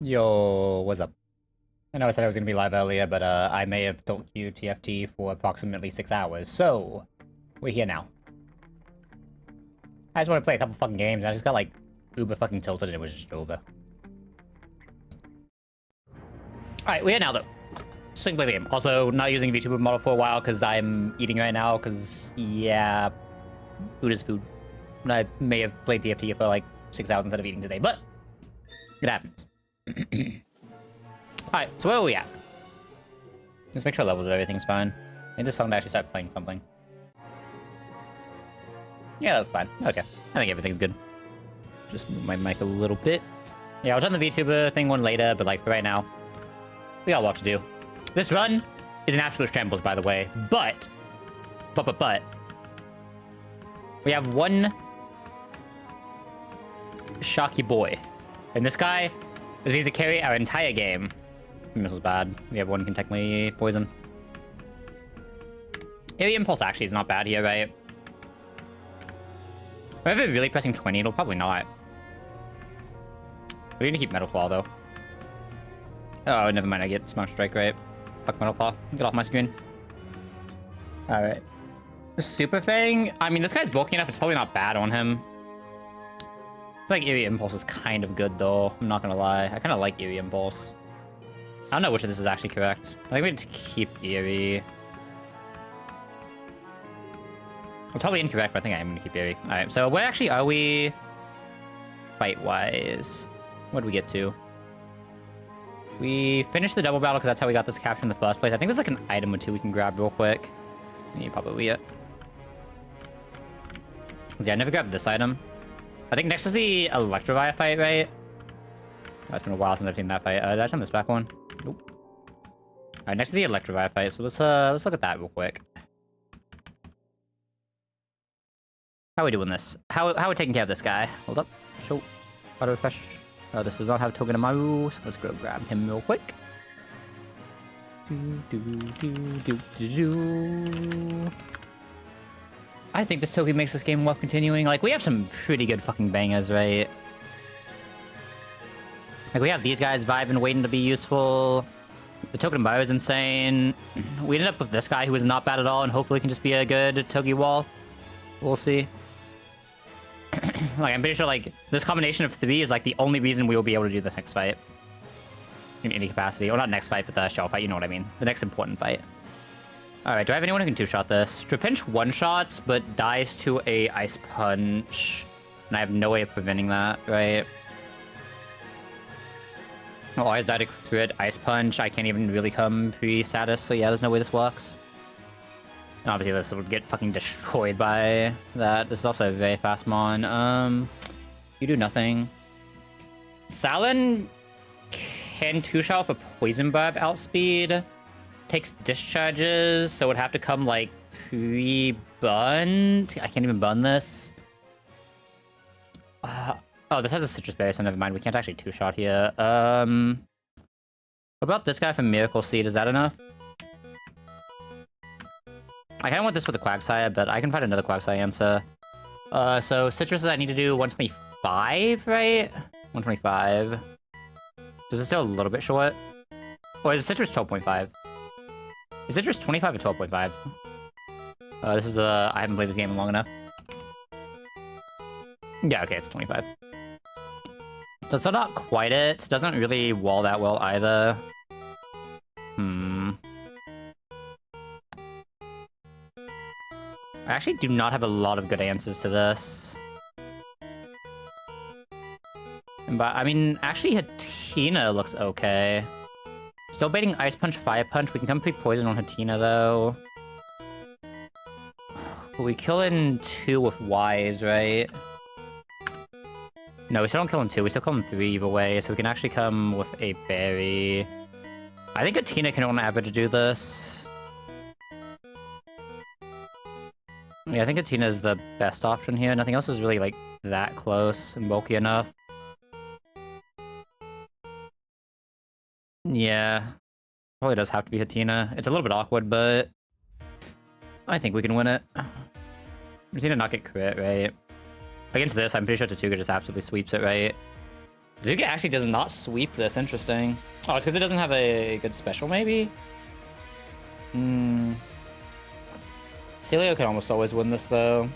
Yo, what's up? I know I said I was gonna be live earlier, but I may have talked to you TFT for approximately 6 hours, so we're here now. I just want to play a couple fucking games, and I just got like uber fucking tilted, and it was just over. Alright, we're here now though. Swing play the game. Also, not using VTuber model for a while because I'm eating right now, because yeah, food is food. And I may have played TFT for like 6 hours instead of eating today, but it happens. Alright, so where are we at? Let's make sure levels of everything's fine. I need this song to actually start playing something. Yeah, that's fine. Okay. I think everything's good. Just move my mic a little bit. Yeah, I'll turn the VTuber thing one later, but like for right now, we got a lot to do. This run is an absolute shambles, by the way, but, we have one Shocky boy. And this guy is easy to carry our entire game. This was bad. We have one can technically poison. Area Impulse actually is not bad here, right? If it's really pressing 20, it'll probably not. We need to keep Metal Claw, though. Oh, never mind. I get Smart Strike, right? Fuck Metal Claw. Get off my screen. Alright. Super Fang? I mean, this guy's bulky enough. It's probably not bad on him. I feel like Eerie Impulse is kind of good, though. I'm not gonna lie. I kind of like Eerie Impulse. I don't know which of this is actually correct. I think we need to keep Eerie. It's probably incorrect, but I think I am going to keep Eerie. Alright, so where actually are we fight-wise? What did we get to? We finished the double battle because that's how we got this capture in the first place. I think there's like an item or two we can grab real quick. Yeah, probably it. Yeah, I never grabbed this item. I think next is the Electivire fight, right? Oh, it's been a while since I've seen that fight. Did I turn this back on? Nope. Alright, next is the Electivire fight, so let's look at that real quick. How are we doing this? How are we taking care of this guy? Hold up. Show. Auto refresh. Oh, this does not have Token Amaru, so let's go grab him real quick. I think this Toki makes this game worth continuing. Like, we have some pretty good fucking bangers, right? Like, we have these guys vibing, waiting to be useful. The Token Amaru is insane. We ended up with this guy who is not bad at all, and hopefully can just be a good Toki wall. We'll see. Like, I'm pretty sure, like, this combination of three is, like, the only reason we will be able to do this next fight. In any capacity. Or not next fight, but the shell fight, you know what I mean. The next important fight. Alright, do I have anyone who can two-shot this? Trapinch one-shots, but dies to a Ice Punch. And I have no way of preventing that, right? I'll always die to crit Ice Punch. I can't even really come pre-status, so yeah, there's no way this works. And obviously this would get fucking destroyed by that. This is also a very fast mon. You do nothing. Salin can two-shot with a Poison Barb outspeed. Takes discharges, so it would have to come, like, pre-burned. I can't even burn this. Oh, this has a Citrus Berry, so never mind. We can't actually two-shot here. What about this guy from Miracle Seed? Is that enough? I kind of want this with a Quagsire, but I can find another Quagsire answer. So Citruses I need to do 125, right? 125. Does it still a little bit short? Or is Citrus 12.5? Is Citrus 25 or 12.5? This is I haven't played this game long enough. Yeah, okay, it's 25. So it's not quite it. Doesn't really wall that well either. I actually do not have a lot of good answers to this. But, I mean, actually, Hatina looks okay. Still baiting Ice Punch, Fire Punch. We can come pre-poison on Hatina, though. But we kill in 2 with Wise, right? No, we still don't kill in 2. We still kill in 3 either way, so we can actually come with a Berry. I think Hatina can on average do this. Yeah, I think Hatina is the best option here. Nothing else is really, like, that close and bulky enough. Yeah. Probably does have to be Hatina. It's a little bit awkward, but I think we can win it. We just need to not get crit, right? Against this, I'm pretty sure Tatuga just absolutely sweeps it, right? Zuka actually does not sweep this. Interesting. Oh, it's because it doesn't have a good special, maybe? Celio can almost always win this, though.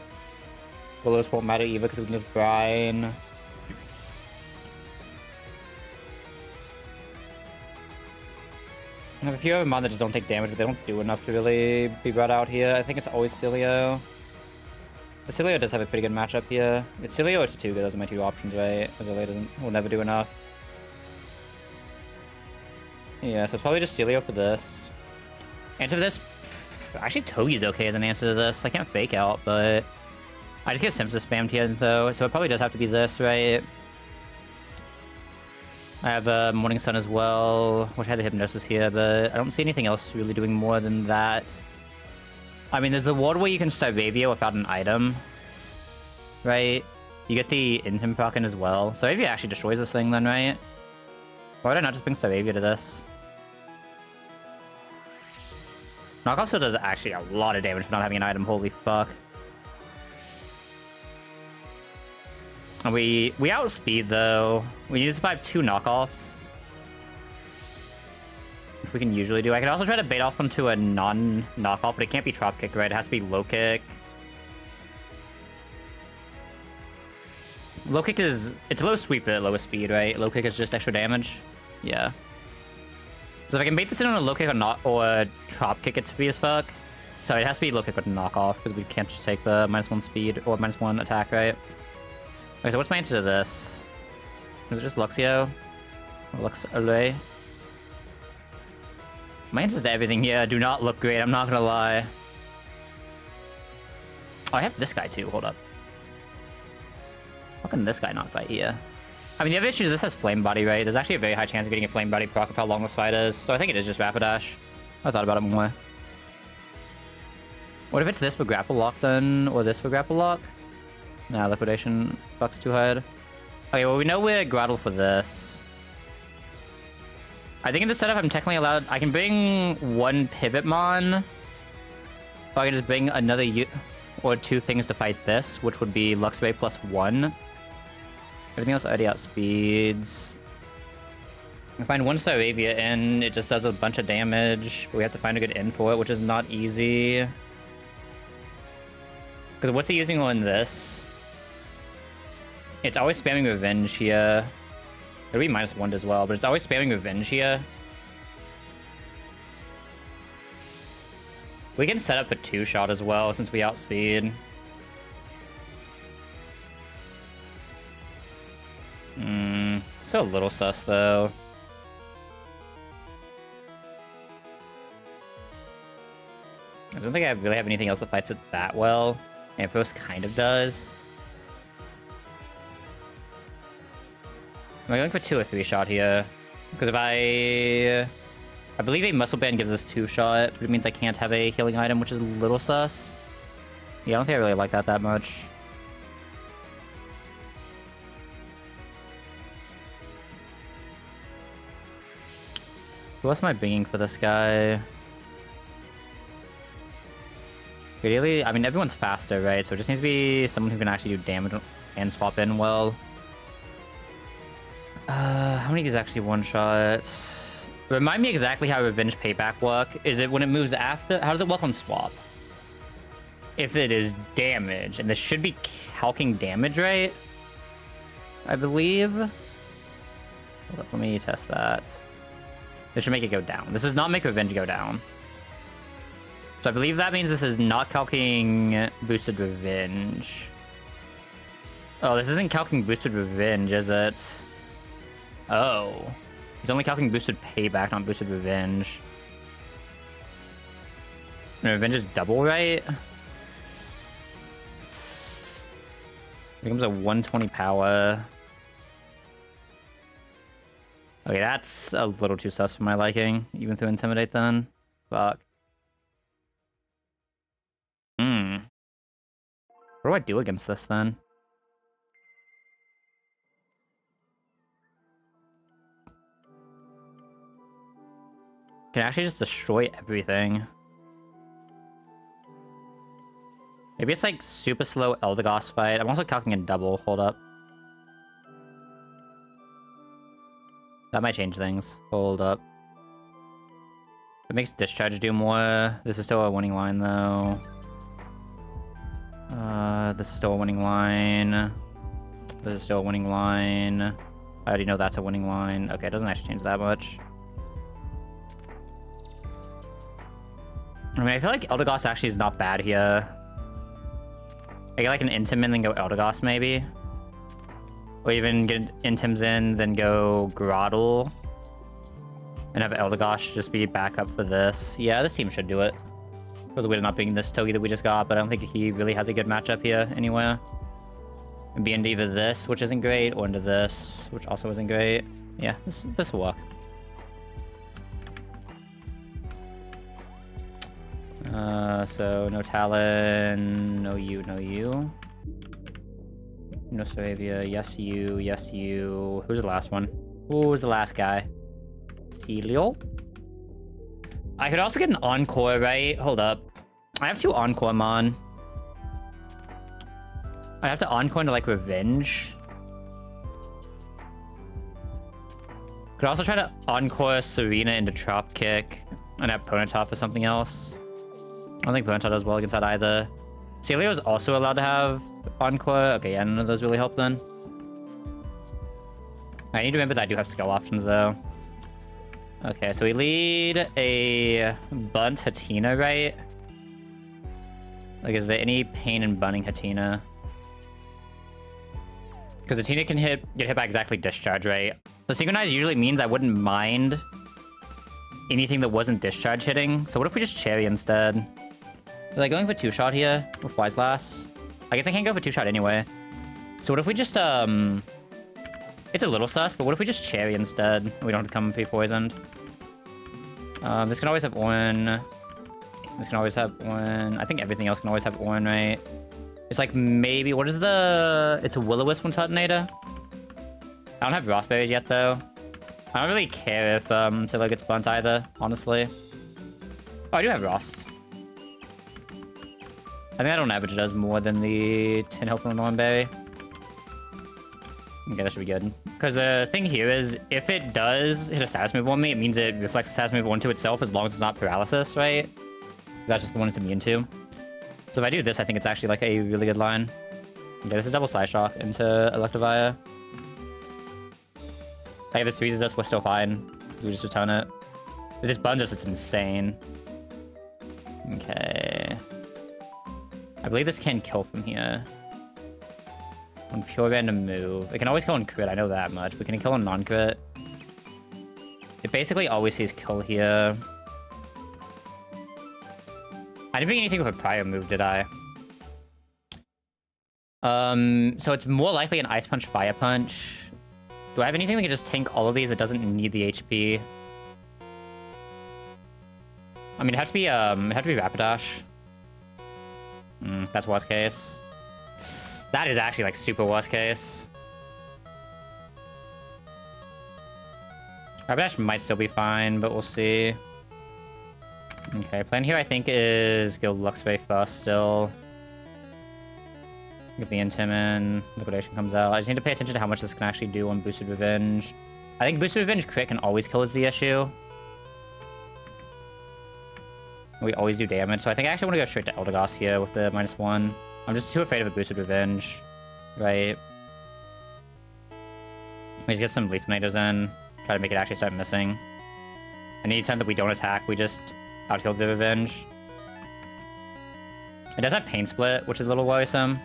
Willows won't matter either because we can just brine. I have a few of them on that just don't take damage, but they don't do enough to really be brought out here. I think it's always Celio. But Celio does have a pretty good matchup here. It's Celio or Tatuga, those are my two options, right? Azalea will never do enough. Yeah, so it's probably just Celio for this. Answer to this. Actually, Togi's okay as an answer to this. I can't fake out, but I just get Simpson spammed here, though, so it probably does have to be this, right? I have Morning Sun as well. Wish I had the Hypnosis here, but I don't see anything else really doing more than that. I mean, there's a ward where you can Starvavia without an item, right? You get the Intim proc as well. Starvavia actually destroys this thing then, right? Why would I not just bring Starvavia to this? Knockoff still does actually a lot of damage for not having an item, holy fuck. And we outspeed though. We need to survive 2 knockoffs, which we can usually do. I can also try to bait off onto a non-knockoff, but it can't be drop kick, right? It has to be low kick. Low kick is... it's low sweep at lowest speed, right? Low kick is just extra damage. Yeah. So if I can bait this in on a low kick or a drop kick, it's free as fuck. So it has to be low kick with a knockoff, because we can't just take the -1 speed or -1 attack, right? Okay, so what's my answer to this? Is it just Luxio? Or Lux-Ole? My answers to everything here do not look great, I'm not gonna lie. Oh, I have this guy too, hold up. How can this guy not fight here? I mean, the other issue is this has Flame Body, right? There's actually a very high chance of getting a Flame Body proc with how long this fight is, so I think it is just Rapidash. I thought about it more. What if it's this for Grapple Lock then? Or this for Grapple Lock? Nah, Liquidation bucks too hard. Okay, well, we know we're Grottle for this. I think in this setup, I'm technically allowed... I can bring 1 Pivot Mon. Or I can just bring another... or 2 things to fight this, which would be Luxray +1. Everything else already outspeeds. I find 1 Staravia in, it just does a bunch of damage. But we have to find a good in for it, which is not easy. Because what's he using on this? It's always spamming Revenge here. It'll be -1 as well, but it's always spamming Revenge here. We can set up for 2-shot as well, since we outspeed. So a little sus, though. I don't think I really have anything else that fights it that well. Ampharos kind of does. Am I going for 2 or 3-shot here? Because if I believe a Muscle Band gives us 2-shot, but it means I can't have a healing item, which is a little sus. Yeah, I don't think I really like that much. Who else am I bringing for this guy? Ideally, I mean, everyone's faster, right? So it just needs to be someone who can actually do damage and swap in well. How many of these actually one-shot? Remind me exactly how Revenge Payback work. Is it when it moves after? How does it work on swap? If it is damage, and this should be calcing damage, right? I believe. Hold up, let me test that. This should make it go down. This does not make Revenge go down. So I believe that means this is not calcing Boosted Revenge. Oh, this isn't calcing Boosted Revenge, is it? Oh. It's only calcing Boosted Payback, not Boosted Revenge. No, Revenge is double, right? Becomes a 120 power. Okay, that's a little too sus for my liking, even through Intimidate then. Fuck. What do I do against this then? Can I actually just destroy everything? Maybe it's like super slow Eldegoss fight. I'm also calcing in double. Hold up. That might change things. Hold up. It makes discharge do more. This is still a winning line, though. This is still a winning line. This is still a winning line. I already know that's a winning line. Okay, it doesn't actually change that much. I mean, I feel like Eldegoss actually is not bad here. I get like an Intim and then go Eldegoss, maybe. Or even get Intims in, then go Groddle. And have Eldegoss just be backup for this. Yeah, this team should do it. Because we're not being this Togi that we just got, but I don't think he really has a good matchup here anywhere. And be into either this, which isn't great, or into this, which also isn't great. Yeah, this will work. So no Talon, no you, no you. No Staravia, yes you, yes you. Who's the last one? Who was the last guy? Celio? I could also get an Encore, right? Hold up. I have 2 Encore, man. I have to Encore into, like, Revenge. Could also try to Encore Serena into Drop Kick. And have Ponyta for something else. I don't think Ponyta does well against that either. Celio is also allowed to have Encore. Okay, yeah, none of those really help then. I need to remember that I do have skill options, though. Okay, so we lead a Bunt Hatina, right? Like, is there any pain in bunting Hatina? Because Hatina can get hit by exactly Discharge, right? The Synchronize usually means I wouldn't mind anything that wasn't Discharge hitting. So what if we just Cherry instead? Like, going for 2-shot here with Wise Glass? I guess I can't go for 2-shot anyway. So what if we just, it's a little sus, but what if we just Cherry instead? We don't have to come be poisoned. This can always have Orin. This can always have Orin. I think everything else can always have Orin, right? It's like maybe... What is the... It's a Will-O-Wisp one Detonator? I don't have Raspberries yet, though. I don't really care if Silo gets Bunt either, honestly. Oh, I do have Rost. I think I don't average does more than the 10 health from the Nornberry. Okay, that should be good. Because the thing here is, if it does hit a status move on me, it means it reflects the status move onto itself as long as it's not paralysis, right? That's just the one it's immune to. So if I do this, I think it's actually like a really good line. Okay, this is double Side Shock into Electivire. Like, if this freezes us, we're still fine. We just return it. If this buns us, it's insane. Okay. I believe this can kill from here. On pure random move. It can always kill on crit, I know that much. But can it kill on non-crit? It basically always sees kill here. I didn't bring anything with a prior move, did I? So it's more likely an Ice Punch, Fire Punch. Do I have anything that can just tank all of these that doesn't need the HP? I mean, it'd have to be Rapidash. That's worst case. That is actually, like, super worst case. Rapidash might still be fine, but we'll see. Okay, plan here, I think, is go Luxray first still. Get the Intim in. Liquidation comes out. I just need to pay attention to how much this can actually do on Boosted Revenge. I think Boosted Revenge crit can always kill is the issue. We always do damage, so I think I actually want to go straight to Eldegoss here with the -1. I'm just too afraid of a Boosted Revenge. Right. We just get some Leaf Tornadoes in. Try to make it actually start missing. And anytime that we don't attack, we just outkill the Revenge. It does have Pain Split, which is a little worrisome.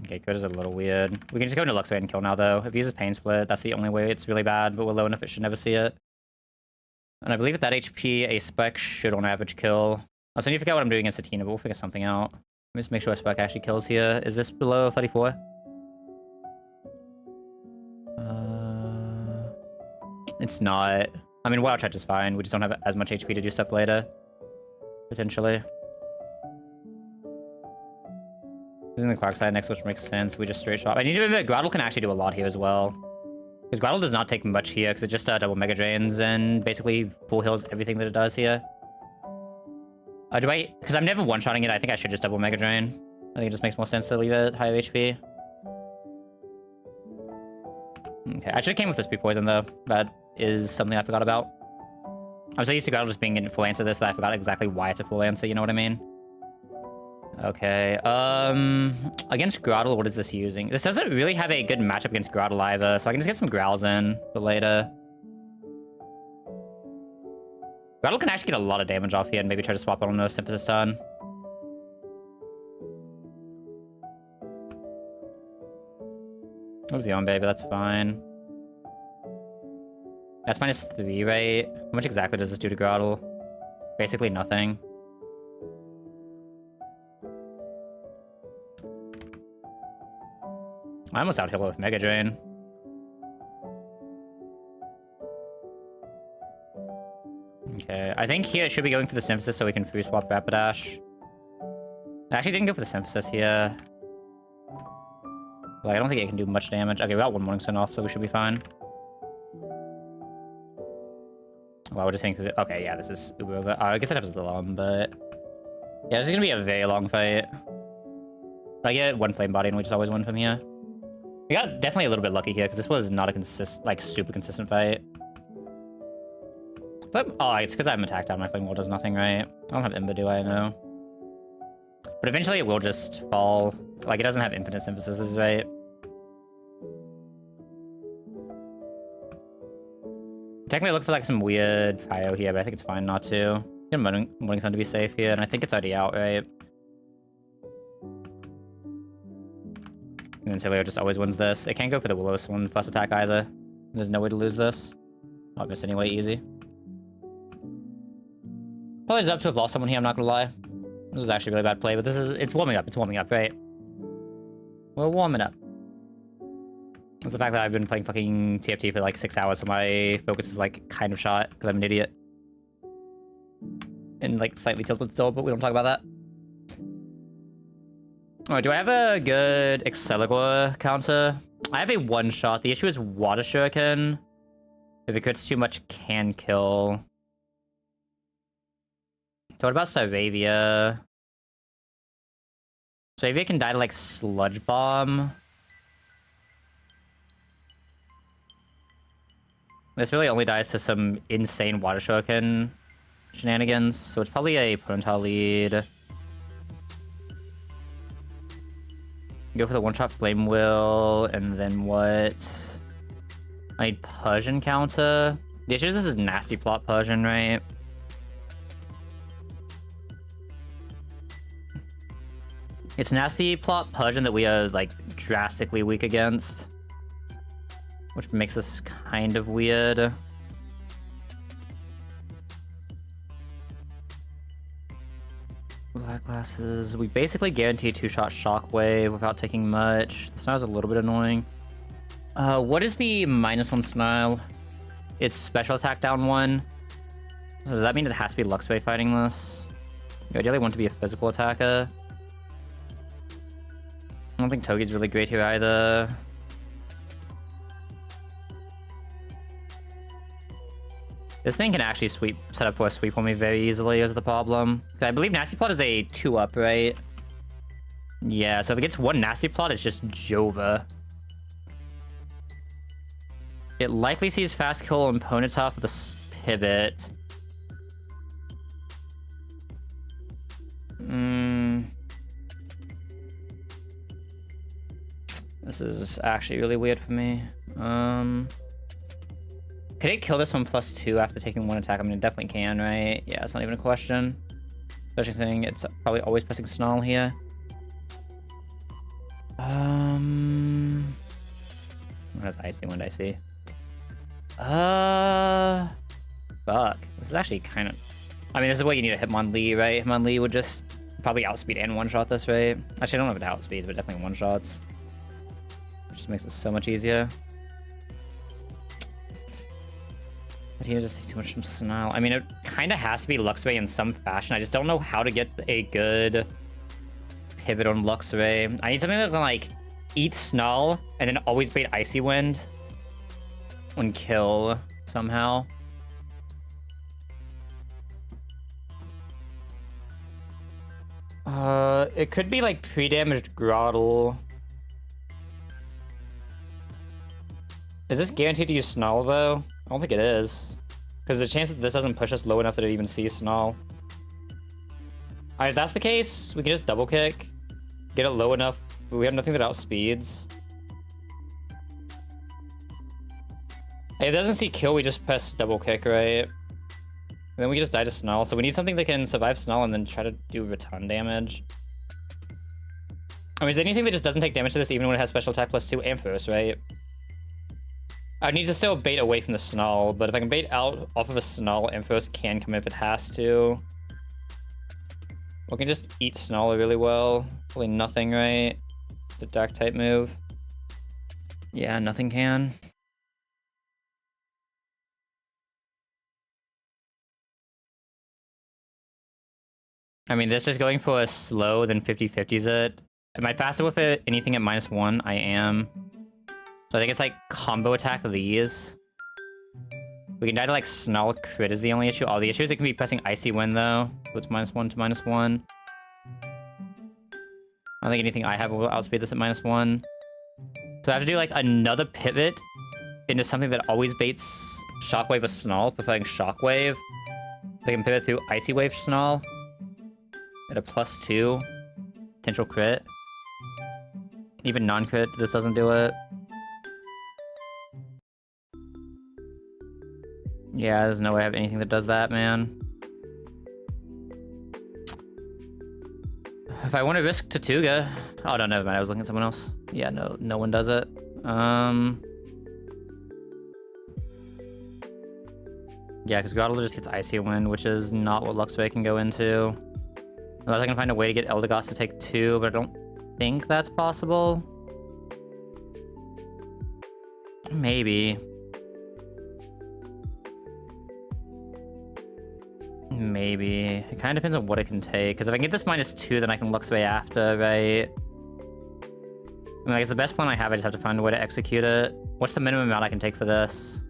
Okay, Crit is a little weird. We can just go into Luxray and kill now, though. If he uses Pain Split, that's the only way it's really bad, but we're low enough it should never see it. And I believe at that HP, a Spec should on average kill. I also need to figure out what I'm doing against Hatina, but we'll figure something out. Let me just make sure a Spec actually kills here. Is this below 34? It's not. I mean, Wild Charge is fine. We just don't have as much HP to do stuff later. Potentially. Using the Quagsire next, which makes sense. We just straight shot. I need to admit, Groudle can actually do a lot here as well. Because Groudle does not take much here, because it just double Mega Drains and basically full heals everything that it does here. Do I... Because I'm never one-shotting it, I think I should just double Mega Drain. I think it just makes more sense to leave it at higher HP. Okay, I should have came with this pre-poison though. That is something I forgot about. I'm so used to Groudle just being in full answer this that I forgot exactly why it's a full answer, you know what I mean? Okay, against Groudle, what is this using? This doesn't really have a good matchup against Groudle either, so I can just get some Growls in for later. Groudle can actually get a lot of damage off here and maybe try to swap it on a Synthesis turn. What was the on, baby? That's fine. That's -3, right? How much exactly does this do to Groudle? Basically nothing. I almost out-heal with Mega Drain. Okay, I think here it should be going for the Synthesis so we can free swap Rapidash. I actually didn't go for the Synthesis here. Like, I don't think it can do much damage. Okay, we got one Morning Sun off, so we should be fine. Well, we're just hitting through the... Okay, yeah, this is uber over. I guess it happens a long, but... Yeah, this is gonna be a very long fight. But I get one Flame Body, and we just always win from here. We got definitely a little bit lucky here, because this was not a like, super consistent fight. But, oh, it's because I'm attacked out. My Flame Wall does nothing, right? I don't have Ember, do I? No. But eventually it will just fall. Like, it doesn't have infinite Synthesis, right? Technically look for, like, some weird Cryo here, but I think it's fine not to. Get Morning Sun to be safe here, and I think it's already out, right? And then Sileo just always wins this. It can't go for the Willow's one first attack either. There's no way to lose this. Not miss anyway, easy. Probably deserve to have lost someone here, I'm not gonna lie. This was actually a really bad play, but it's warming up, right? We're warming up. It's the fact that I've been playing fucking TFT for like 6 hours, so my focus is like kind of shot, because I'm an idiot. And like slightly tilted still, but we don't talk about that. Alright, do I have a good Exceligor counter? I have a one-shot. The issue is Water Shuriken. If it crits too much, can kill. So what about Saravia? Saravia can die to, like, Sludge Bomb. This really only dies to some insane Water Shuriken shenanigans, so it's probably a Ponytail lead. Go for the one-shot Flame Will, and then what? I need Persian counter. The issue is this is nasty plot Persian, right? It's nasty plot Persian that we are, like, drastically weak against. Which makes this kind of weird. Black glasses. We basically guarantee 2-shot Shockwave without taking much. The Snile's a little bit annoying. What is the -1 Snile? It's special attack down 1. So does that mean it has to be Luxray fighting this? You ideally want to be a physical attacker. I don't think Toge's really great here either. This thing can actually set up for a sweep on me very easily is the problem. I believe Nasty Plot is a 2-up, right? Yeah, so if it gets one Nasty Plot, it's just Jova. It likely sees Fast Kill and Ponyta for the pivot. This is actually really weird for me. Could it kill this one +2 after taking one attack? I mean, it definitely can, right? Yeah, it's not even a question. Especially saying it's probably always pressing Snarl here. What is Icy? When did I see? Fuck. This is actually kind of... I mean, this is what you need a Hitmonlee, right? Hitmonlee would just probably outspeed and one-shot this, right? Actually, I don't know if it outspeeds, but definitely one-shots. Which just makes it so much easier. But he just takes too much from Snarl. I mean, it kind of has to be Luxray in some fashion. I just don't know how to get a good pivot on Luxray. I need something that can, like, eat Snarl and then always bait Icy Wind and kill somehow. It could be, like, pre-damaged Groudle. Is this guaranteed to use Snarl, though? I don't think it is. Because the chance that this doesn't push us low enough that it even sees Snarl. Alright, if that's the case, we can just double kick. Get it low enough, but we have nothing that outspeeds. If it doesn't see kill, we just press double kick, right? And then we just die to Snarl. So we need something that can survive Snarl and then try to do return damage. I mean, is there anything that just doesn't take damage to this even when it has special attack +2 and first, right? I need to still bait away from the Snarl, but if I can bait out off of a Snarl, Ampharos can come in if it has to. We can just eat Snarl really well. Probably nothing, right? The dark type move. Yeah, nothing can. I mean, this is going for a slow, then 50-50s it. Am I faster with it? Anything at -1? I am. So I think it's like combo attack these. We can die to like Snarl crit is the only issue. Oh, the issue is it can be pressing Icy Wind though. So it's -1 to -1. I don't think anything I have will outspeed this at -1. So I have to do like another pivot into something that always baits Shockwave or Snarl, preferring Shockwave. They can pivot through Icy Wave Snarl at a +2 potential crit. Even non-crit, this doesn't do it. Yeah, there's no way I have anything that does that, man. If I want to risk Tortuga... Oh, no, never mind. I was looking at someone else. Yeah, no one does it. Yeah, because Grotle just gets Icy Wind, which is not what Luxray can go into. Unless I can find a way to get Eldegoss to take 2, but I don't think that's possible. Maybe. Maybe. It kind of depends on what it can take. Because if I can get this -2, then I can Luxray after, right? I mean, I guess the best plan I have, I just have to find a way to execute it. What's the minimum amount I can take for this?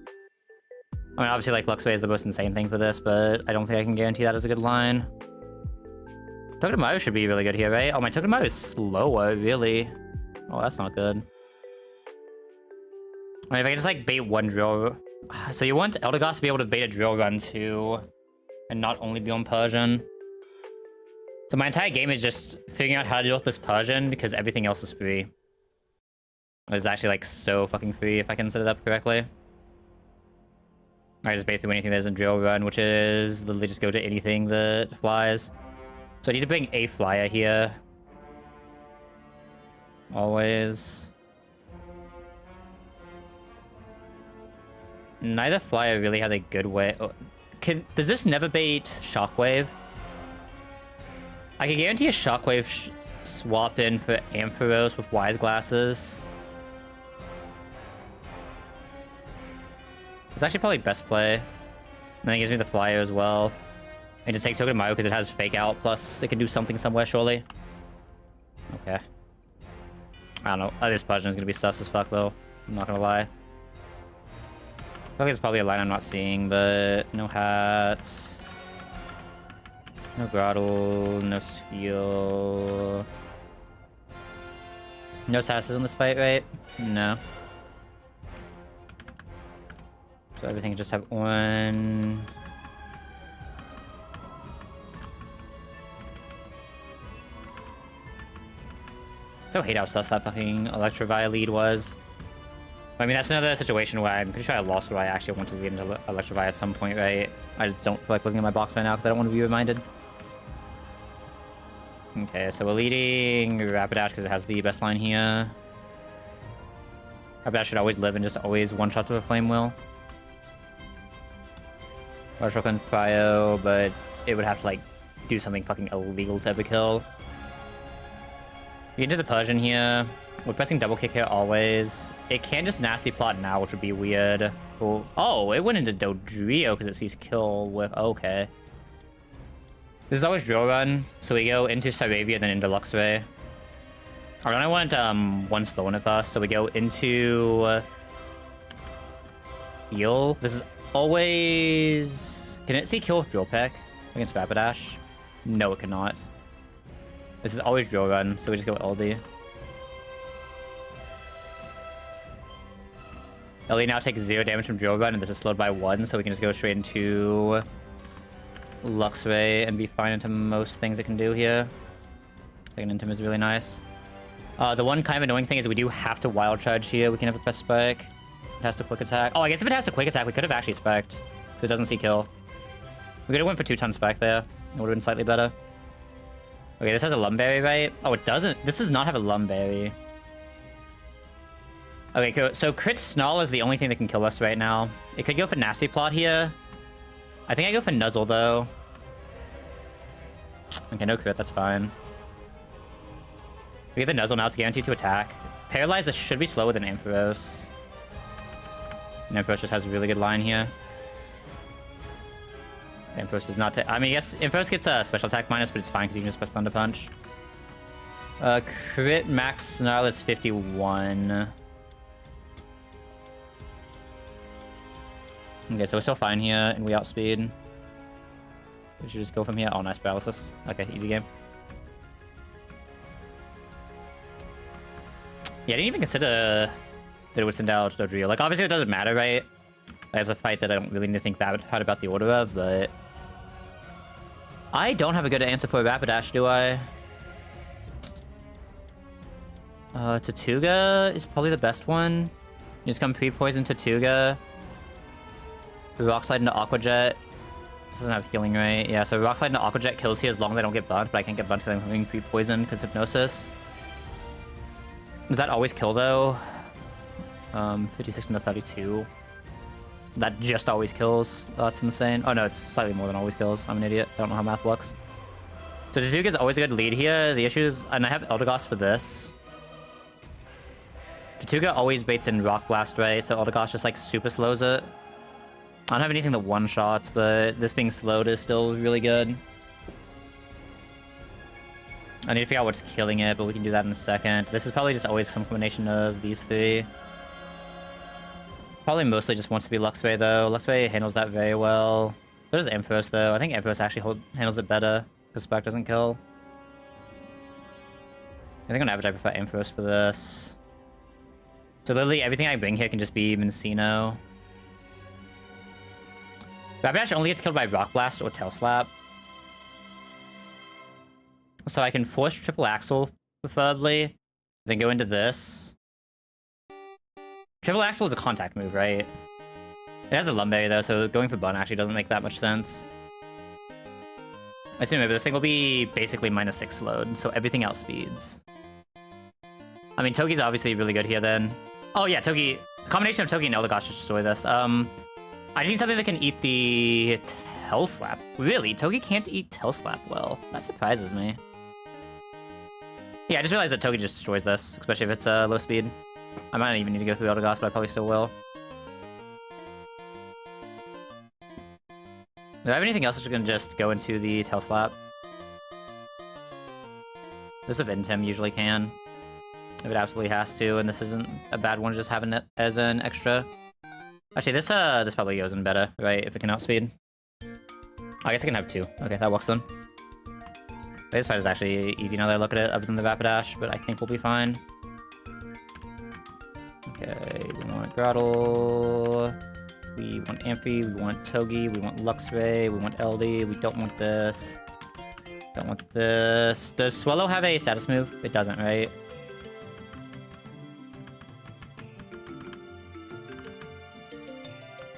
I mean, obviously, like, Luxray is the most insane thing for this, but I don't think I can guarantee that as a good line. Togedemaru should be really good here, right? Oh, my Togedemaru is slower, really. Oh, that's not good. I mean, if I can just, like, bait one drill... So you want Eldegoss to be able to bait a drill run, too, and not only be on Persian. So my entire game is just figuring out how to deal with this Persian, because everything else is free. It's actually, like, so fucking free if I can set it up correctly. I just bait through anything that isn't drill run, which is literally just go to anything that flies. So I need to bring a flyer here. Always. Neither flyer really has a good way... Oh, does this never bait Shockwave? I can guarantee a Shockwave swap in for Ampharos with Wise Glasses. It's actually probably best play. And then it gives me the flyer as well. And just take Togedemaru because it has Fake Out, plus it can do something somewhere, surely. Okay. I don't know. Oh, this Persian is going to be sus as fuck, though. I'm not going to lie. I think it's probably a line I'm not seeing, but no hats. No Grotle, no Spheal. No Sasses in this fight, right? No. So everything can just have one. So hate how sus that fucking Electivire lead was. I mean, that's another situation where I'm pretty sure I lost what I actually want to lead into Electivire at some point, right? I just don't feel like looking at my box right now because I don't want to be reminded. Okay, so we're leading Rapidash because it has the best line here. Rapidash should always live and just always one-shot to a Flame Wheel. Rushrock Cryo, but it would have to, like, do something fucking illegal to ever kill. You get into the Persian here. We're pressing double kick here always. It can just nasty plot now, which would be weird. Cool. Oh, it went into Dodrio because it sees kill with... Okay. This is always drill run, so we go into Cyravia, then into Luxray. I want one slow one first, so we go into... Heal. This is always... Can it see kill with Drill Peck against Rapidash? No, it cannot. This is always drill run, so we just go with LD. LE now takes 0 damage from Drill Run, and this is slowed by 1, so we can just go straight into Luxray and be fine into most things it can do here. Second Intim is really nice. The one kind of annoying thing is we do have to Wild Charge here. We can never press Spike. It has to Quick Attack. Oh, I guess if it has to Quick Attack, we could have actually Spiked, because it doesn't see kill. We could have went for 2-ton Spike there. It would have been slightly better. Okay, this has a Lumberry, right? Oh, it doesn't. This does not have a Lumberry. Okay, cool. So Crit Snarl is the only thing that can kill us right now. It could go for Nasty Plot here. I think I go for Nuzzle, though. Okay, no crit. That's fine. We get the Nuzzle now. It's guaranteed to attack. Paralyze, this should be slower than Ampharos. And Ampharos just has a really good line here. Ampharos does not take... I mean, yes, Ampharos gets a special attack minus, but it's fine because you can just press Thunder Punch. Crit max Snarl is 51. Okay, so we're still fine here, and we outspeed. We should just go from here. Oh, nice paralysis. Okay, easy game. Yeah, I didn't even consider that it would send out Dodrio. Like, obviously it doesn't matter, right? As a fight that I don't really need to think that hard about the order of, but... I don't have a good answer for a Rapidash, do I? Tortuga is probably the best one. You just come pre-poison Tortuga. Rock Slide into Aqua Jet. This doesn't have healing, right? Yeah, so Rock Slide into Aqua Jet kills here as long as I don't get burnt, but I can't get burnt because I'm having pre-poison because Hypnosis. Does that always kill, though? 56 into 32. That just always kills. Oh, that's insane. Oh, no, it's slightly more than always kills. I'm an idiot. I don't know how math works. So Tortuga is always a good lead here. The issue is... And I have Eldegoss for this. Tortuga always baits in Rock Blast, right? So Eldegoss just, like, super slows it. I don't have anything that one-shots, but this being slowed is still really good. I need to figure out what's killing it, but we can do that in a second. This is probably just always some combination of these three. Probably mostly just wants to be Luxray, though. Luxray handles that very well. So does Ampharos, though. I think Ampharos actually handles it better, because Spark doesn't kill. I think on average I prefer Ampharos for this. So literally everything I bring here can just be Mincino. Rapidash only gets killed by Rock Blast or Tail Slap. So I can force Triple Axle, preferably, then go into this. Triple Axle is a contact move, right? It has a Lumberry, though, so going for Bun actually doesn't make that much sense. I assume maybe this thing will be basically -6 slowed, so everything outspeeds. I mean, Togi's obviously really good here, then. Oh, yeah, Togi... Combination of Togi and Eldegoss should destroy this. I just need something that can eat the Tail Slap. Really? Togi can't eat Tail Slap well. That surprises me. Yeah, I just realized that Togi just destroys this, especially if it's low speed. I might not even need to go through Eldegoss, but I probably still will. Do I have anything else that's going to just go into the Tail Slap? This of Intim usually can. If it absolutely has to, and this isn't a bad one just having it as an extra. Actually, this probably goes in better, right? If it can outspeed. I guess I can have 2. Okay, that works then. This fight is actually easy now that I look at it, other than the Rapidash, but I think we'll be fine. Okay, we want Grottle. We want Amphi, we want Togi, we want Luxray, we want LD, we don't want this. Don't want this. Does Swallow have a status move? It doesn't, right?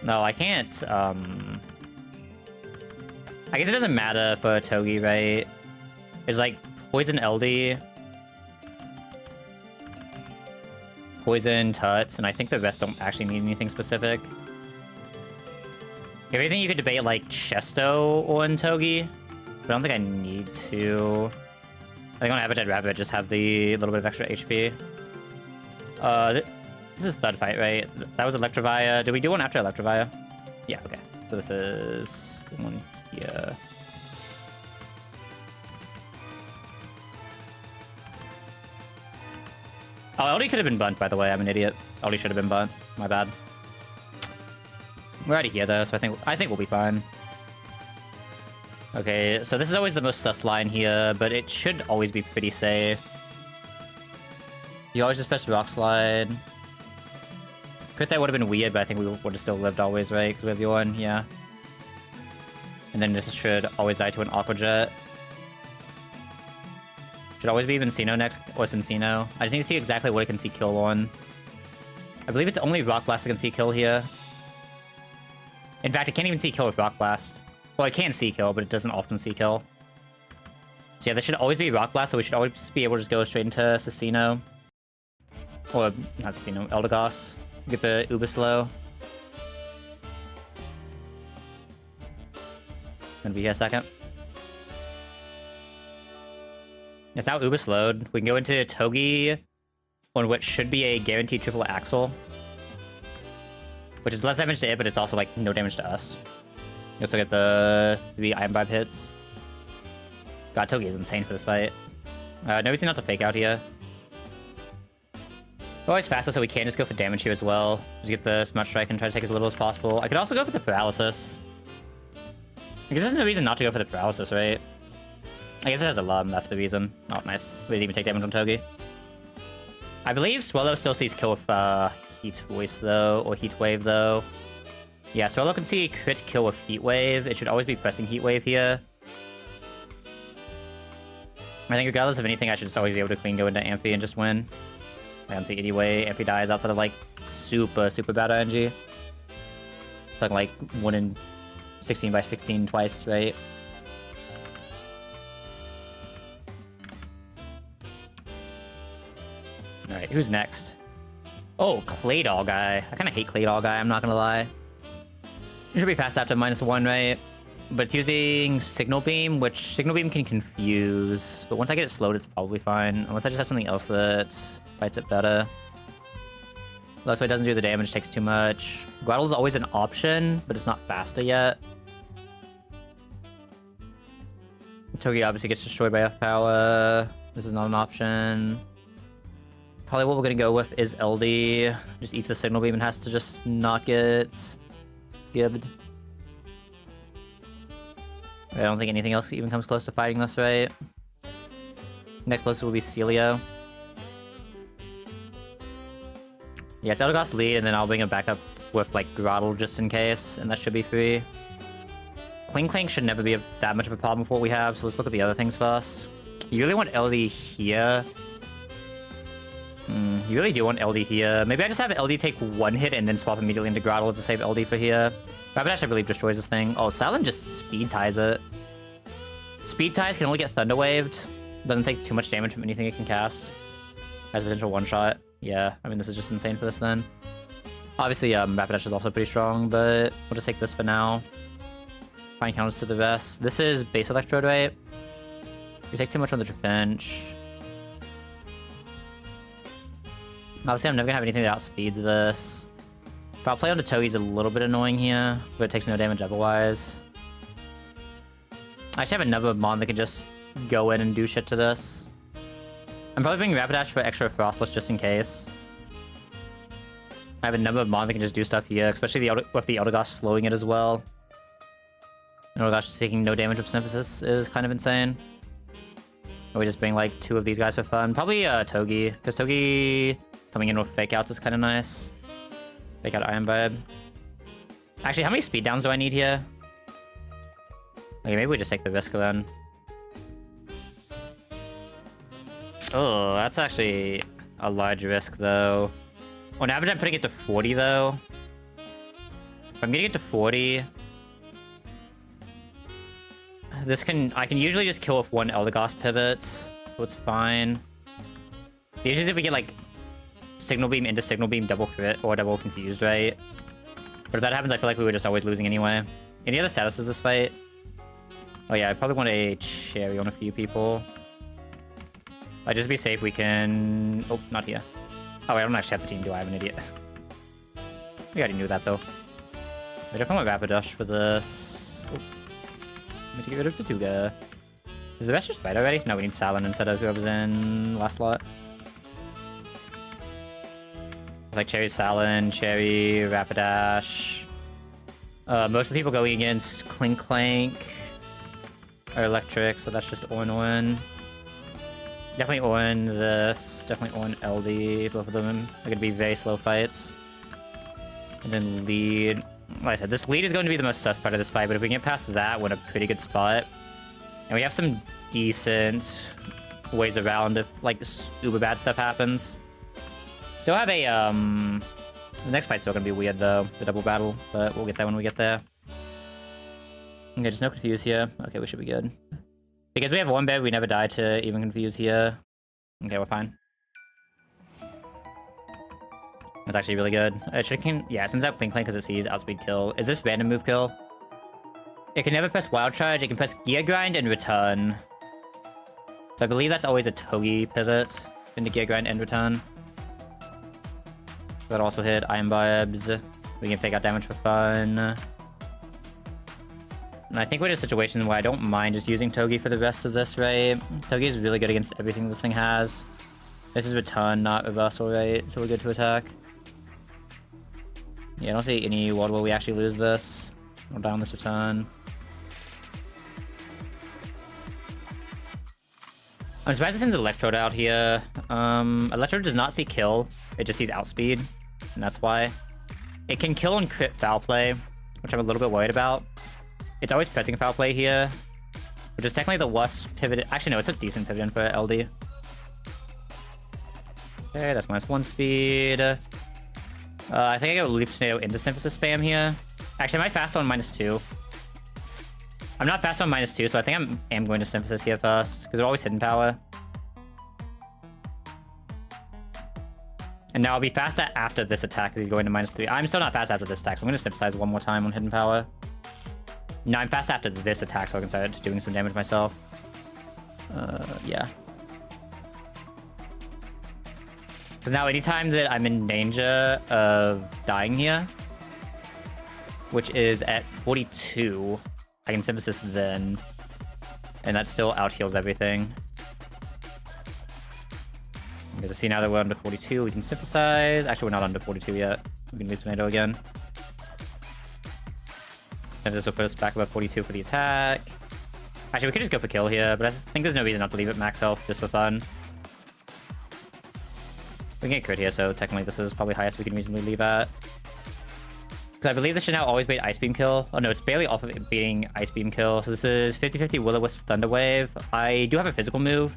No, I can't, I guess it doesn't matter for Togi, right? It's like Poison LD, Poison Tuts, and I think the rest don't actually need anything specific. If anything, you could debate like Chesto on Togi, but I don't think I need to. I think on average I'd rather just have the little bit of extra HP. This is Thud Fight, right? That was Electivire. Did we do one after Electivire? Yeah, okay. So this is the one here. Oh, LD could have been bunt, by the way. I'm an idiot. LD should have been bunt. My bad. We're already here, though, so I think we'll be fine. Okay, so this is always the most sus line here, but it should always be pretty safe. You always just press Rock Slide. Crit that would have been weird, but I think we would have still lived always, right? Because we have the one, yeah. And then this should always die to an Aqua Jet. Should always be Vincino next, or Cincino. I just need to see exactly what it can see kill on. I believe it's only Rock Blast that can see kill here. In fact, it can't even see kill with Rock Blast. Well, it can see kill, but it doesn't often see kill. So yeah, this should always be Rock Blast, so we should always be able to just go straight into Cecino. Or, not Cecino, Eldegoss. Get the Uber Slow. Gonna be here a second. It's now Uber Slowed. We can go into Togi on what should be a guaranteed triple Axle. Which is less damage to it, but it's also, like, no damage to us. Let's look at the 3 Iron Vibe hits. God, Togi is insane for this fight. No reason not to fake out here. We're always faster, so we can just go for damage here as well. Just get the Smart Strike and try to take as little as possible. I could also go for the Paralysis. Because there's no reason not to go for the Paralysis, right? I guess it has a Lum, that's the reason. Oh, nice. We didn't even take damage on Togi. I believe Swallow still sees kill with Heat Voice, though, or Heat Wave, though. Yeah, Swallow can see crit kill with Heat Wave. It should always be pressing Heat Wave here. I think regardless of anything, I should just always be able to clean go into Amphi and just win. I don't see any way Amphi dies outside of, like, super bad RNG. Talking, like, 1 in 16 by 16 twice, right? Alright, who's next? Oh, Claydol guy. I kind of hate Claydol guy, I'm not gonna lie. It should be fast after -1, right? But it's using Signal Beam, which Signal Beam can confuse. But once I get it slowed, it's probably fine. Unless I just have something else that fights it better. Looks like it doesn't do the damage, takes too much. Grottle's always an option, but it's not faster yet. Togi obviously gets destroyed by F-Power. This is not an option. Probably what we're gonna go with is LD. Just eats the Signal Beam and has to just not get gibbed. I don't think anything else even comes close to fighting this, right? Next closest will be Celio. Yeah, it's Eldegoss lead, and then I'll bring it back up with, like, Grottle just in case, and that should be free. Clink should never be that much of a problem with what we have, so let's look at the other things first. You really want LD here. You really do want LD here. Maybe I just have LD take 1 hit and then swap immediately into Grottle to save LD for here. Rapidash, I believe, destroys this thing. Oh, Silent just speed ties it. Speed ties can only get Thunder Waved. Doesn't take too much damage from anything it can cast. Has potential one-shot. Yeah, I mean, this is just insane for this then. Obviously, Rapidash is also pretty strong, but we'll just take this for now. Find counters to the rest. This is base Electrode, right? We take too much on the bench. Obviously, I'm never gonna have anything that outspeeds this. Foul play onto Togi's a little bit annoying here, but it takes no damage otherwise. I actually have another Mon that can just go in and do shit to this. I'm probably bringing Rapidash for extra Frostless just in case. I have a number of Mon that can just do stuff here, especially with the Eldegoss slowing it as well. Eldegoss just taking no damage with Synthesis is kind of insane. Or we just bring like 2 of these guys for fun. Probably Togi, because Togi coming in with Fake Outs is kind of nice. Fake Out Iron Vibe. Actually, how many speed downs do I need here? Okay, maybe we just take the risk then. Oh, that's actually a large risk though. On average, I'm putting it to 40 though. If I'm getting it to 40, I can usually just kill with 1 Eldegoss pivot, so it's fine. The issue is if we get like Signal Beam into Signal Beam double crit or double confused, right? But if that happens, I feel like we were just always losing anyway. Any other statuses this fight? Oh yeah, I probably want a Cherry on a few people. Just to be safe, we can... Oh, not here. Oh, I don't actually have the team, do I? I'm an idiot. We already knew that, though. I definitely want Rapidash for this. Oh. I'm going to get rid of Tatuga. Is the rest just right already? No, we need Salin instead of whoever's in last slot. It's like Cherry, Salin, Cherry, Rapidash. Most of the people going against Clank are electric, so that's just Owen. Definitely Owen this, definitely Owen LD. Both of them are going to be very slow fights. And then lead. Like I said, this lead is going to be the most sus part of this fight, but if we can get past that, we're in a pretty good spot. And we have some decent ways around if, like, uber bad stuff happens. Still have a, the next fight's still gonna be weird, though, the double battle, but we'll get there when we get there. Okay, just no confuse here. Okay, we should be good. Because we have one bed, we never die to even confuse here. Okay, we're fine. That's actually really good. Yeah, it sends out Clink Clink because it sees outspeed kill. Is this random move kill? It can never press Wild Charge, it can press Gear Grind and Return. So I believe that's always a Togi pivot into Gear Grind and Return. That also hit Iron Barbs. We can fake out damage for fun. And I think we're in a situation where I don't mind just using Togi for the rest of this, right? Togi is really good against everything this thing has. This is Return, not Reversal, right? So we're good to attack. Yeah, I don't see any world where we actually lose this. We'll down this Return. I'm surprised it sends Electrode out here. Electrode does not see kill. It just sees outspeed. And that's why. It can kill and crit foul play, which I'm a little bit worried about. It's always pressing foul play here, which is technically the worst pivot. Actually, no, it's a decent pivot in for LD. Okay, that's -1 speed. I think I go Leaf Tornado into Synthesis spam here. Actually, am I fast on -2? I'm not fast on -2, so I think I am going to Synthesis here first, because they're always hidden power. And now I'll be fast after this attack, because he's going to -3. I'm still not fast after this attack, so I'm going to Synthesize one more time on hidden power. No, I'm fast after this attack, so I can start doing some damage myself. Yeah. Because now anytime that I'm in danger of dying here, which is at 42, I can Synthesis then. And that still out-heals everything. Because I see now that we're under 42, we can Synthesize. Actually, we're not under 42 yet. We can Leaf Tornado again. And this will put us back above 42 for the attack. Actually, we could just go for kill here, but I think there's no reason not to leave it max health just for fun. We can get crit here, so technically this is probably highest we can reasonably leave at. Because I believe this should now always beat Ice Beam kill. Oh no, it's barely off of it beating Ice Beam kill. So this is 50-50 Will-O-Wisp Thunder Wave. I do have a physical move.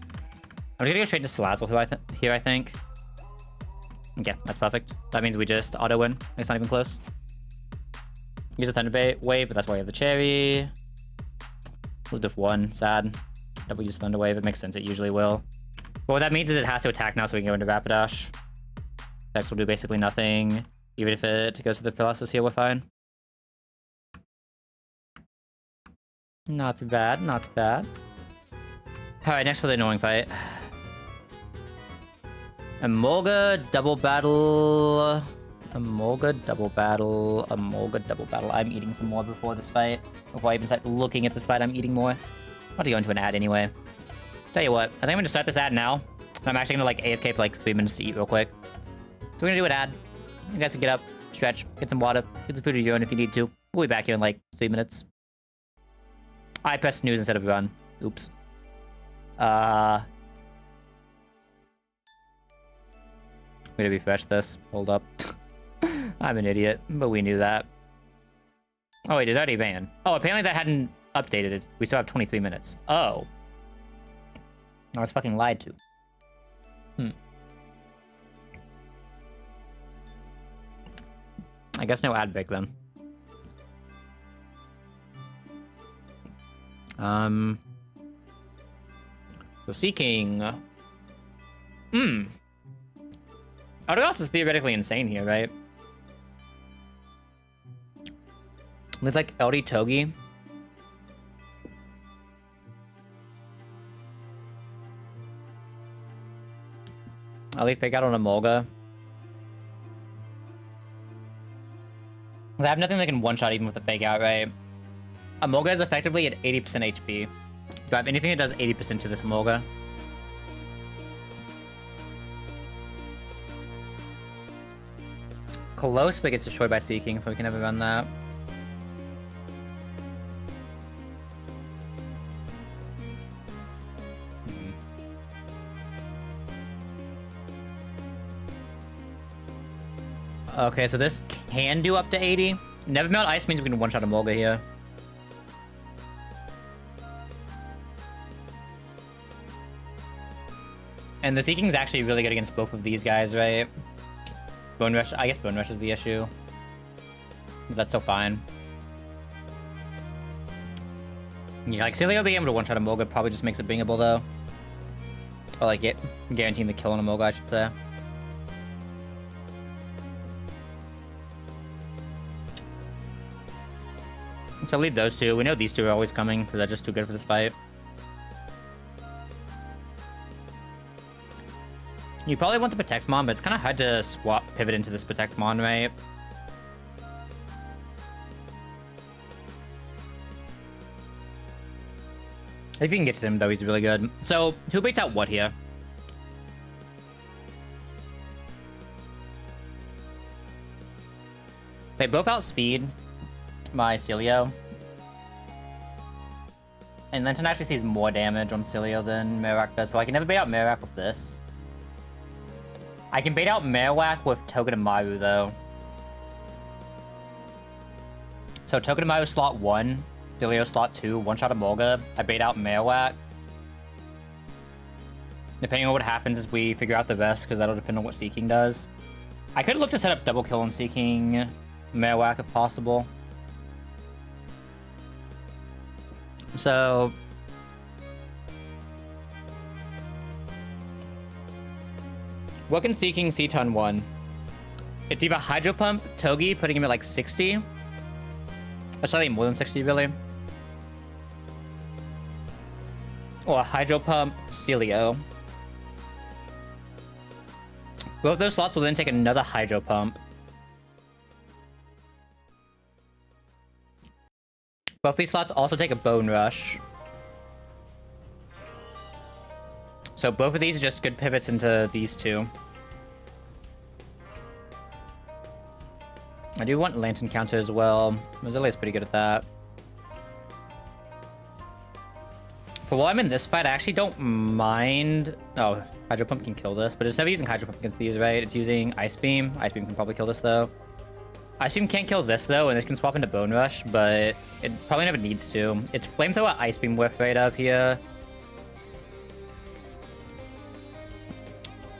I'm just gonna go straight to Salazzle here, I think. Okay, that's perfect. That means we just auto-win. It's not even close. Use a Thunder Wave, but that's why we have the Cherry. Lived with 1, sad. Double use Thunder Wave, it makes sense, it usually will. But what that means is it has to attack now so we can go into Rapidash. Dex will do basically nothing. Even if it goes to the Colossus here, we're fine. Not too bad, not too bad. Alright, next for the annoying fight. Emolga double battle. Emolga double battle. Emolga double battle. I'm eating some more before this fight. Before I even start looking at this fight, I'm eating more. I'm about to go into an ad anyway. Tell you what, I think I'm gonna start this ad now. And I'm actually gonna like AFK for like 3 minutes to eat real quick. So we're gonna do an ad. You guys can get up, stretch, get some water, get some food of your own if you need to. We'll be back here in like 3 minutes. I pressed snooze instead of run. Oops. I'm gonna refresh this. Hold up. I'm an idiot, but we knew that. Oh wait, it's already banned. Oh, apparently that hadn't updated it. We still have 23 minutes. Oh. I was fucking lied to. I guess no ad break then. So Seeking. Argos is theoretically insane here, right? With like LD Togi. I'll leave fake out on Emolga. I have nothing that can one-shot even with a fake out, right? Emolga is effectively at 80% HP. Do I have anything that does 80% to this Emolga? Close, but gets destroyed by Seeking, so we can never run that. Okay, so this can do up to 80. Never melt ice means we can one-shot a Mulga here. And the Seeking's actually really good against both of these guys, right? Bone Rush, I guess Bone Rush is the issue. But that's so fine. Yeah, like Celio being able to one-shot a Mulga probably just makes it bingable though. Or like guaranteeing the kill on a Mulga, I should say. So lead those two. We know these two are always coming because they're just too good for this fight. You probably want the Protect Mon, but it's kind of hard to swap pivot into this Protect Mon, right? If you can get to him, though, he's really good. So, who baits out what here? They both outspeed my Celio. And Lantern actually sees more damage on Celio than Marowak does, so I can never bait out Marowak with this. I can bait out Marowak with Togedemaru, though. So Togedemaru slot 1, Celio slot 2, one-shot a Mulga. I bait out Marowak. Depending on what happens as we figure out the rest, because that'll depend on what Seeking does. I could look to set up double kill on Seeking Marowak if possible. So what can Seeking see turn 1? It's either Hydro Pump, Togi, putting him at like 60. Or slightly more than 60, really. Or Hydro Pump, Celio. Both those slots will then take another Hydro Pump. Both these slots also take a Bone Rush. So both of these are just good pivots into these two. I do want Lantern Counter as well. Rosalie's pretty good at that. For while I'm in this fight, I actually don't mind... Oh, Hydro Pump can kill this, but it's never using Hydro Pump against these, right? It's using Ice Beam. Ice Beam can probably kill this, though. Ice Beam can't kill this, though, and it can swap into Bone Rush, but it probably never needs to. It's Flamethrower Ice Beam we're afraid of here.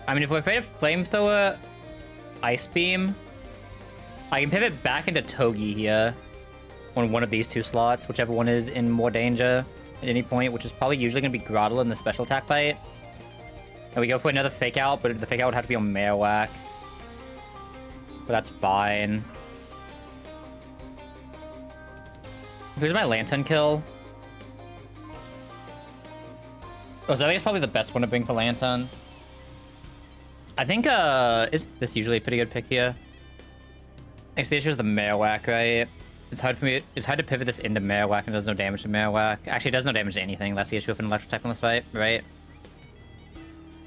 I mean, if we're afraid of Flamethrower Ice Beam, I can pivot back into Togi here on one of these two slots, whichever one is in more danger at any point, which is probably usually going to be Grotle in the special attack fight. And we go for another Fake Out, but the Fake Out would have to be on Marowak. But that's fine. Here's my Lantern kill. Oh, Zelia's probably the best one to bring for Lantern. I think, is this usually a pretty good pick here? Next, the issue is the Marowak, right? It's hard to pivot this into Marowak and it does no damage to Marowak. Actually, it does no damage to anything. That's the issue with an Electric Type on this fight, right?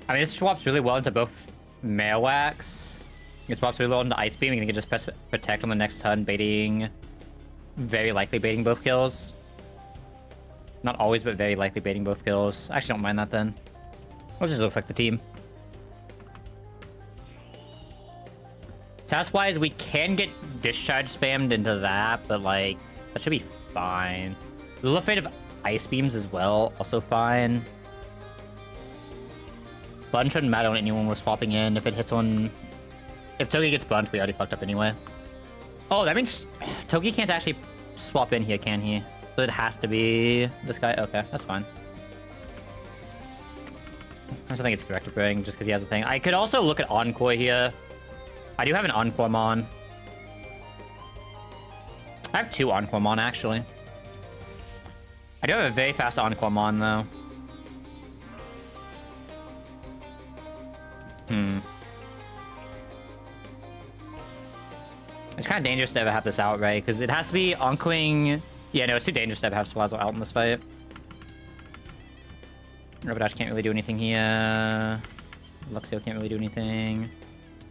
I mean, this swaps really well into both Marowaks. It swaps really well into Ice Beam. You can just press Protect on the next turn, baiting... Very likely baiting both kills. Not always, but very likely baiting both kills. I actually don't mind that then. It just looks like the team. Task-wise, we can get Discharge spammed into that, but, like, that should be fine. A little afraid of Ice Beams as well, also fine. Blunt shouldn't matter on anyone we're swapping in. If it hits on... If Togi gets Blunt, we already fucked up anyway. Oh, that means Togi can't actually swap in here, can he? So it has to be this guy? Okay, that's fine. I don't think it's correct to bring, just because he has a thing. I could also look at Encore here. I do have an Encore Mon. I have 2 Encore Mon, actually. I do have a very fast Encore Mon, though. It's kind of dangerous to ever have this out, right? Because it has to be Oncoing... Yeah, no, it's too dangerous to ever have Salazzle out in this fight. Rapidash can't really do anything here. Luxio can't really do anything.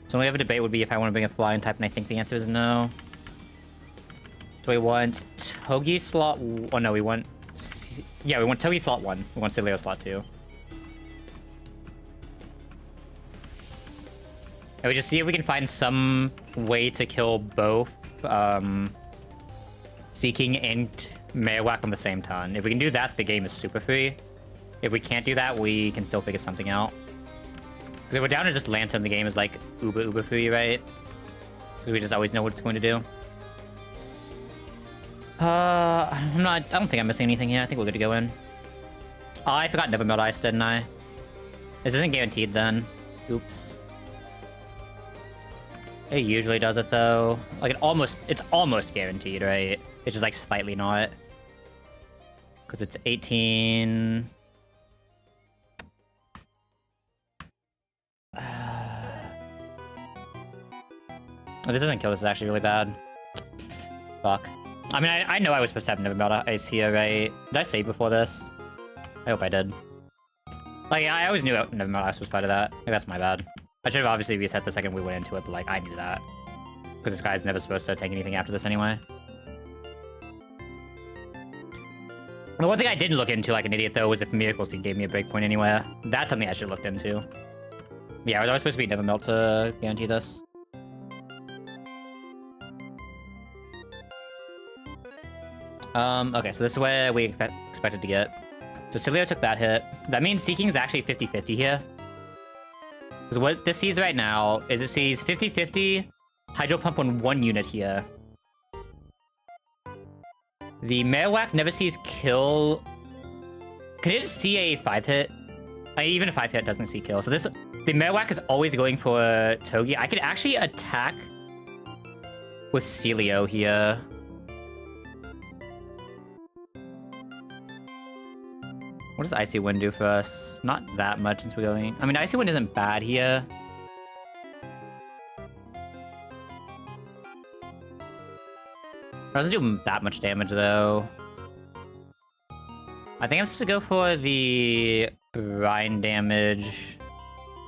So only other debate would be if I want to bring a flying type, and I think the answer is no. Do we want Togi slot... Oh, no, we want... Yeah, we want Togi slot 1. We want Celio slot 2. And we just see if we can find some way to kill both Seeking and Marowak on the same turn. If we can do that, the game is super free. If we can't do that, we can still figure something out. Because if we're down to just Lantern, the game is like uber free, right? Because we just always know what it's going to do. I don't think I'm missing anything here. I think we're good to go in. Oh, I forgot Never Melt Ice, didn't I? This isn't guaranteed then. Oops. It usually does it though. Like it's almost guaranteed, right? It's just like slightly not. Because it's 18. Oh, this doesn't kill. This is actually really bad. Fuck. I mean, I know I was supposed to have Never Melt Ice here, right? Did I save before this? I hope I did. Like, I always knew Never Melt Ice was part of that. Like, that's my bad. I should have obviously reset the second we went into it, but, like, I knew that. Because this guy's never supposed to take anything after this anyway. The one thing I didn't look into like an idiot, though, was if Miracle Seed gave me a breakpoint anywhere. That's something I should have looked into. Yeah, was I supposed to be Never Melt to guarantee this? Okay, so this is where we expected to get. So Cilio took that hit. That means Seeking is actually 50-50 here. Because what this sees right now is it sees 50-50 Hydro Pump on one unit here. The Marowak never sees kill. Could it see a 5-hit? Even a 5-hit doesn't see kill. So the Marowak is always going for Togi. I could actually attack with Cilio here. What does Icy Wind do for us? Not that much since we're going... I mean, Icy Wind isn't bad here. It doesn't do that much damage, though. I think I'm supposed to go for the Brine damage.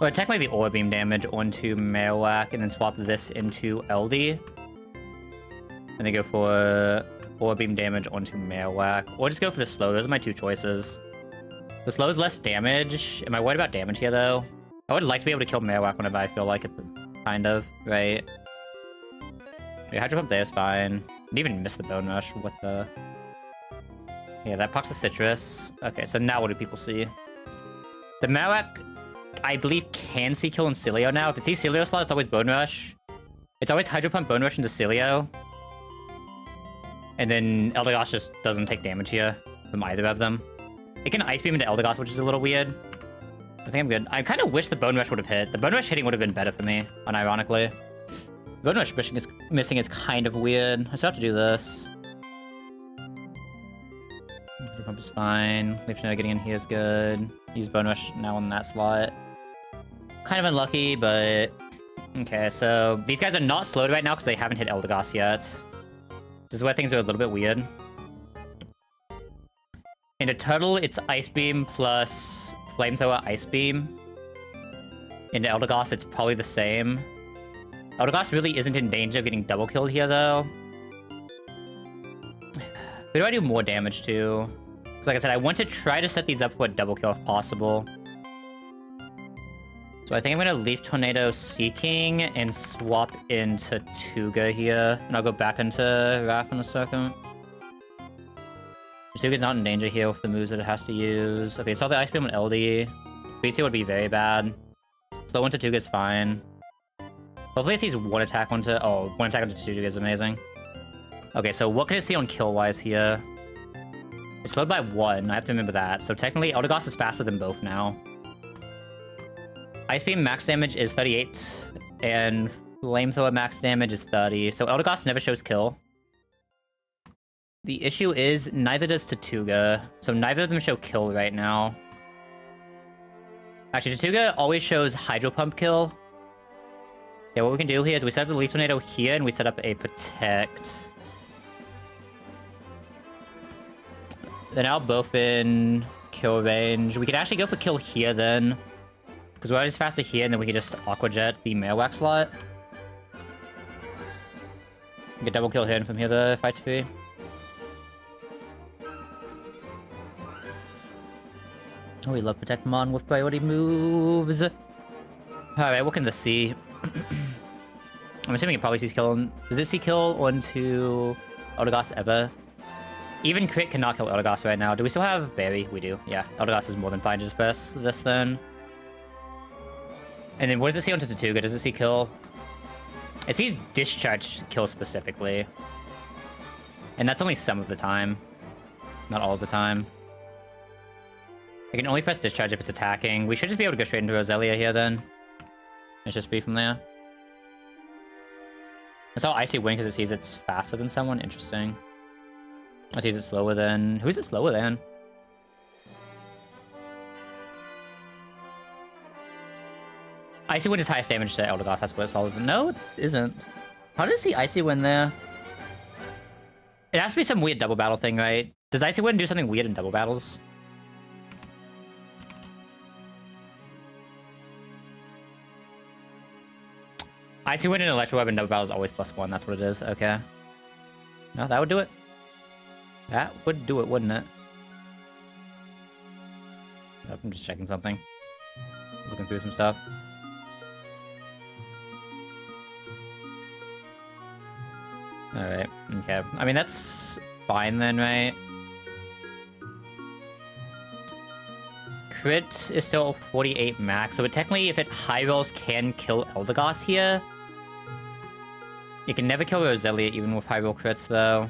Well, technically the Aura Beam damage onto Marowak, and then swap this into LD. And then go for Aura Beam damage onto Marowak. Or just go for the slow. Those are my two choices. The slow is less damage. Am I worried about damage here, though? I would like to be able to kill Marowak whenever I feel like it, kind of, right? Yeah, Hydro Pump there is fine. Didn't even miss the Bone Rush. What the... Yeah, that procs the Citrus. Okay, so now what do people see? The Marowak, I believe, can see kill in Cilio now. If it sees Cilio slot, it's always Bone Rush. It's always Hydro Pump Bone Rush into Cilio. And then Eldegoss just doesn't take damage here from either of them. It can Ice Beam into Eldegoss, which is a little weird. I think I'm good. I kind of wish the Bone Rush would have hit. The Bone Rush hitting would have been better for me, unironically. Bone Rush missing is kind of weird. I still have to do this. Hydro Pump is fine. Leaf Tornado getting in here is good. Use Bone Rush now on that slot. Kind of unlucky, but... Okay, so these guys are not slowed right now because they haven't hit Eldegoss yet. This is where things are a little bit weird. In a turtle, it's Ice Beam plus Flamethrower Ice Beam. In Eldegoss, it's probably the same. Eldegoss really isn't in danger of getting double killed here, though. Who do I do more damage to? Because like I said, I want to try to set these up for a double kill if possible. So I think I'm going to Leaf Tornado Seeking and swap into Tuga here. And I'll go back into Wrath in a second. Tuga's not in danger here with the moves that it has to use. Okay, so the Ice Beam on LD. BC would be very bad. Slow into Tuga is fine. Hopefully it sees one attack onto... Oh, one attack onto Tuga is amazing. Okay, so what can it see on kill-wise here? It's slowed by 1, I have to remember that. So technically, Eldegoss is faster than both now. Ice Beam max damage is 38, and Flamethrower max damage is 30. So Eldegoss never shows kill. The issue is, neither does Tatuga, so neither of them show kill right now. Actually, Tatuga always shows Hydro Pump kill. Yeah, what we can do here is we set up the Leaf Tornado here, and we set up a Protect. They're now both in kill range. We could actually go for kill here, then. Because we're always faster here, and then we can just Aqua Jet the Marowak slot. Get double kill here, and from here the fight's free. Oh, we love Protect Mon with priority moves. Alright, what can this see? I'm assuming it probably sees kill. Does it see kill onto Eldegoss ever? Even crit cannot kill Eldegoss right now. Do we still have Berry? We do. Yeah, Eldegoss is more than fine. Just press this then. And then what does it see onto Tatuga? Does it see kill? It sees discharge kill specifically. And that's only some of the time. Not all of the time. I can only press discharge if it's attacking. We should just be able to go straight into Roselia here then. It's just free from there. I saw Icy Wind because it sees it's faster than someone. Interesting. It sees it slower than... Who's it slower than? Icy Wind is highest damage to Eldegoss. That's what it solves. No, it isn't. How does it see Icy Wind there? It has to be some weird double battle thing, right? Does Icy Wind do something weird in double battles? Icy Wind and Electro Web in double battle is always +1. That's what it is. Okay. No, that would do it. That would do it, wouldn't it? Nope, I'm just checking something. Looking through some stuff. Alright, okay. I mean, that's fine then, right? Crit is still 48 max, so technically if it high rolls can kill Eldegoss here. You can never kill Roselia even with high roll crits though.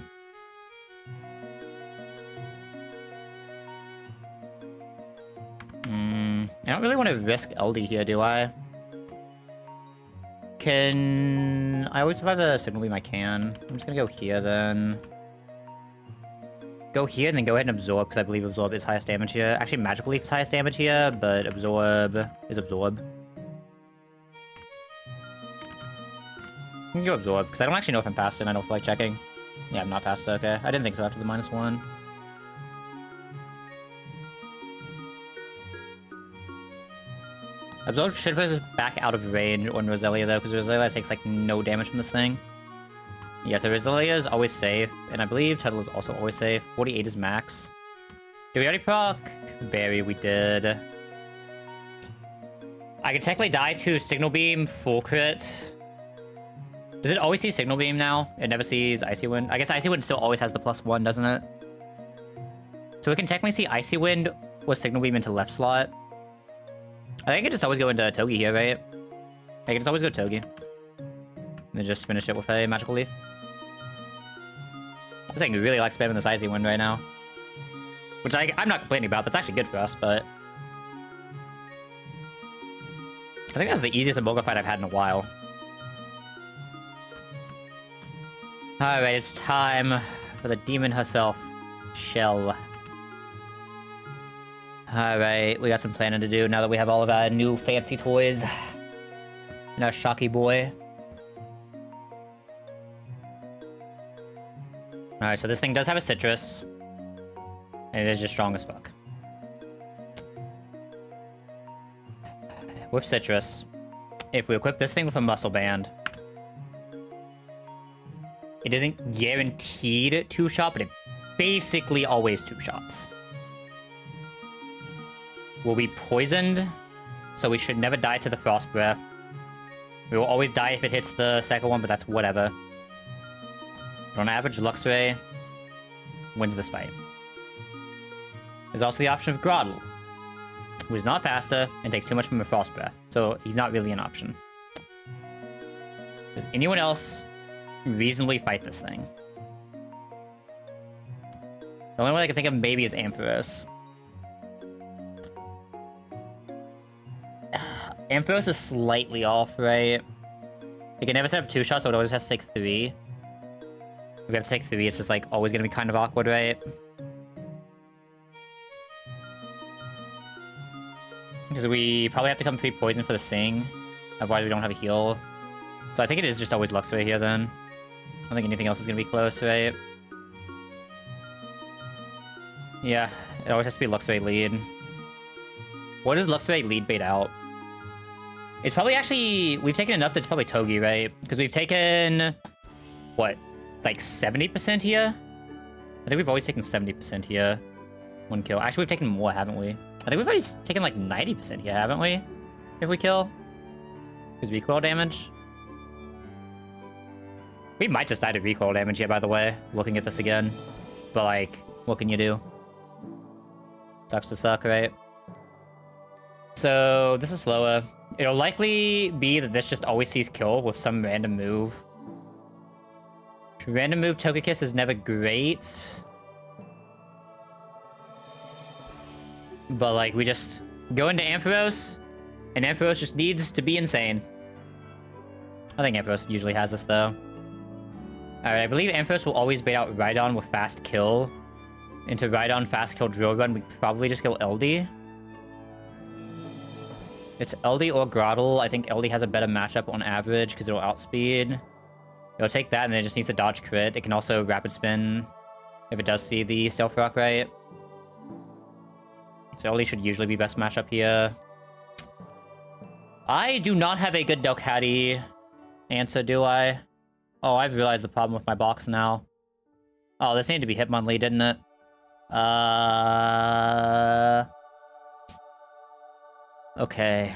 I don't really want to risk LD here, do I? Can I always survive a signal beam? I can. I'm just gonna go here then. Go here and then go ahead and absorb, because I believe absorb is highest damage here. Actually, magical leaf is highest damage here, but absorb is absorb. I'm gonna go absorb, because I don't actually know if I'm past it and I don't feel like checking. Yeah, I'm not past it, okay. I didn't think so after the -1. Absorb should put us back out of range on Roselia though, because Roselia takes like no damage from this thing. Yeah, so Roselia is always safe, and I believe Tuttle is also always safe. 48 is max. Did we already proc? Berry, we did. I could technically die to Signal Beam, full crit. Does it always see Signal Beam now? It never sees Icy Wind. I guess Icy Wind still always has the +1, doesn't it? So we can technically see Icy Wind with Signal Beam into left slot. I think I could just always go into Togi here, right? I can just always go Togi. And then just finish it with a Magical Leaf. This thing really likes spamming this Icy Wind right now. Which I'm not complaining about, that's actually good for us, but... I think that's the easiest Embolga fight I've had in a while. Alright, it's time for the demon herself, Shell. Alright, we got some planning to do now that we have all of our new fancy toys. And our Shocky boy. Alright, so this thing does have a citrus. And it is just strong as fuck. With citrus, if we equip this thing with a muscle band, it isn't guaranteed 2-shot, but it basically always 2 shots. We'll be poisoned, so we should never die to the Frost Breath. We will always die if it hits the second one, but that's whatever. But on average, Luxray wins this fight. There's also the option of Groddle, who is not faster and takes too much from a Frost Breath, so he's not really an option. Does anyone else reasonably fight this thing? The only one I can think of maybe is Ampharos. Ampharos is slightly off, right? You can never set up 2 shots, so it always has to take 3. If we have to take 3, it's just like always gonna be kind of awkward, right? Because we probably have to come pre-poison for the Sing, otherwise we don't have a heal. So I think it is just always Luxray here then. I don't think anything else is gonna be close, right? Yeah, it always has to be Luxray lead. What does Luxray lead bait out? It's probably actually... We've taken enough that's probably Togi, right? Because we've taken... What? Like 70% here? I think we've always taken 70% here. 1 kill. Actually, we've taken more, haven't we? I think we've already taken like 90% here, haven't we? If we kill? Because recoil damage? We might just die to recoil damage here, by the way, looking at this again. But, like, what can you do? Sucks to suck, right? So, this is slower. It'll likely be that this just always sees kill with some random move. Random move Togekiss is never great. But, like, we just go into Ampharos, and Ampharos just needs to be insane. I think Ampharos usually has this, though. Alright, I believe Ampharos will always bait out Rhydon with Fast Kill. Into Rhydon, Fast Kill, Drill Run, we probably just go LD. It's LD or Grotle. I think LD has a better matchup on average, because it'll outspeed. It'll take that, and then it just needs to dodge crit. It can also Rapid Spin, if it does see the Stealth Rock, right? So LD should usually be best matchup here. I do not have a good Delcatty answer, do I? Oh, I've realized the problem with my box now. Oh, this needed to be Hitmonlee, didn't it? Okay.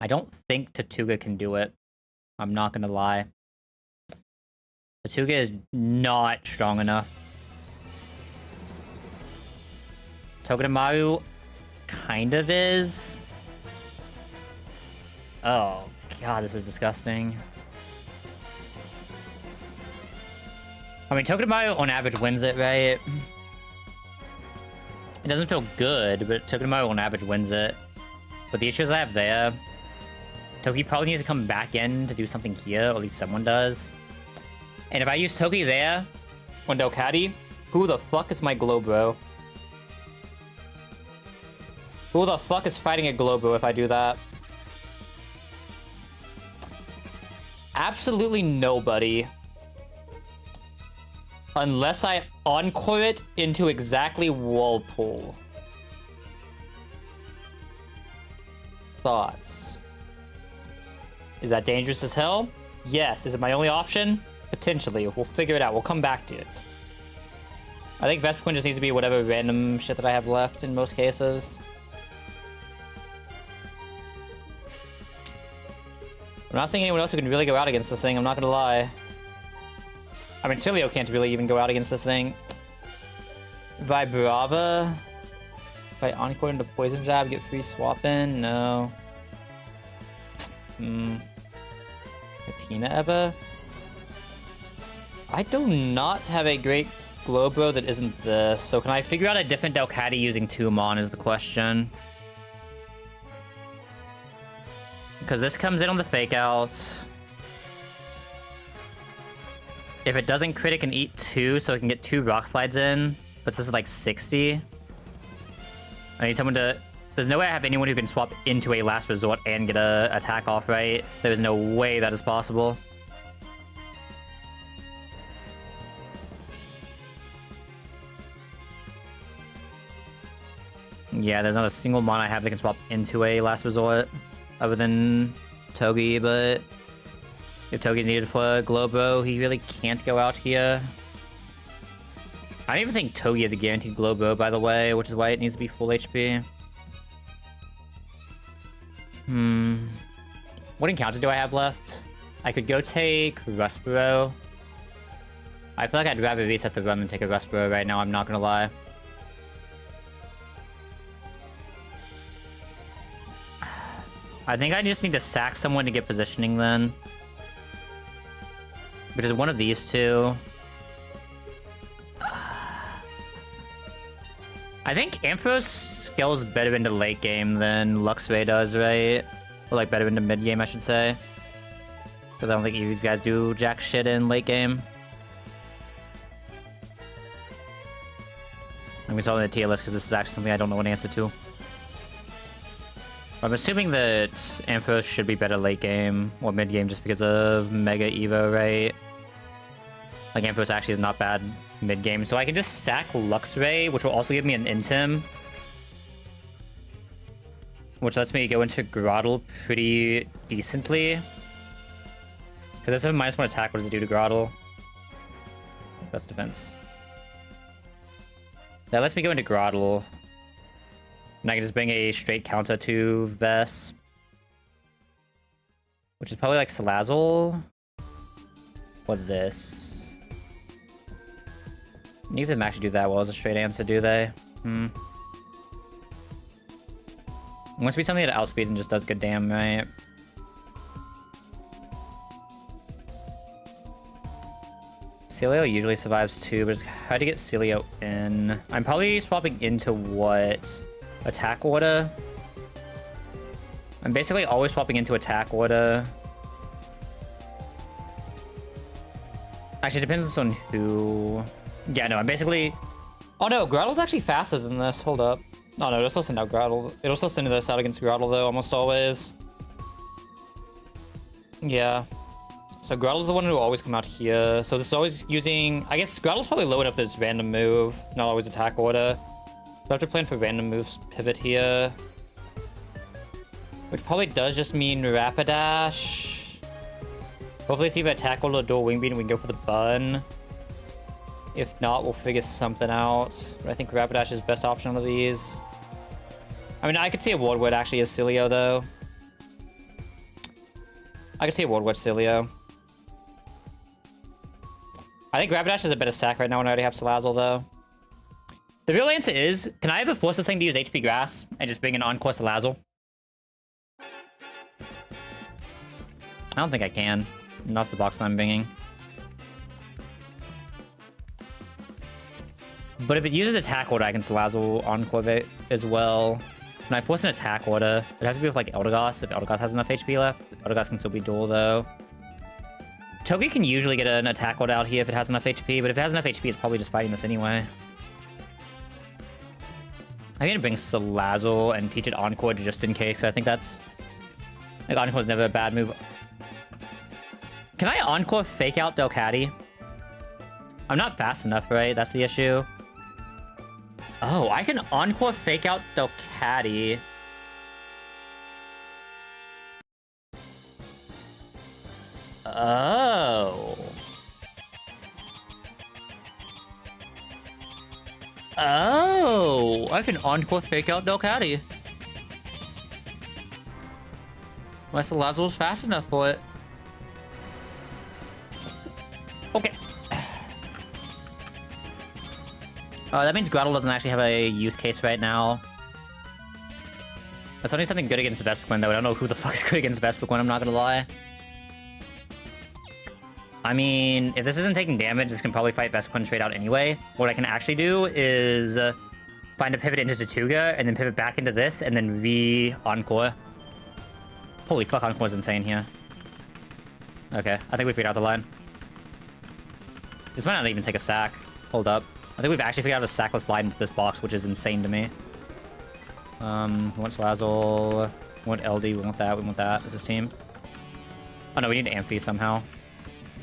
I don't think Tatuga can do it. I'm not gonna lie. Tatuga is not strong enough. Togedemaru kind of is. Oh, God, this is disgusting. I mean, Togedemaru on average wins it, right? It doesn't feel good, but Togedemaru on average wins it. But the issues I have there... Togi probably needs to come back in to do something here, or at least someone does. And if I use Togi there, on Delcatty, who the fuck is my Glowbro? Who the fuck is fighting a Glowbro if I do that? Absolutely nobody. Unless I Encore it into exactly Whirlpool. Thoughts? Is that dangerous as hell? Yes. Is it my only option? Potentially. We'll figure it out. We'll come back to it. I think Vespiquen just needs to be whatever random shit that I have left in most cases. I'm not seeing anyone else who can really go out against this thing, I'm not gonna lie. I mean, Cilio can't really even go out against this thing. Vibrava? If I Encore into Poison Jab, get free swap in? No. Katina Eva? I do not have a great Glowbro that isn't this. So can I figure out a different Delcatty using 2 Mon is the question. Because this comes in on the Fake Out. If it doesn't crit, it can eat 2, so it can get 2 Rock Slides in. Puts this at like 60. I need someone to... There's no way I have anyone who can swap into a Last Resort and get a attack off, right? There's no way that is possible. Yeah, there's not a single Mon I have that can swap into a Last Resort. Other than Togi, but... If Togi's needed for Glowbro, he really can't go out here. I don't even think Togi is a guaranteed Glowbro, by the way, which is why it needs to be full HP. What encounter do I have left? I could go take Rustboro. I feel like I'd rather reset the run than take a Rustboro right now, I'm not gonna lie. I think I just need to sack someone to get positioning then. Which is one of these two. I think Ampharos scales better into late game than Luxray does, right? Or like better into mid game, I should say. Because I don't think either of these guys do jack shit in late game. I'm gonna solve the tier list because this is actually something I don't know an answer to. I'm assuming that Ampharos should be better late game or mid game just because of Mega Evo, right? Like Ampharos actually is not bad mid game, so I can just sack Luxray, which will also give me an Intim, which lets me go into Grotle pretty decently. Because that's a -1 attack. What does it do to Grotle? That's defense. That lets me go into Grotle. And I can just bring a straight counter to Vesp. which is probably like Salazzle or this. Neither of them actually do that well as a straight answer, do they? It must be something that outspeeds and just does good damn, right? Celio usually survives too, but it's hard to get Celio in. I'm probably swapping into what? Attack order? I'm basically always swapping into attack order. Actually, it depends on who... Yeah, no, I'm basically... Oh no, Groudle's actually faster than this. Hold up. Oh no, it'll still send out Groudle. It'll still send this out against Groudle though, almost always. Yeah. So Groudle's the one who will always come out here. So this is always using... I guess Groudle's probably low enough that it's random move, not always attack order. So I have to plan for random moves pivot here. Which probably does just mean Rapidash. Hopefully it's either attack order or dual wing beat and we can go for the bun. If not, we'll figure something out. But I think Rapidash is best option of these. I mean, I could see a Wardwood actually as Celio though. I could see a Wardwood Celio. I think Rapidash is a better stack right now when I already have Salazzle though. The real answer is, can I ever force this thing to use HP Grass and just bring an Encore Salazzle? I don't think I can. Not the box that I'm bringing. But if it uses attack order, I can Salazzle Encore it as well. When I force an attack order, it'd have to be with like Eldegoss, if Eldegoss has enough HP left. Eldegoss can still be dual though. Togi can usually get an attack order out here if it has enough HP, but if it has enough HP, it's probably just fighting this anyway. I'm gonna bring Salazzle and teach it Encore just in case, 'cause I think that's... Like, Encore's never a bad move. Can I Encore fake out Delcatty? I'm not fast enough, right? That's the issue. Oh, I can Encore fake out Delcatty. Oh. Oh, I can Encore fake out Delcatty. My Salazzle's fast enough for it. Okay. That means Groudle doesn't actually have a use case right now. That's only something good against Vespiquen, though. I don't know who the fuck is good against Vespiquen, I'm not gonna lie. I mean, if this isn't taking damage, this can probably fight Vespiquen straight out anyway. What I can actually do is find a pivot into Tatuga, and then pivot back into this, and then re-Encore. Holy fuck, Encore's insane here. Okay, I think we figured out the line. This might not even take a sack. Hold up. I think we've actually figured out a sackless line into this box, which is insane to me. We want Salazzle. We want LD. We want that. We want that. This is team. Oh no, we need Amphi somehow.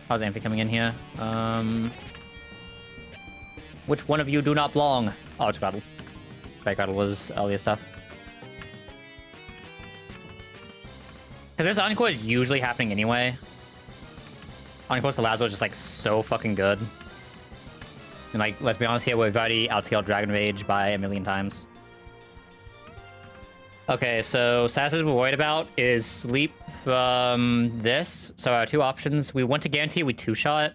How's Amphi coming in here? Which one of you do not belong? Oh, it's Groudle. Right, Groudle was earlier stuff. Because this Encore is usually happening anyway. Encore Salazzle is just like so fucking good. And like, let's be honest here, we've already outscaled Dragon Rage by 1,000,000 times. Okay, so stats we're worried about is sleep from this. So our two options, we want to guarantee we two-shot,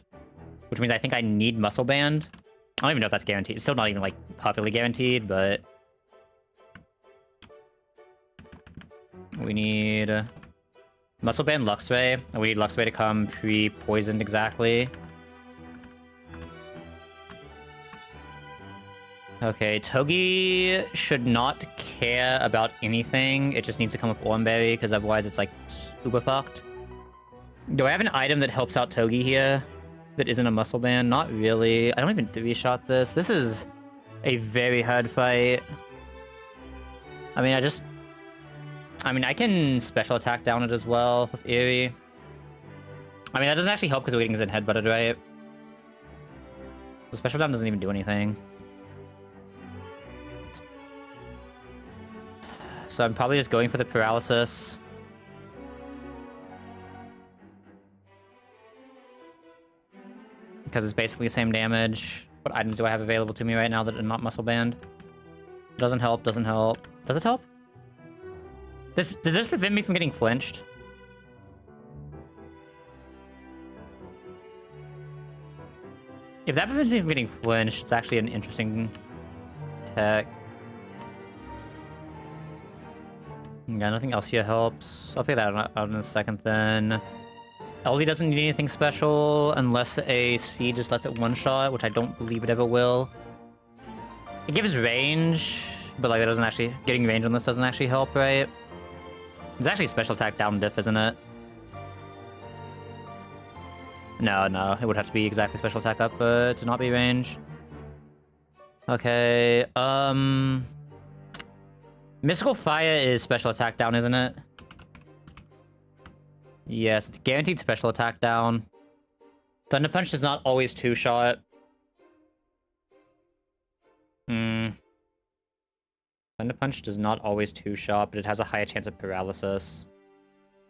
which means I think I need Muscle Band. I don't even know if that's guaranteed. It's still not even like perfectly guaranteed, but we need Muscle Band Luxray, and we need Luxray to come pre-poisoned exactly. Okay, Togi should not care about anything. It just needs to come with Oranberry, because otherwise it's like super fucked. Do I have an item that helps out Togi here that isn't a Muscle Band? Not really. I don't even 3-shot this. This is a very hard fight. I mean, I can special attack down it as well with Eerie. I mean, that doesn't actually help because Waiting's in headbutted, right? The special down doesn't even do anything. So I'm probably just going for the paralysis. Because it's basically the same damage. What items do I have available to me right now that are not Muscle Band? Doesn't help, doesn't help. Does it help? Does this prevent me from getting flinched? If that prevents me from getting flinched, it's actually an interesting tech. Yeah, nothing else here helps. I'll figure that out in a second then. LD doesn't need anything special unless a C just lets it one-shot, which I don't believe it ever will. It gives range, but like that doesn't actually... Getting range on this doesn't actually help, right? It's actually special attack down diff, isn't it? No, it would have to be exactly special attack up for it to not be range. Okay, Mystical Fire is special attack down, isn't it? Yes, it's guaranteed special attack down. Thunder Punch is not always two-shot. Thunder Punch does not always two-shot, but it has a higher chance of paralysis.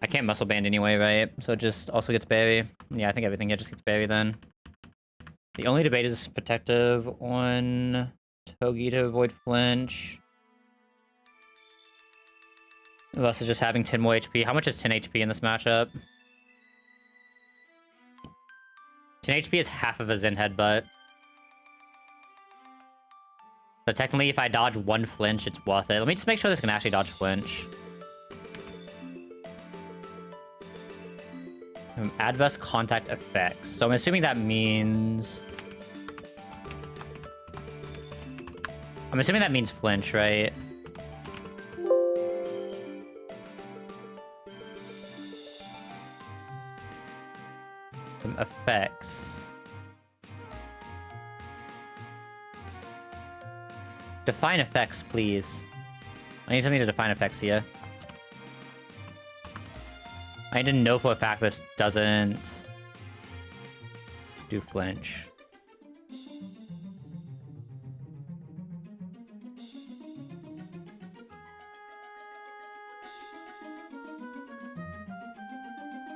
I can't Muscle Band anyway, right? So it just also gets Berry. Yeah, I think everything here just gets Berry then. The only debate is Protective on Togi to avoid flinch. Versus just having 10 more HP. How much is 10 HP in this matchup? 10 HP is half of a Zen Headbutt. So technically, if I dodge one flinch, it's worth it. Let me just make sure this can actually dodge flinch. Adverse contact effects. So I'm assuming that means... I'm assuming that means flinch, right? Some effects. Define effects, please. I need something to define effects here. I didn't know for a fact this doesn't do flinch.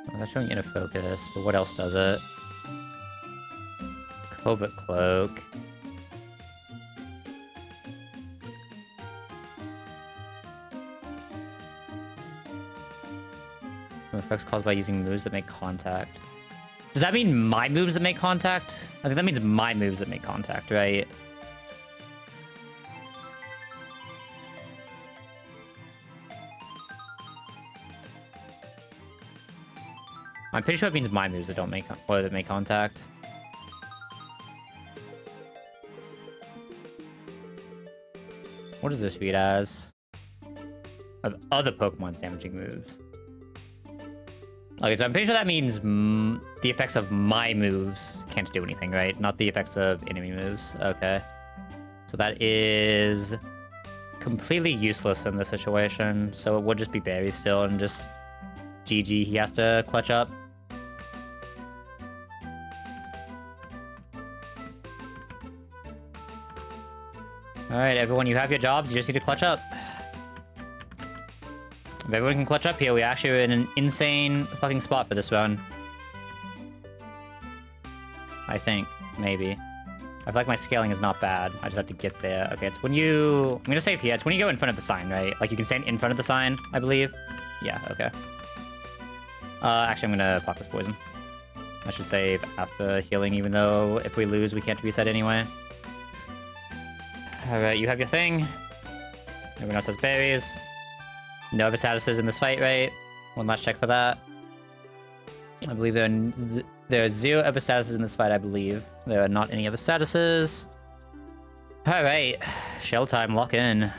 Well, that's showing inner focus, but what else does it? Covert Cloak. Effects caused by using moves that make contact. Does that mean my moves that make contact? I think that means my moves that make contact, right? I'm pretty sure it means my moves that don't make or that make contact. What does this read as? Of other Pokemon's damaging moves. Okay, so I'm pretty sure that means the effects of my moves can't do anything, right? Not the effects of enemy moves. Okay. So that is completely useless in this situation. So it would just be Berry still and just GG. He has to clutch up. Alright, everyone, you have your jobs. You just need to clutch up. If everyone can clutch up here, we actually are in an insane fucking spot for this run. I think. Maybe. I feel like my scaling is not bad. I just have to get there. Okay, it's when you... I'm gonna save here. It's when you go in front of the sign, right? Like, you can stand in front of the sign, I believe. Yeah, okay. Actually, I'm gonna pop this poison. I should save after healing, even though if we lose, we can't reset anyway. Alright, you have your thing. Everyone else has berries. No other statuses in this fight, right? One last check for that. I believe there are 0 other statuses in this fight, I believe. There are not any other statuses. Alright. Shell time, lock in.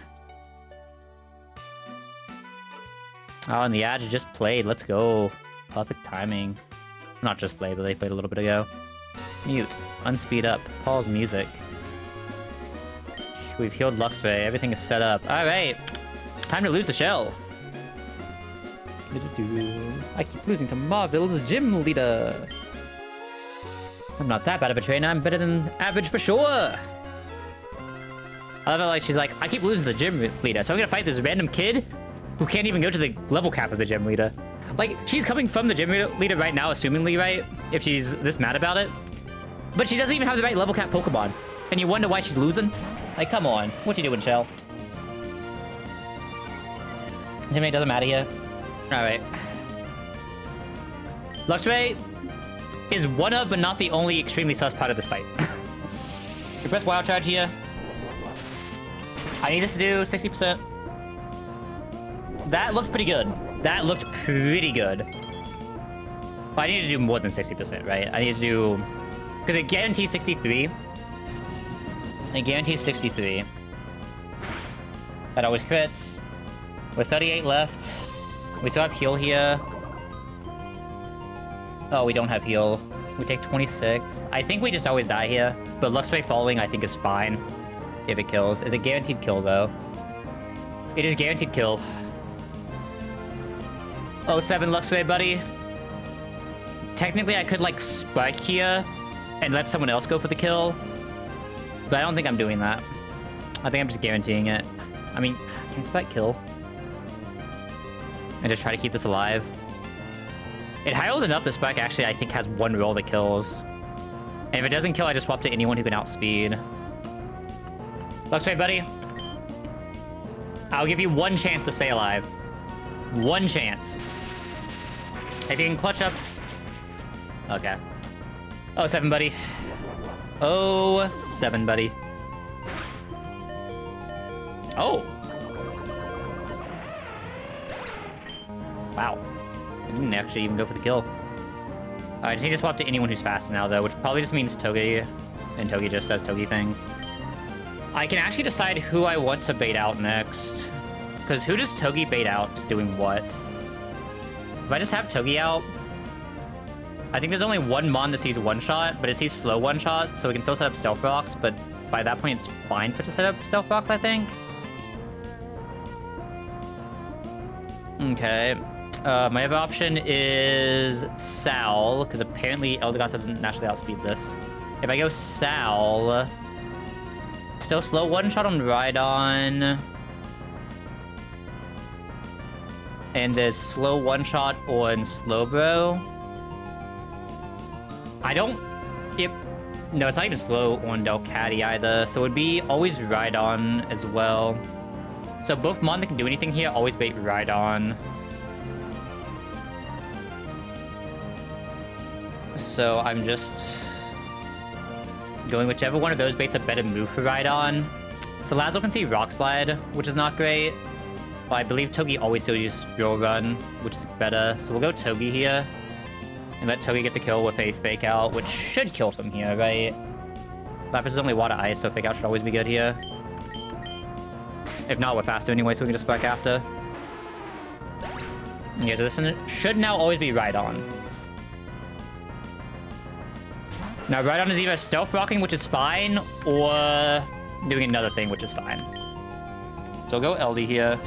Oh, and the ad just played. Let's go. Perfect timing. Not just played, but they played a little bit ago. Mute. Unspeed up. Pause music. We've healed Luxray. Everything is set up. Alright. Time to lose the shell. I keep losing to Marvel's gym leader. I'm not that bad of a trainer. I'm better than average for sure. I love how, like, she's like, I keep losing to the gym leader, so I'm gonna fight this random kid who can't even go to the level cap of the gym leader. Like, she's coming from the gym leader right now, assumingly, right? If she's this mad about it. But she doesn't even have the right level cap Pokemon. And you wonder why she's losing? Like, come on. What you doing, Shell? Doesn't matter here. Alright. Luxray! is one of, but not the only, extremely sus part of this fight. You press wild charge here. I need this to do 60%. That looked pretty good. That looked pretty good. But I need to do more than 60%, right? I need to do... Because it guarantees 63. It guarantees 63. That always crits. With 38 left. We still have heal here. Oh, we don't have heal. We take 26. I think we just always die here. But Luxray following, I think, is fine. If it kills. Is it guaranteed kill, though? It is guaranteed kill. Oh, 7 Luxray, buddy. Technically, I could, like, spike here and let someone else go for the kill. But I don't think I'm doing that. I think I'm just guaranteeing it. I mean, can spike kill? And just try to keep this alive. It high rolled enough that spike actually, I think, has one roll that kills. And if it doesn't kill, I just swap to anyone who can outspeed. Luxray, buddy. I'll give you one chance to stay alive. One chance. If you can clutch up. Okay. Oh, 7, buddy. Oh, 7, buddy. Oh. Wow. I didn't actually even go for the kill. I just need to swap to anyone who's fast now, though, which probably just means Togi. And Togi just does Togi things. I can actually decide who I want to bait out next. Because who does Togi bait out doing what? If I just have Togi out... I think there's only one Mon that sees one-shot, but it sees slow one-shot, so we can still set up Stealth Rocks, but by that point it's fine for it to set up Stealth Rocks, I think. Okay. My other option is Sal, because apparently Eldegoss doesn't naturally outspeed this. If I go Sal... Still slow one-shot on Rhydon. And there's slow one-shot on Slowbro. I don't... Yep. No, it's not even slow on Delcatty either. So it would be always Rhydon as well. So both Mon that can do anything here always bait Rhydon. So I'm just going whichever one of those baits a better move for Rhydon. So Lazo can see Rock Slide, which is not great. But I believe Togi always still uses Drill Run, which is better. So we'll go Togi here. And let Togi get the kill with a Fake Out, which should kill from here, right? Lapis is only Water Ice, so Fake Out should always be good here. If not, we're faster anyway, so we can just spark after. Okay, so this should now always be Rhydon. Now, Rhydon is either Stealth Rocking, which is fine, or doing another thing, which is fine. So we'll go LD here.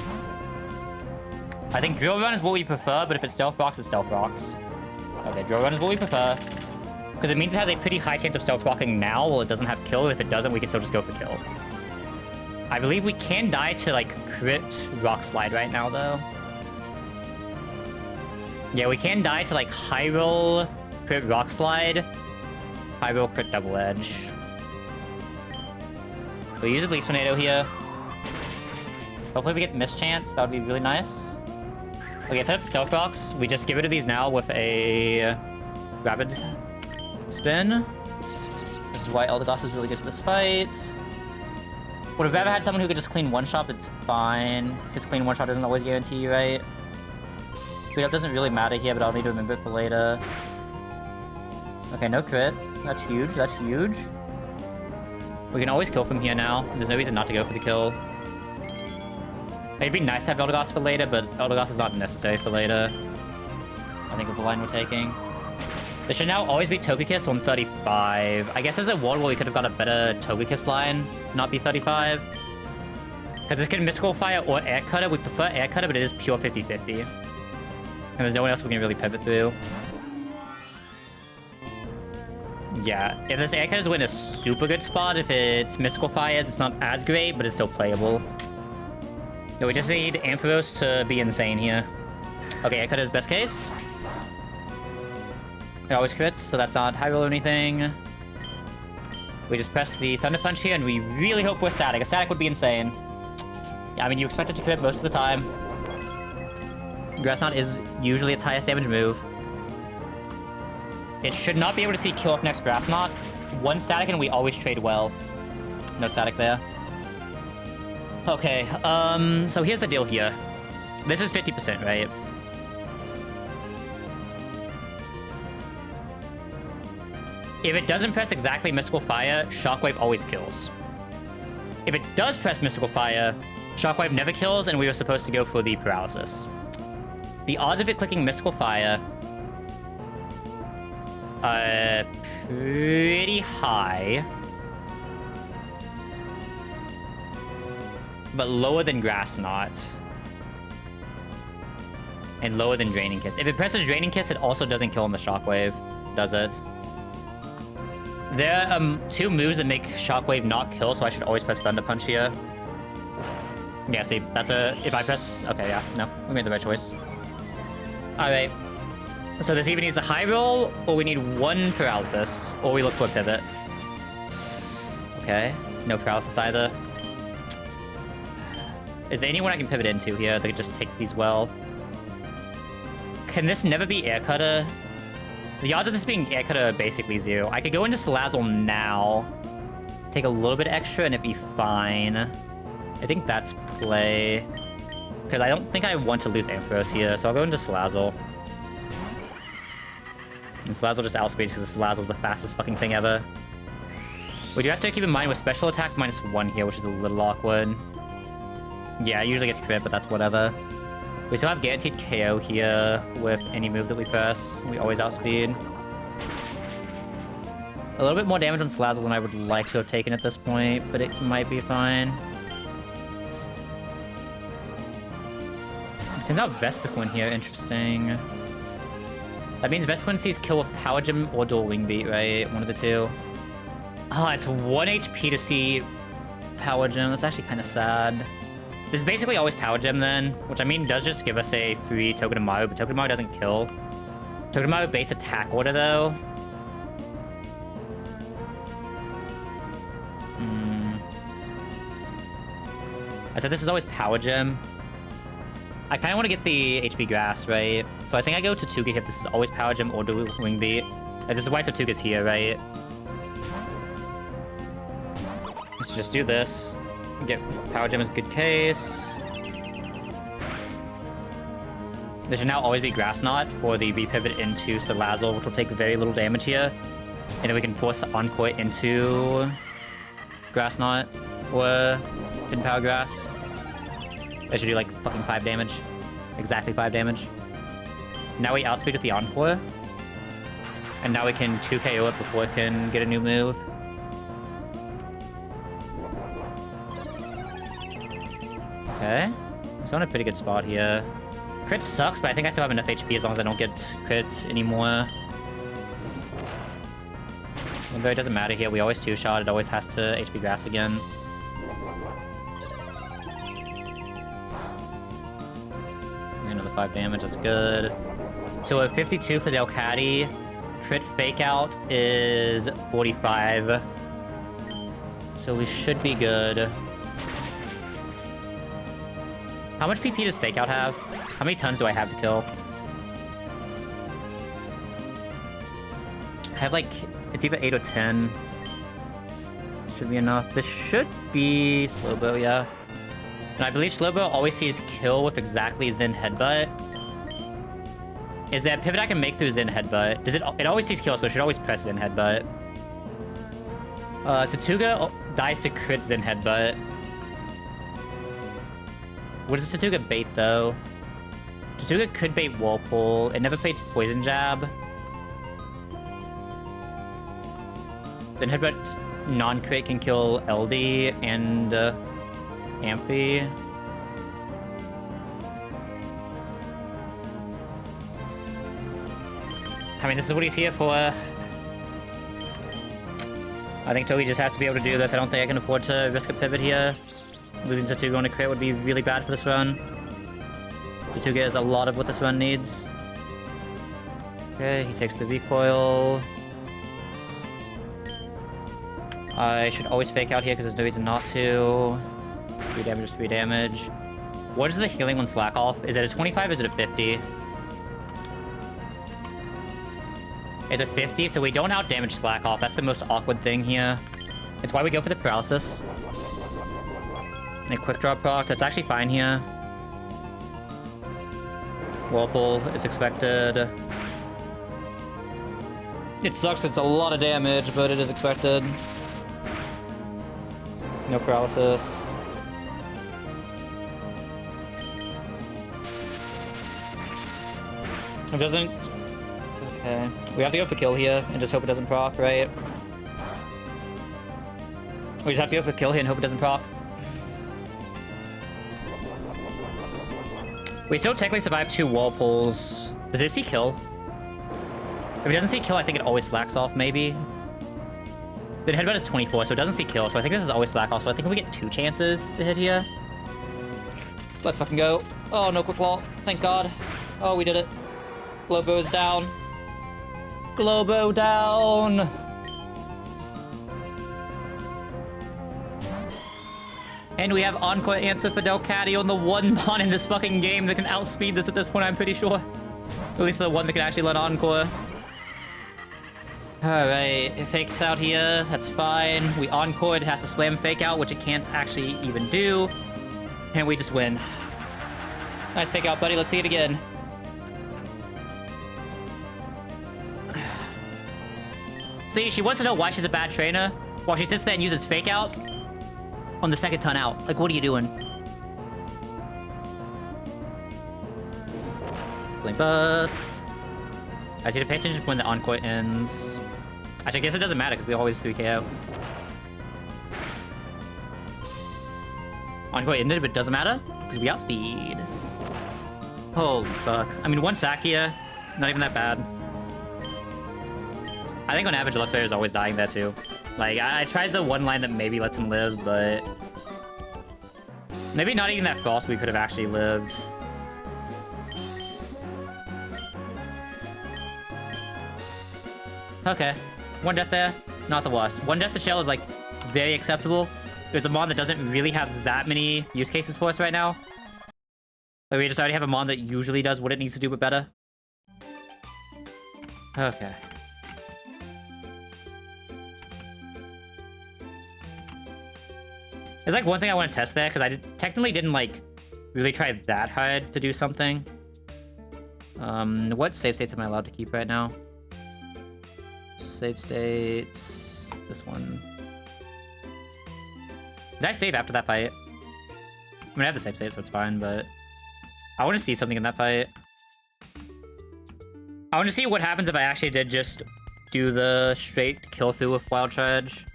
I think Drill Run is what we prefer, but if it's Stealth Rocks, it's Stealth Rocks. Okay, Drill Run is what we prefer. Because it means it has a pretty high chance of Stealth Rocking now, while it doesn't have kill. If it doesn't, we can still just go for kill. I believe we can die to, like, crit Rock Slide right now, though. Yeah, we can die to, like, high roll, crit Rock Slide, high roll, crit Double Edge. We'll use a Leaf Tornado here. Hopefully we get Mischance. That would be really nice. Okay, set up Stealth Rocks. We just get rid of these now with a Rapid Spin. This is why Eldegoss is really good for this fight. Would have ever had someone who could just clean one-shot, but it's fine. Because clean one-shot doesn't always guarantee, right? Speed up doesn't really matter here, but I'll need to remember it for later. Okay, no crit. That's huge, that's huge. We can always kill from here now. There's no reason not to go for the kill. It'd be nice to have Eldegoss for later, but Eldegoss is not necessary for later. I think of the line we're taking. There should now always be Togekiss on 35. I guess there's a world where we could have got a better Togekiss line, not be 35. Because this can Mystical Fire or Air Cutter. We prefer Air Cutter, but it is pure 50-50. And there's no one else we can really pivot through. Yeah, if this Air Cutter is in a super good spot, if it's Mystical Fires, it's not as great, but it's still playable. No, we just need Ampharos to be insane here. Okay, Air Cutter is best case. It always crits, so that's not high roll or anything. We just press the Thunder Punch here, and we really hope for a static. A static would be insane. Yeah, I mean, you expect it to crit most of the time. Grass Knot is usually its highest damage move. It should not be able to see kill off next grass knot. One static and we always trade well. No static there. Okay, so here's the deal here. This is 50%, right? If it doesn't press exactly Mystical Fire, Shockwave always kills. If it does press Mystical Fire, Shockwave never kills, and we were supposed to go for the Paralysis. The odds of it clicking Mystical Fire are pretty high, but lower than Grass Knot. And lower than Draining Kiss. If it presses Draining Kiss, it also doesn't kill on the Shockwave, does it? There are two moves that make Shockwave not kill, so I should always press Thunder Punch here. Yeah, see, that's a... If I press... Okay, yeah, no. We made the right choice. Alright. So this either needs a high roll, or we need one Paralysis, or we look for a pivot. Okay. No Paralysis either. Is there anyone I can pivot into here that could just take these well? Can this never be Air Cutter? The odds of this being Air Cutter are basically 0. I could go into Salazzle now, take a little bit extra, and it'd be fine. I think that's play. Because I don't think I want to lose Ampharos here, so I'll go into Salazzle. And Salazzle just outspeeds because Salazzle's the fastest fucking thing ever. We do have to keep in mind with Special Attack -1 here, which is a little awkward. Yeah, it usually gets crit, but that's whatever. We still have guaranteed KO here with any move that we press. We always outspeed. A little bit more damage on Salazzle than I would like to have taken at this point, but it might be fine. It turns out Vespiquen here, interesting. That means Vespiquen sees kill with Power Gem or Dual Wing Beat, right? One of the two. Oh, it's 1 HP to see Power Gem. That's actually kind of sad. This is basically always Power Gem then, which I mean does just give us a free Togedemaru, but Togedemaru doesn't kill. Togedemaru baits attack order though. I said this is always Power Gem. I kind of want to get the HP Grass, right? So I think I go to Tuga if this is always Power Gem or Dual Wing Beat. This is why Tortuga's here, right? Let's just do this. Get Power Gem is a good case. There should now always be Grass Knot for the repivot into Salazzle, which will take very little damage here. And then we can force Encore into Grass Knot or Hidden Power Grass. That should do like fucking 5 damage. Exactly 5 damage. Now we outspeed with the Encore. And now we can 2KO it before it can get a new move. Okay. So I'm in a pretty good spot here. Crit sucks, but I think I still have enough HP as long as I don't get crit anymore. But it doesn't matter here. We always 2-shot. It always has to HP Grass again. Another 5 damage. That's good. So at 52 for Delcatty. Crit Fake Out is 45. So we should be good. How much PP does Fake Out have? How many tons do I have to kill? I have like, it's either 8 or 10. This should be enough. This should be Slowbo, yeah. And I believe Slowbo always sees kill with exactly Zen Headbutt. Is there a pivot I can make through Zen Headbutt? Does it always sees kill, so it should always press Zen Headbutt. Tortuga dies to crit Zen Headbutt. What does Tortuga bait, though? Tortuga could bait Whirlpool. It never baits Poison Jab. Then Headbutt non-crit can kill LD and Amphi. I mean, this is what he's here for. I think Togi just has to be able to do this. I don't think I can afford to risk a pivot here. Losing Tortuga on a crit would be really bad for this run. Tortuga is a lot of what this run needs. Okay, he takes the recoil. I should always Fake Out here because there's no reason not to. 3 damage is 3 damage. What is the healing one slack off? Is it a 25 or is it a 50? It's a 50, so we don't out-damage Slack off. That's the most awkward thing here. It's why we go for the paralysis. And a quick draw proc. That's actually fine here. Whirlpool is expected. It sucks, it's a lot of damage, but it is expected. No paralysis. It doesn't... Okay. We have to go for kill here and just hope it doesn't proc, right? We just have to go for kill here and hope it doesn't proc. We still technically survive 2 Whirlpools. Does it see kill? If it doesn't see kill, I think it always slacks off, maybe. The headbutt is 24, so it doesn't see kill, so I think this is always slack off. So I think we get 2 chances to hit here. Let's fucking go. Oh, no quick wall. Thank God. Oh, we did it. Globo's down. Globo down. And we have Encore answer for Delcatty on the one pawn in this fucking game that can outspeed this at this point, I'm pretty sure. At least the one that can actually let Encore. Alright, it fakes out here, that's fine. We Encore, it has to slam fake out, which it can't actually even do. And we just win. Nice fake out, buddy, let's see it again. See, she wants to know why she's a bad trainer, while she sits there and uses fake outs on the second ton out. Like, what are you doing? Blink bust. I need to pay attention when the Encore ends. Actually, I guess it doesn't matter because we always 3 KO. Encore ended, but it doesn't matter because we outspeed. Holy fuck. I mean, 1 sack here, not even that bad. I think on average, Lux player is always dying there too. Like, I tried the one line that maybe lets him live, but maybe not even that false, we could have actually lived. Okay, 1 death there, not the worst. 1 death to shell is like very acceptable. There's a mon that doesn't really have that many use cases for us right now. Like, we just already have a mon that usually does what it needs to do, but better. Okay. There's like one thing I want to test there, because I technically didn't like really try that hard to do something. What save states am I allowed to keep right now? Save states... this one. Did I save after that fight? I mean, I have the save state, so it's fine, but I want to see something in that fight. I want to see what happens if I actually did just do the straight kill through with Wild Charge.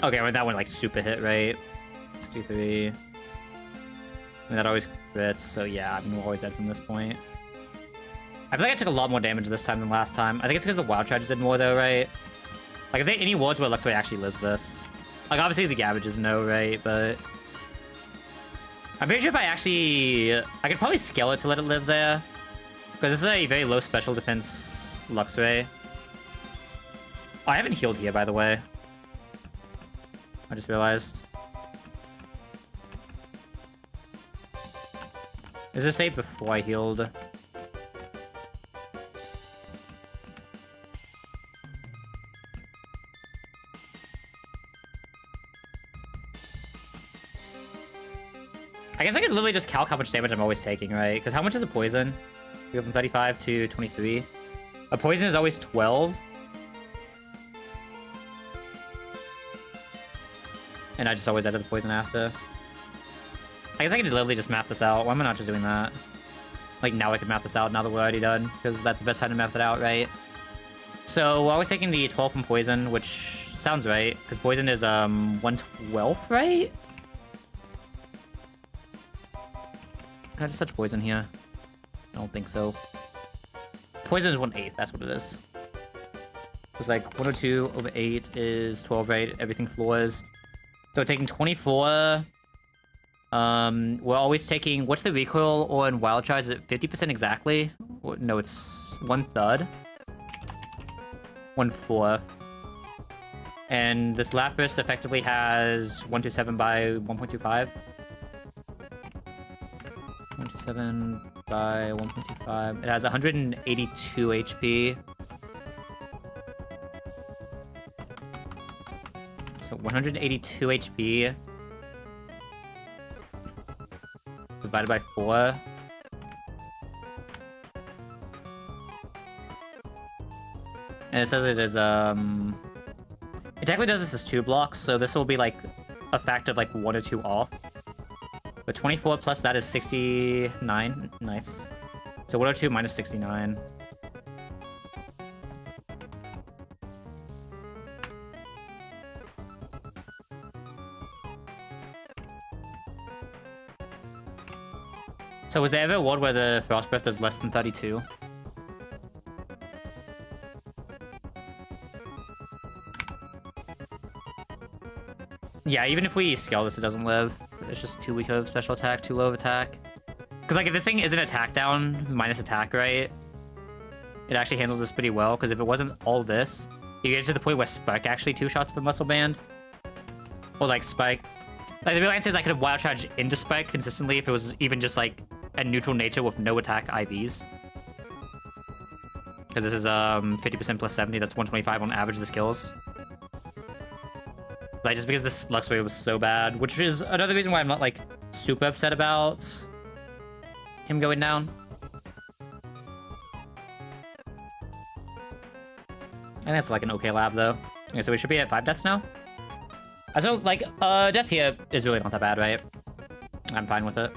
Okay, well, that one, like, super hit, right? 63. I mean, that always crits, so yeah, I mean, we're always dead from this point. I feel like I took a lot more damage this time than last time. I think it's because the Wild Charge did more, though, right? Like, are there any worlds where Luxray actually lives this? Like, obviously the Gabbage is no, right? But I'm pretty sure if I actually... I could probably scale it to let it live there. Because this is a very low special defense Luxray. Oh, I haven't healed here, by the way. I just realized. Is this save before I healed? I guess I could literally just calc how much damage I'm always taking, right? Because how much is a poison? We go from 35 to 23. A poison is always 12. And I just always added the poison after. I guess I can just literally just map this out. Why am I not just doing that? Like, now I can map this out now that we're already done. Because that's the best time to map it out, right? So, we're always taking the 12 from poison, which sounds right. Because poison is, 1/12, right? Can I just touch poison here? I don't think so. Poison is 1/8, that's what it is. It's like 102 over 8 is 12, right? Everything floors. So taking 24. We're always taking... What's the recoil on Wild Charge? Is it 50% exactly? Or, no, it's 1/3. 1/4. And this Lapras effectively has 127 by 1.25. 127 by 1.25. It has 182 HP. So 182 HP divided by 4. And it says it is, it technically does this as 2 blocks, so this will be like a fact of like 1 or 2 off. But 24 plus that is 69. Nice. So 102 minus 69. So was there ever a world where the Frost Breath does less than 32? Yeah, even if we scale this, it doesn't live. It's just too weak of special attack, too low of attack. Because, like, if this thing isn't attack down minus attack, right? It actually handles this pretty well, because if it wasn't all this, you get to the point where Spike actually 2-shots for Muscle Band. Or, like, Spike. Like, the real answer is I could have Wild Charge into Spike consistently if it was even just, like, a neutral nature with no attack IVs. Because this is 50% plus 70, that's 125 on average of the skills. Like, just because this Lux Wave was so bad, which is another reason why I'm not, like, super upset about him going down. I think that's, like, an okay lab, though. Okay, so we should be at 5 deaths now? So, like, death here is really not that bad, right? I'm fine with it.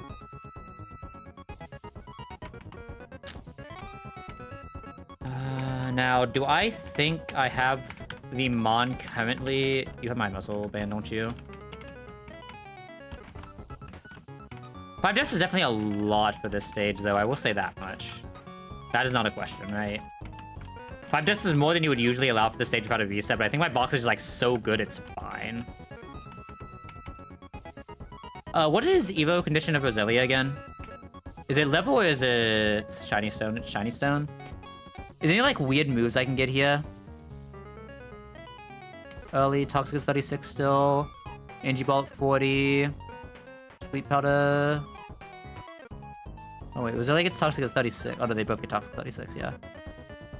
Now, do I think I have the Mon currently? You have my Muscle Band, don't you? 5 deaths is definitely a lot for this stage, though. I will say that much. That is not a question, right? 5 deaths is more than you would usually allow for this stage without a reset, but I think my box is just, like, so good, it's fine. What is Evo Condition of Roselia again? Is it level or is it Shiny Stone? It's Shiny Stone. Is there any, like, weird moves I can get here? Early, Toxic is 36 still. Energy Bolt 40. Sleep Powder. Oh wait, Roselia gets Toxic at 36. Oh no, they both get Toxic at 36, yeah.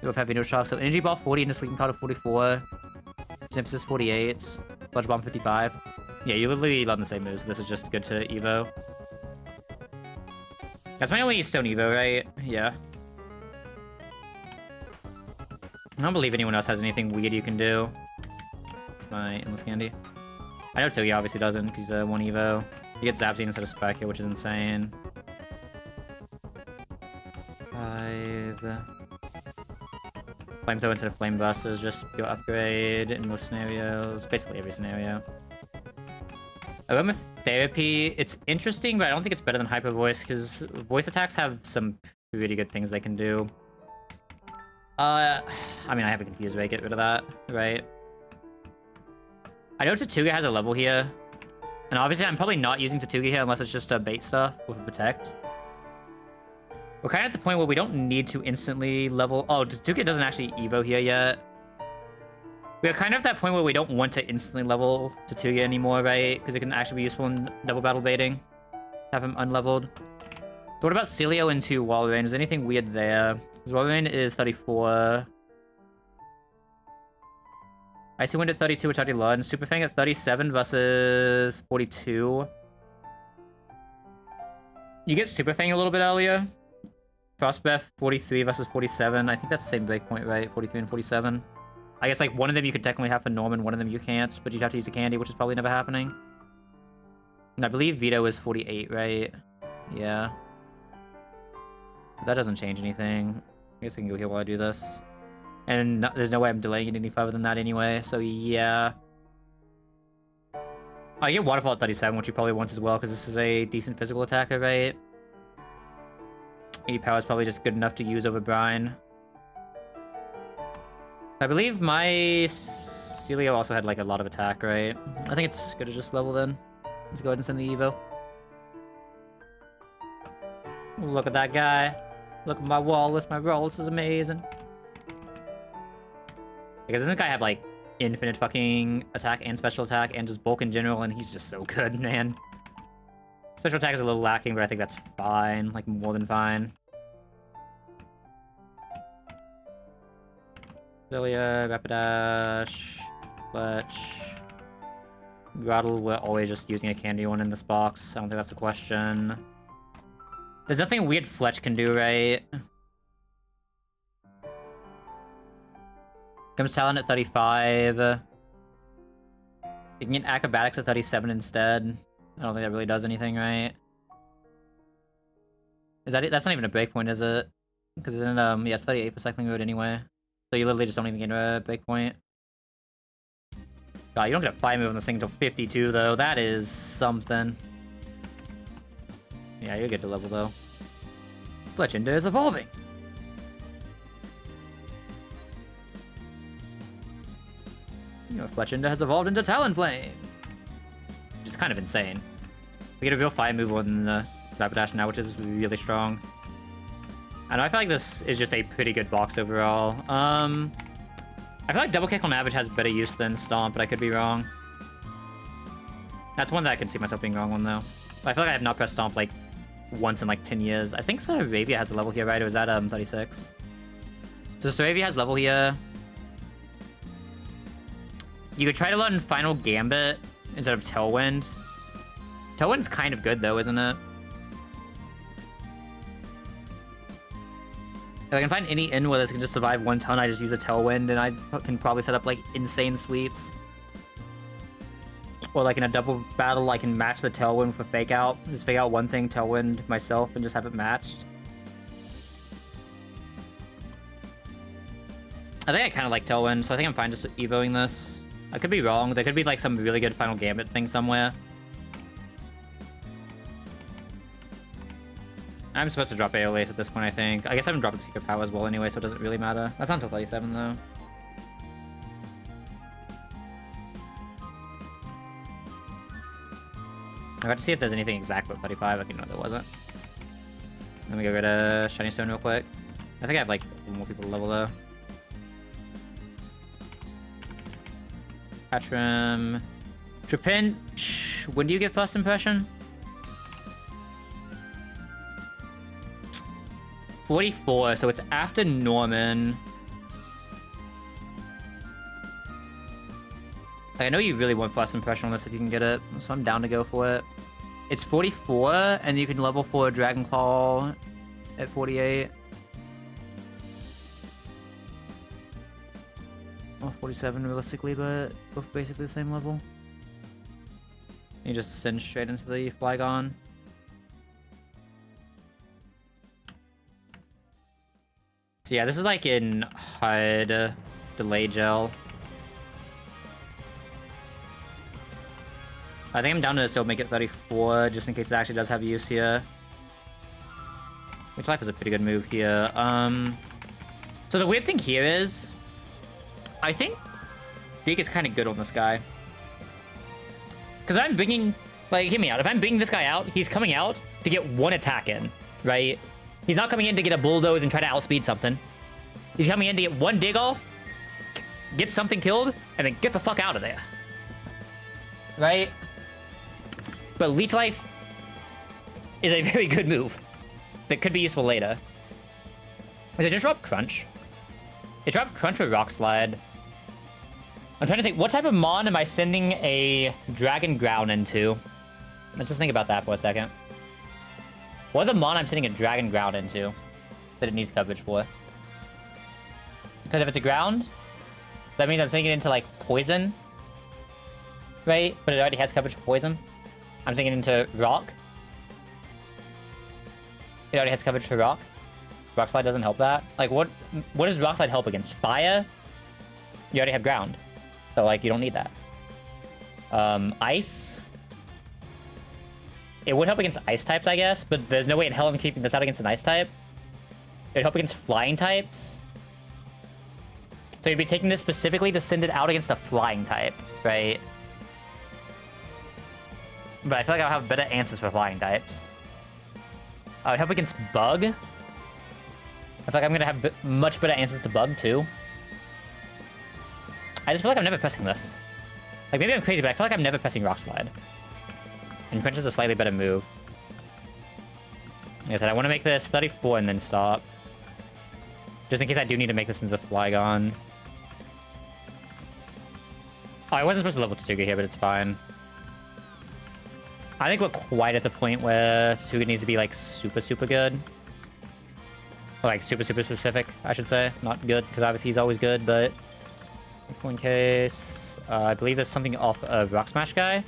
They both have Venual Shock. So Energy Ball 40 into Sleeping Powder 44. Symphysis 48. Sludge Bomb 55. Yeah, you literally love the same moves. This is just good to Evo. That's my only Stone Evo, right? Yeah. I don't believe anyone else has anything weird you can do. My Endless Candy. I know Togi obviously doesn't, because he's a 1 Evo. He gets Zapsy instead of Spike here, which is insane. 5... Flamethrower instead of Flame Burst is just your upgrade in most scenarios. Basically every scenario. Aromatherapy, it's interesting, but I don't think it's better than Hyper Voice, because voice attacks have some really good things they can do. I mean, I have a Confused Ray, get rid of that, right? I know Tatuga has a level here. And obviously, I'm probably not using Tatuga here unless it's just a bait stuff with a Protect. We're kind of at the point where we don't need to instantly level... Oh, Tatuga doesn't actually Evo here yet. We're kind of at that point where we don't want to instantly level Tatuga anymore, right? Because it can actually be useful in double battle baiting. Have him unleveled. So what about Celio into Walrein? Is there anything weird there? Because Walrein is 34. Icy Wind at 32, which I already learned. Super Fang at 37 versus 42. You get Super Fang a little bit earlier. Frost Breath 43 versus 47. I think that's the same breakpoint, right? 43 and 47. I guess, like, one of them you could technically have for Norman, one of them you can't, but you'd have to use a candy, which is probably never happening. And I believe Vito is 48, right? Yeah. But that doesn't change anything. I guess I can go here while I do this. And no, there's no way I'm delaying it any further than that anyway, so yeah. I get Waterfall at 37, which you probably want as well, because this is a decent physical attacker, right? 80 power is probably just good enough to use over Brine. I believe my Celio also had, like, a lot of attack, right? I think it's good to just level then. Let's go ahead and send the Evo. Look at that guy. Look at my Wallace. My Wallace is amazing. Because doesn't this guy have, like, infinite fucking attack and special attack and just bulk in general, and he's just so good, man. Special attack is a little lacking, but I think that's fine. Like, more than fine. Lilia, Rapidash, Fletch. Groudle, we're always just using a candy one in this box. I don't think that's a question. There's nothing weird Fletch can do, right? Comes Talent at 35. You can get Acrobatics at 37 instead. I don't think that really does anything, right? Is that it? That's not even a breakpoint, is it? Because it's in, yeah, it's 38 for Cycling Road anyway. So you literally just don't even get a breakpoint. God, you don't get a fire move on this thing until 52, though. That is something. Yeah, you're good to level, though. Fletchinder is evolving. Your Fletchinder has evolved into Talonflame. Which is kind of insane. We get a real fire move on the Rapidash now, which is really strong. I know, I feel like this is just a pretty good box overall. I feel like Double Kick on average has better use than Stomp, but I could be wrong. That's one that I can see myself being wrong on, though. But I feel like I have not pressed Stomp, like, once in, like, 10 years. I think Saravia has a level here, right? Or is that, 36? So Saravia has level here. You could try to learn Final Gambit instead of Tailwind. Tailwind's kind of good, though, isn't it? If I can find any in where this can just survive one turn, I just use a Tailwind, and I can probably set up, like, insane sweeps. Or, like, in a double battle, I can match the Tailwind for Fake Out. Just Fake Out one thing, Tailwind myself, and just have it matched. I think I kind of like Tailwind, so I think I'm fine just evoing this. I could be wrong. There could be, like, some really good Final Gambit thing somewhere. I'm supposed to drop AOLAs at this point, I think. I guess I'm dropping Secret Power as well anyway, so it doesn't really matter. That's not until 37, though. I got to see if there's anything exact with 35. I didn't know there wasn't. Let me go get a Shiny Stone real quick. I think I have, like, more people to level, though. Patrim. Trapinch. When do you get First Impression? 44, so it's after Norman. Like, I know you really want First Impression on this if you can get it, so I'm down to go for it. It's 44, and you can level for Dragon Claw at 48. Well, 47 realistically, but both basically the same level. You just send straight into the Flygon. So yeah, this is like in HUD delay gel. I think I'm down to still make it 34, just in case it actually does have use here. Which Life is a pretty good move here. So the weird thing here is, I think Dig is kind of good on this guy. Because I'm bringing, like, hear me out. If I'm bringing this guy out, he's coming out to get one attack in, right? He's not coming in to get a bulldoze and try to outspeed something. He's coming in to get one dig off, get something killed, and then get the fuck out of there. Right? But Leech Life is a very good move that could be useful later. Is it just drop Crunch? It dropped Crunch or Rock Slide. I'm trying to think, what type of Mon am I sending a Dragon Ground into? Let's just think about that for a second. What are the Mon I'm sending a Dragon Ground into that it needs coverage for? Because if it's a ground, that means I'm sending it into, like, Poison. Right? But it already has coverage for Poison. I'm sending it into Rock. It already has coverage for Rock. Rock Slide doesn't help that. Like, what does Rock Slide help against? Fire? You already have Ground. So, like, you don't need that. Ice? It would help against Ice types, I guess, but there's no way in hell I'm keeping this out against an Ice type. It would help against Flying types. So you'd be taking this specifically to send it out against a Flying type, right? But I feel like I'll have better answers for Flying types. I would help against Bug. I feel like I'm gonna have much better answers to Bug, too. I just feel like I'm never pressing this. Like, maybe I'm crazy, but I feel like I'm never pressing Rock Slide. And Crunch is a slightly better move. Like I said, I want to make this 34 and then stop. Just in case I do need to make this into the Flygon. Oh, I wasn't supposed to level Tsuga here, but it's fine. I think we're quite at the point where Tsuga needs to be, like, super, super good. Or, like, super, super specific, I should say. Not good, because obviously he's always good, but... in case... I believe there's something off of Rock Smash Guy.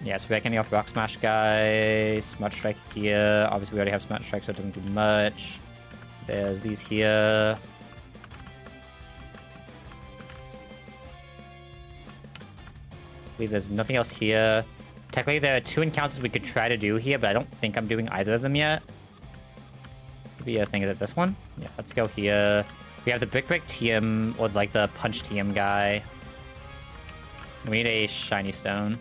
Yeah, so we're getting off Rock Smash Guy. Smart Strike here. Obviously, we already have Smart Strike, so it doesn't do much. There's these here. I believe there's nothing else here. Technically, there are 2 encounters we could try to do here, but I don't think I'm doing either of them yet. Maybe I think, is it this one? Yeah, let's go here. We have the Brick Break TM, or like the Punch TM guy. We need a Shiny Stone.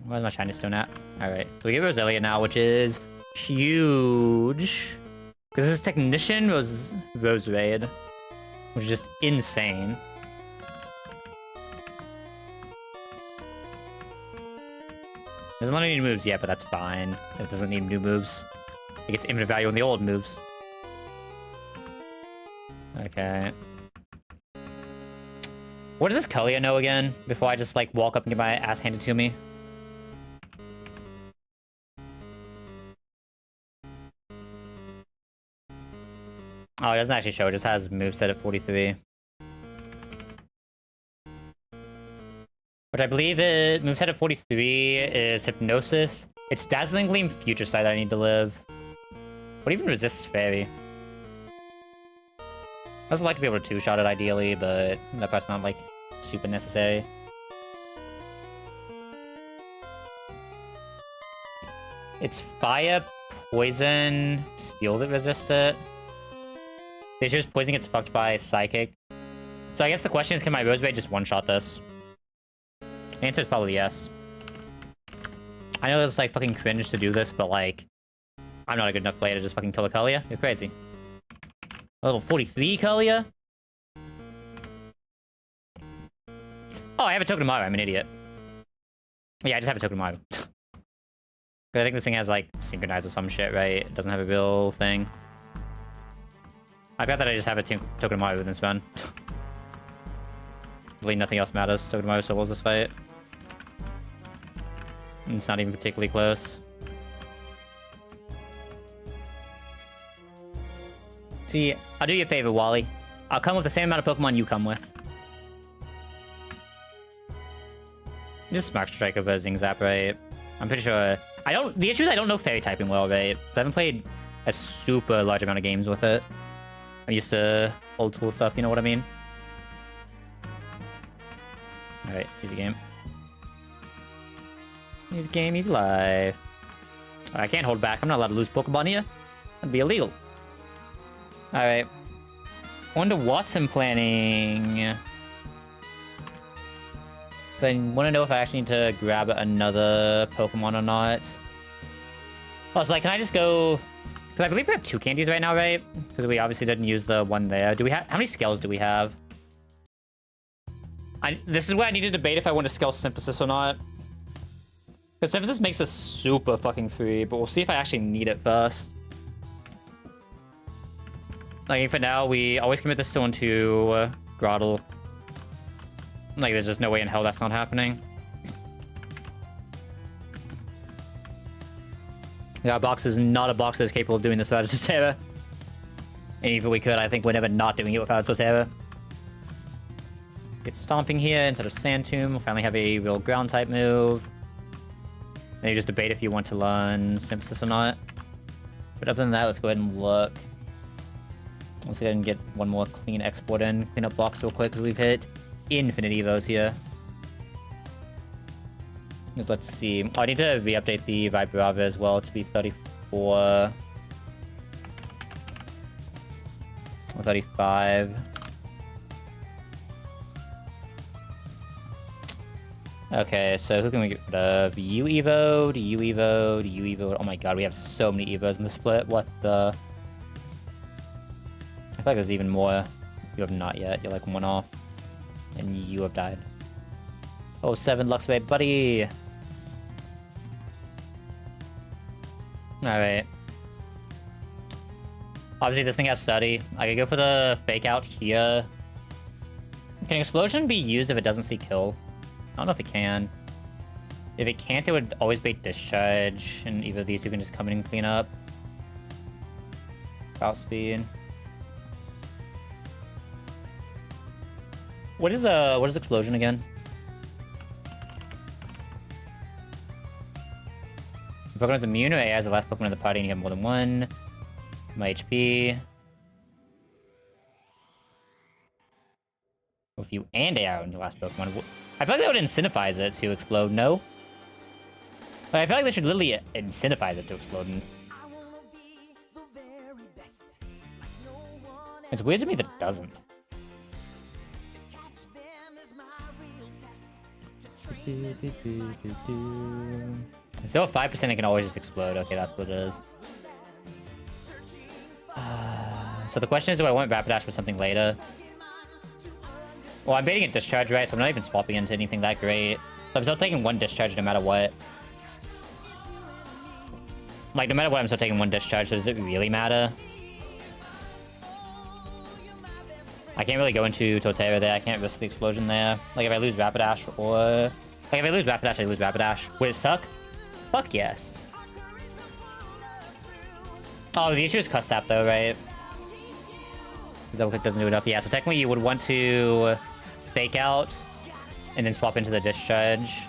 Where's my Shiny Stone at? Alright, so we get Roselia now, which is huge. Because this Technician was Rose Raid, which is just insane. Doesn't want any new moves yet, but that's fine. It doesn't need new moves. It gets infinite value on the old moves. Okay. What does this Kalia know again? Before I just, like, walk up and get my ass handed to me. Oh, it doesn't actually show. It just has moveset at 43. Which I believe it moveset at 43 is Hypnosis. It's Dazzling Gleam Future Sight that I need to live. What even resists Fairy? I also like to be able to 2-shot it ideally, but that part's not, like, super necessary. It's Fire, Poison, Steel that resist it. The issue is Poison gets fucked by Psychic. So I guess the question is, can my Rosebud just one-shot this? The answer is probably yes. I know it's, like, fucking cringe to do this, but, like... I'm not a good enough player to just fucking kill a Kalia. You're crazy. A level 43 Kalia? Oh, I have a Token of Maru. I'm an idiot. Yeah, I just have a Token of Maru. I think this thing has, like, Synchronize or some shit, right? It doesn't have a real thing. I forgot that I just have a Token of Maru in this run. Really, nothing else matters. Token of Maru solos this fight. And it's not even particularly close. See, I'll do you a favor, Wally. I'll come with the same amount of Pokemon you come with. Just Smart Strike over Zing Zap, right? I'm pretty sure... The issue is I don't know Fairy typing well, right? So I haven't played a super large amount of games with it. I'm used to old school stuff, you know what I mean? Alright, easy game. Easy game, easy life. I can't hold back. I'm not allowed to lose Pokemon here. That'd be illegal. Alright. Wonder what's I'm planning. So I want to know if I actually need to grab another Pokemon or not. Oh, so like, can I just go... Because I believe we have 2 candies right now, right? Because we obviously didn't use the one there. Do we have... How many scales do we have? This is where I need to debate if I want to scale Synthesis or not. Because Synthesis makes this super fucking free, but we'll see if I actually need it first. Like, for now, we always commit this stone to Grottle. Like, there's just no way in hell that's not happening. Yeah, our box is not a box that is capable of doing this without a Torterra. And even if we could, I think we're never not doing it without a Torterra. Get Stomping here instead of Sand Tomb. We'll finally have a real ground-type move. Then you just debate if you want to learn Synthesis or not. But other than that, let's go ahead and look. Let's go ahead and get one more clean export in. Clean up box real quick, because we've hit infinite Evos here. Just let's see. Oh, I need to re-update the Vibrava as well to be 34. Or 35. Okay, so who can we get rid of? You Evo, do you Evo, do you Evo? Oh my god, we have so many Evos in the split. What the... I feel like there's even more. You have not yet. You're like 1 off. And you have died. Oh, 7 Luxray, buddy! Alright. Obviously, this thing has study. I could go for the fake out here. Can explosion be used if it doesn't see kill? I don't know if it can. If it can't, it would always bait discharge, and either of these two can just come in and clean up. Route speed. What is explosion again? The Pokemon's immune or AI is the last Pokemon in the party and you have more than one. My HP. If you and AI on the last Pokemon. I feel like that would incentivize it to explode, no? Like, I feel like they should literally incentivize it to explode. It's weird to me that it doesn't. Still at 5%, it can always just explode. Okay, that's what it is. So the question is, do I want Rapidash for something later? Well, I'm baiting a discharge, right? So I'm not even swapping into anything that great. So I'm still taking one discharge no matter what. Like, no matter what, I'm still taking one discharge, so does it really matter? I can't really go into Torterra there. I can't risk the explosion there. Like, if I lose Rapidash or... Like, if I lose Rapidash, I lose Rapidash. Would it suck? Fuck yes. Oh, the issue is Cuss Tap, though, right? Double Click doesn't do enough. Yeah, so technically you would want to fake out and then swap into the discharge.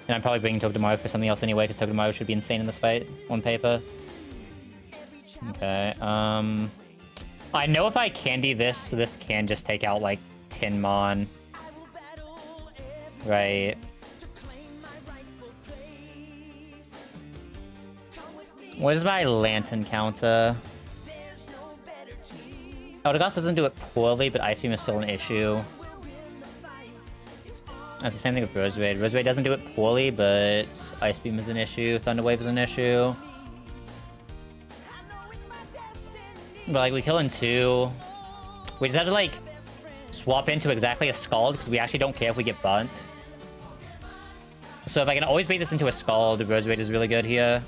And I'm probably bringing Togedemaru for something else anyway, because Togedemaru should be insane in this fight on paper. Okay, I know if I candy this, this can just take out, like, 10 Mon. Right. What is my Lantern counter? Eldegoss doesn't do it poorly, but Ice Beam is still an issue. That's the same thing with Roserade. Roserade doesn't do it poorly, but Ice Beam is an issue. Thunder Wave is an issue. But, like, we kill in 2. We just have to, like, swap into exactly a Scald, because we actually don't care if we get burnt. So if I can always bait this into a Scald, the Roserade is really good here.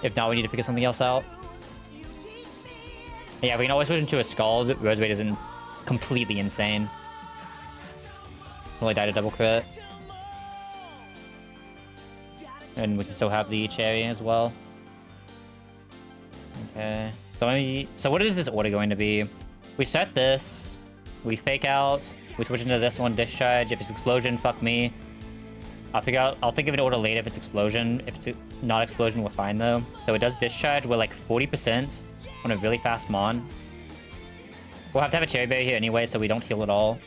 If not, we need to figure something else out. Yeah, we can always switch into a Scald. Roserade isn't completely insane. Only died a double crit. And we can still have the Cherry as well. Okay. So what is this order going to be? We set this. We fake out. We switch into this one, discharge. If it's explosion, fuck me. I'll think of an order later if it's explosion. If it's not explosion, we're fine though. So it does discharge. We're like 40% on a really fast Mon. We'll have to have a Cherry Berry here anyway, so we don't heal at all.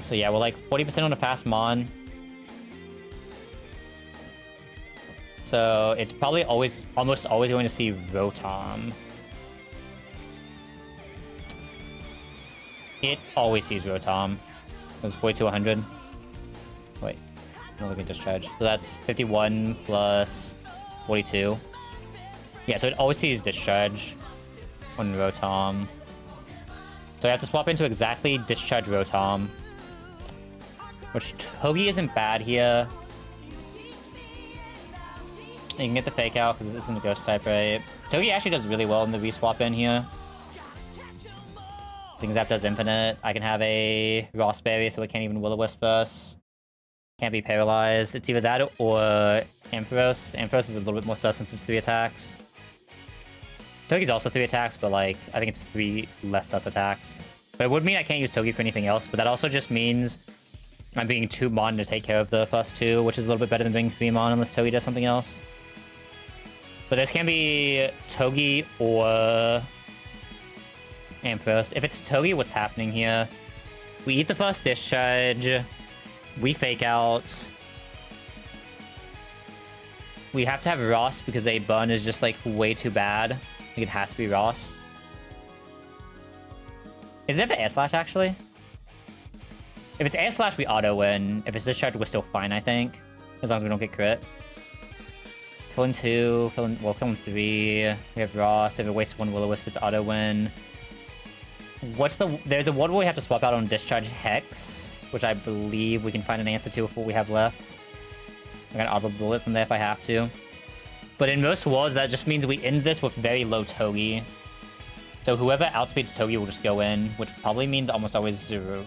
So yeah, we're like 40% on a fast Mon. So it's probably almost always going to see Rotom. It always sees Rotom. It's 40 to 100. Wait, no, look at discharge. So that's 51 plus 42. Yeah, so it always sees discharge on Rotom. So I have to swap into exactly discharge Rotom. Which Togi isn't bad here. You can get the fake out because this isn't a ghost type, right? Togi actually does really well in the reswap in here. Things Zap does infinite. I can have a Rossberry, so it can't even Will-O-Wisp us. Can't be paralyzed. It's either that or Ampharos. Ampharos is a little bit more sus since it's 3 attacks. Togi's also 3 attacks, but like, I think it's 3 less sus attacks. But it would mean I can't use Togi for anything else, but that also just means I'm being 2 Mon to take care of the first 2, which is a little bit better than being 3 Mon unless Togi does something else. But this can be Togi or Ampharos. If it's Togi, what's happening here? We eat the first discharge. We fake out. We have to have Ross because a burn is just like way too bad. I think it has to be Ross. Is it for Air Slash actually? If it's Air Slash, we auto win. If it's discharge, we're still fine, I think. As long as we don't get crit. Killing 2, killing 3. We have Ross. If it wastes 1 Will-O-Wisp, it's auto win. There's a one where we have to swap out on discharge Hex, which I believe we can find an answer to with what we have left. I'm gonna auto bullet from there if I have to. But in most walls, that just means we end this with very low Togi. So whoever outspeeds Togi will just go in, which probably means almost always Zero,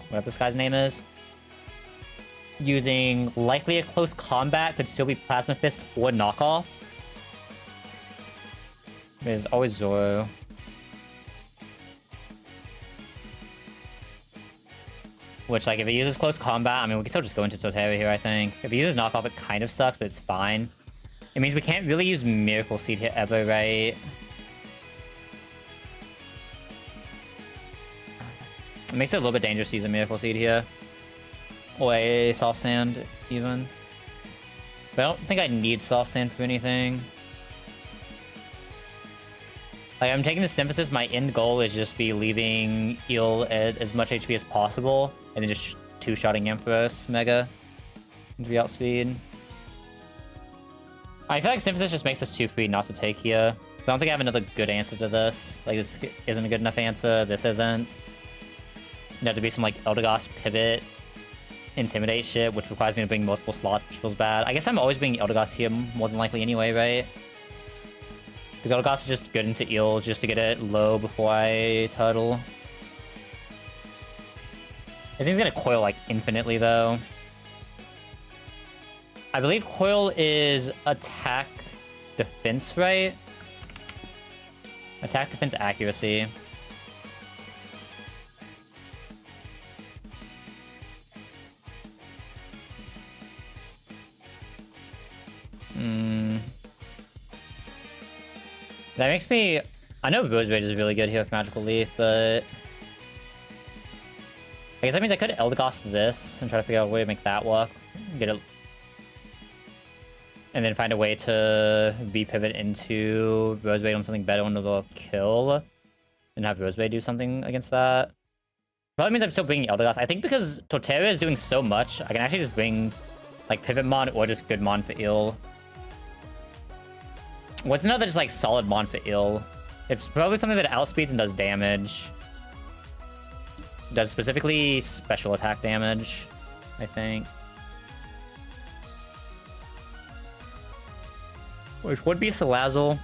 whatever this guy's name is. Using likely a close combat, could still be Plasma Fist or Knockoff. There's always Zoro. Which, like, if he uses close combat, I mean, we can still just go into Totera here, I think. If he uses Knockoff, it kind of sucks, but it's fine. It means we can't really use Miracle Seed here ever, right? It makes it a little bit dangerous to use a Miracle Seed here. Or a Soft Sand, even. But I don't think I need Soft Sand for anything. Like, I'm taking the Synthesis, my end goal is just be leaving Eel at as much HP as possible, and then just two-shotting Ampharos Mega into the outspeed. I feel like Synthesis just makes this too free not to take here. I don't think I have another good answer to this. Like, this isn't a good enough answer, this isn't. You have to be some, like, Eldegoss pivot, Intimidate shit, which requires me to bring multiple slots, which feels bad. I guess I'm always bringing Eldegoss here more than likely anyway, right? Because Eldegoss is just good into Eel, just to get it low before I Turtle. This thing's gonna Coil, like, infinitely, though. I believe Coil is attack defense, right? Attack defense accuracy. That makes me... I know Rose Raid is really good here with Magical Leaf, but... I guess that means I could Eldegoss this and try to figure out a way to make that work. Get it... And then find a way to V-pivot into Rose Raid on something better on the kill. And have Rose Raid do something against that. Probably means I'm still bringing Eldegoss. I think because Torterra is doing so much, I can actually just bring, like, Pivot Mon or just good Mon for Eel. What's another just, like, solid Mon for Eel? It's probably something that outspeeds and does damage. Does specifically special attack damage, I think. Which would be Salazzle.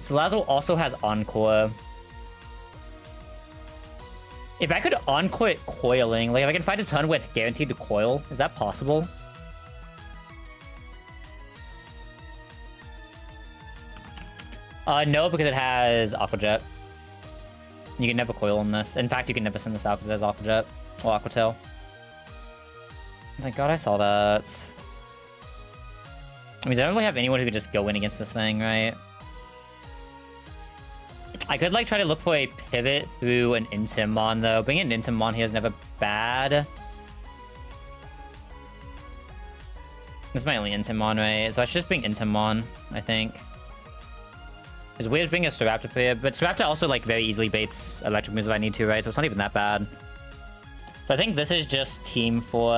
Salazzle also has Encore. If I could Encore it coiling, like if I can find a ton where it's guaranteed to coil, is that possible? No, because it has Aqua Jet. You can never coil on this. In fact, you can never send this out because it has Aqua Jet or Aqua Tail. My god, I saw that. I mean, I don't really have anyone who could just go in against this thing, right? I could, like, try to look for a pivot through an Intimon, though. Bringing an Intimon here is never bad. This is my only Intimon, right? So I should just bring Intimon, I think. It's weird bringing a Staraptor here, but Staraptor also, like, very easily baits electric moves if I need to, right? So it's not even that bad. So I think this is just team for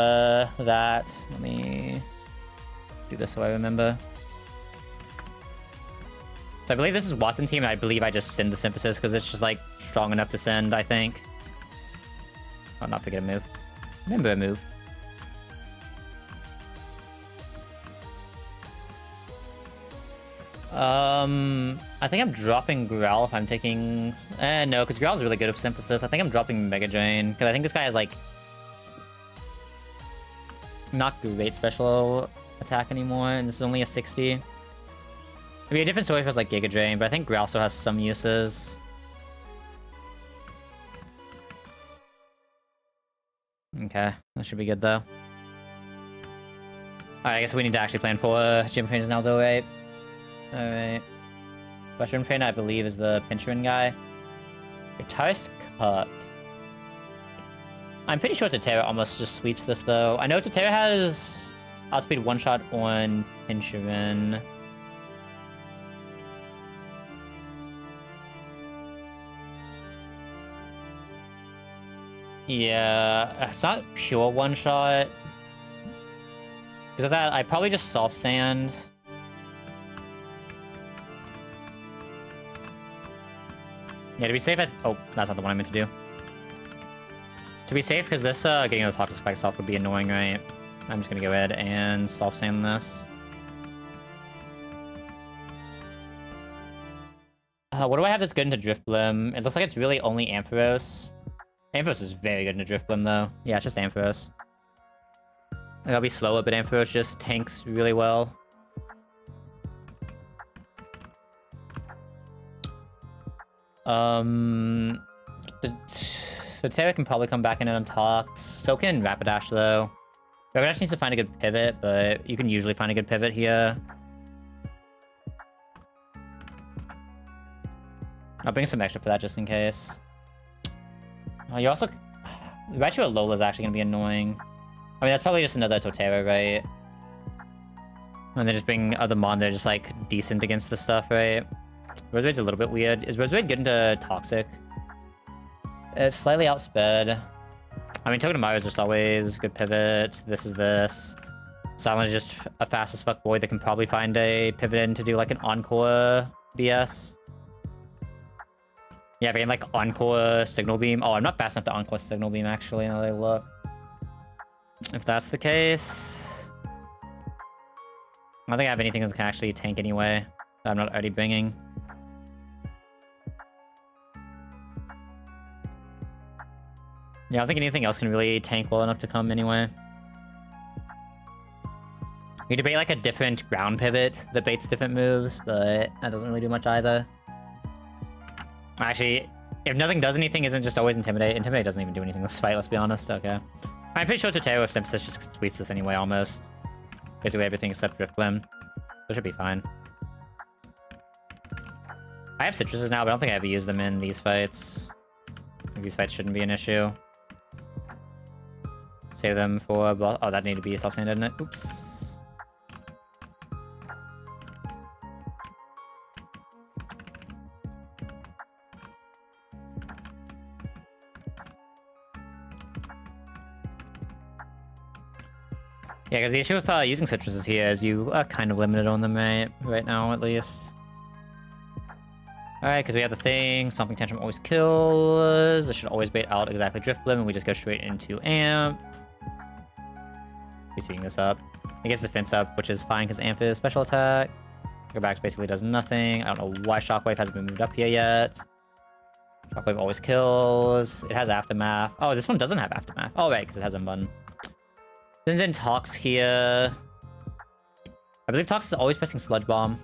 that. Let me do this so I remember. So I believe this is Watson team, and I believe I just send the Synthesis because it's just, like, strong enough to send, I think. Oh, not forget a move. Remember a move. I think I'm dropping Growl if I'm taking... no, because Growl's really good with Synthesis. I think I'm dropping Mega Drain, because I think this guy has, like... not great special attack anymore, and this is only a 60. It'd be a different story if it was, like, Giga Drain, but I think Growl still has some uses. Okay, that should be good, though. Alright, I guess we need to actually plan for Gym Trainers now, though, right? Alright. Mushroom Trainer, I believe, is the Pincherin guy. Guitarist Cup. I'm pretty sure Totera almost just sweeps this, though. I know Totera has outspeed one-shot on Pincherin. Yeah, it's not pure one-shot. Because of that, I probably just Soft Sand. Yeah, to be safe, oh, that's not the one I meant to do. To be safe, because this getting the Toxic Spike off would be annoying, right? I'm just gonna go ahead and Soft Sand this. What do I have that's good into Drift Blim? It looks like it's really only Ampharos. Ampharos is very good into Drift Blim, though. Yeah, it's just Ampharos. I'll be slower, but Ampharos just tanks really well. The Terra can probably come back in and untalk. So can Rapidash, though. Rapidash needs to find a good pivot, but you can usually find a good pivot here. I'll bring some extra for that just in case. You also... Raichu at Lola is actually going to be annoying. I mean, that's probably just another Totera, right? And then just bring other Mon that are just, like, decent against this stuff, right? Rosewade's a little bit weird. Is Rosewade good into Toxic? It's slightly outsped. I mean, Togedemaru is just always good pivot. This is this. Silent is just a fast as fuck boy that can probably find a pivot in to do, like, an Encore BS. Yeah, if I can, like, Encore Signal Beam. Oh, I'm not fast enough to Encore Signal Beam, actually, now that I look. If that's the case... I don't think I have anything that can actually tank anyway, that I'm not already bringing. Yeah, I don't think anything else can really tank well enough to come anyway. You debate, like, a different ground pivot that baits different moves, but that doesn't really do much either. Actually, if nothing does anything, isn't just always Intimidate? Intimidate doesn't even do anything in this fight, let's be honest. Okay. I'm pretty sure Totero with Synthesis just sweeps this anyway, almost. Basically everything except Drift Blim. So it should be fine. I have Citruses now, but I don't think I ever use them in these fights. I think these fights shouldn't be an issue. Save them for... Oh, that needed to be self-sand, didn't it? Oops. Yeah, because the issue with using Citruses here is you are kind of limited on them, right now, at least. Alright, because we have the thing, Stomping Tantrum always kills. This should always bait out exactly Drift Blim, and we just go straight into Amp. We're speeding this up. It gets defense up, which is fine, because Amp is special attack. Go-Backs basically does nothing. I don't know why Shockwave hasn't been moved up here yet. Shockwave always kills. It has Aftermath. Oh, this one doesn't have Aftermath. Oh, right, because it has a button. Then Tox here. I believe Tox is always pressing Sludge Bomb,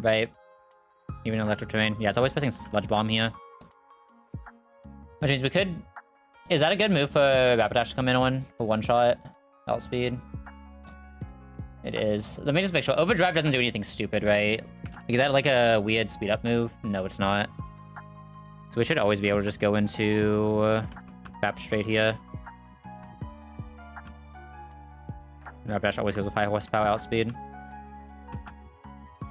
right? Even in Electro Terrain. Yeah, it's always pressing Sludge Bomb here. Which means we could... Is that a good move for Rapidash to come in on for one shot? Outspeed? It is. Let me just make sure. Overdrive doesn't do anything stupid, right? Is that like a weird speed up move? No, it's not. So we should always be able to just go into Rap straight here. Rapidash always goes with high horsepower outspeed.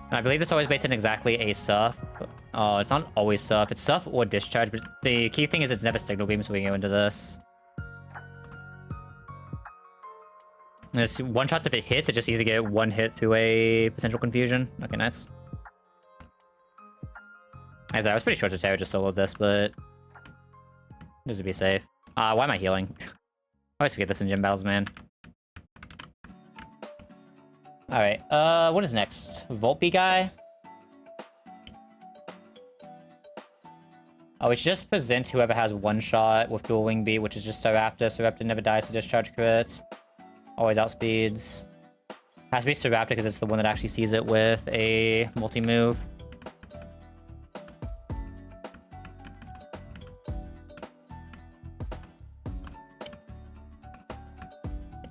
And I believe this always baits in exactly a Surf. Oh, it's not always Surf. It's Surf or Discharge, but the key thing is it's never Signal Beam, so we can go into this. And this one shot, if it hits, it just easy to get one hit through a potential confusion. Okay, nice. As I was pretty sure Totero just soloed this, but just to be safe. Why am I healing? I always forget this in gym battles, man. Alright, what is next? Volpe guy? Oh, we should just present whoever has one shot with dual wing beat, which is just Staraptor. Staraptor never dies to discharge crits. Always outspeeds. Has to be Staraptor because it's the one that actually sees it with a multi-move.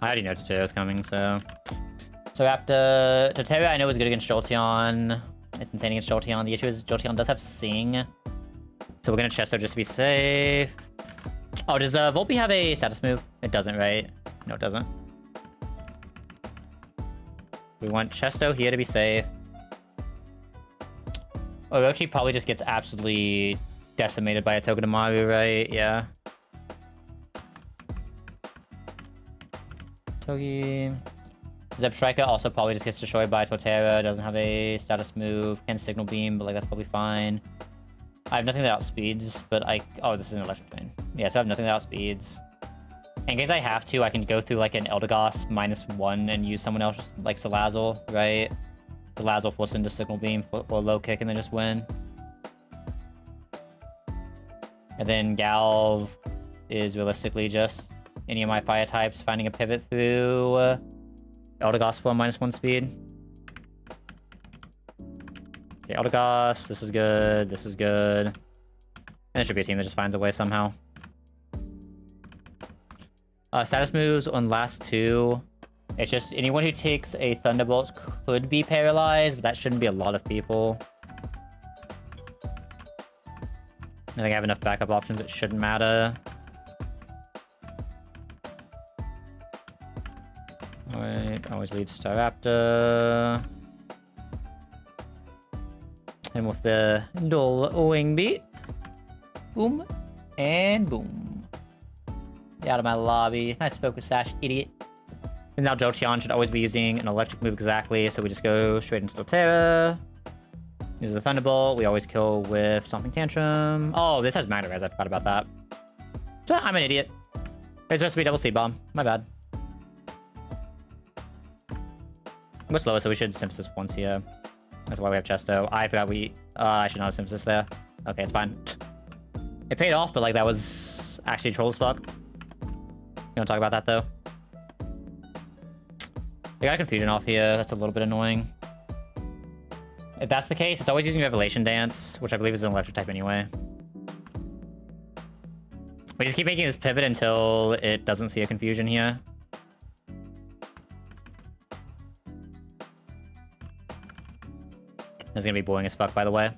I already know Totero's coming, so... So after Totero, I know is good against Jolteon. It's insane against Jolteon. The issue is Jolteon does have Sing. So we're gonna Chesto just to be safe. Oh, does Volpe have a status move? It doesn't, right? No, it doesn't. We want Chesto here to be safe. Orochi probably just gets absolutely decimated by a Togedemaru, right? Yeah. Togi... Zebstrika also probably just gets destroyed by Totero. Doesn't have a status move. Can Signal Beam, but like that's probably fine. I have nothing that outspeeds, but I... Oh, this is an Electric Twin. Yeah, so I have nothing that outspeeds. In case I have to, I can go through like an Eldegoss -1 and use someone else like Salazzle, right? Salazzle force into Signal Beam or Low Kick and then just win. And then Galv is realistically just any of my fire types finding a pivot through Eldegoss for -1 speed. Okay, Eldegoss, this is good, this is good. And there should be a team that just finds a way somehow. Status moves on last two. It's just anyone who takes a Thunderbolt could be paralyzed, but that shouldn't be a lot of people. I think I have enough backup options, it shouldn't matter. Alright, always lead Staraptor. And with the dual wing beat. Boom. And boom. Get out of my lobby. Nice focus sash, idiot. And now Jolteon should always be using an electric move exactly, so we just go straight into Torterra. Use the Thunderbolt. We always kill with Stomping Tantrum. Oh, this has Magna Res. I forgot about that. So, I'm an idiot. It's supposed to be double Seed Bomb. My bad. We're slower, so we should Synthesis once here. That's why we have Chesto. I forgot I should not have Synthesis there. Okay, it's fine. It paid off, but like that was actually troll as fuck. You want to talk about that though? They got a Confusion off here. That's a little bit annoying. If that's the case, it's always using Revelation Dance, which I believe is an electric type anyway. We just keep making this pivot until it doesn't see a Confusion here. This is gonna be boring as fuck, by the way.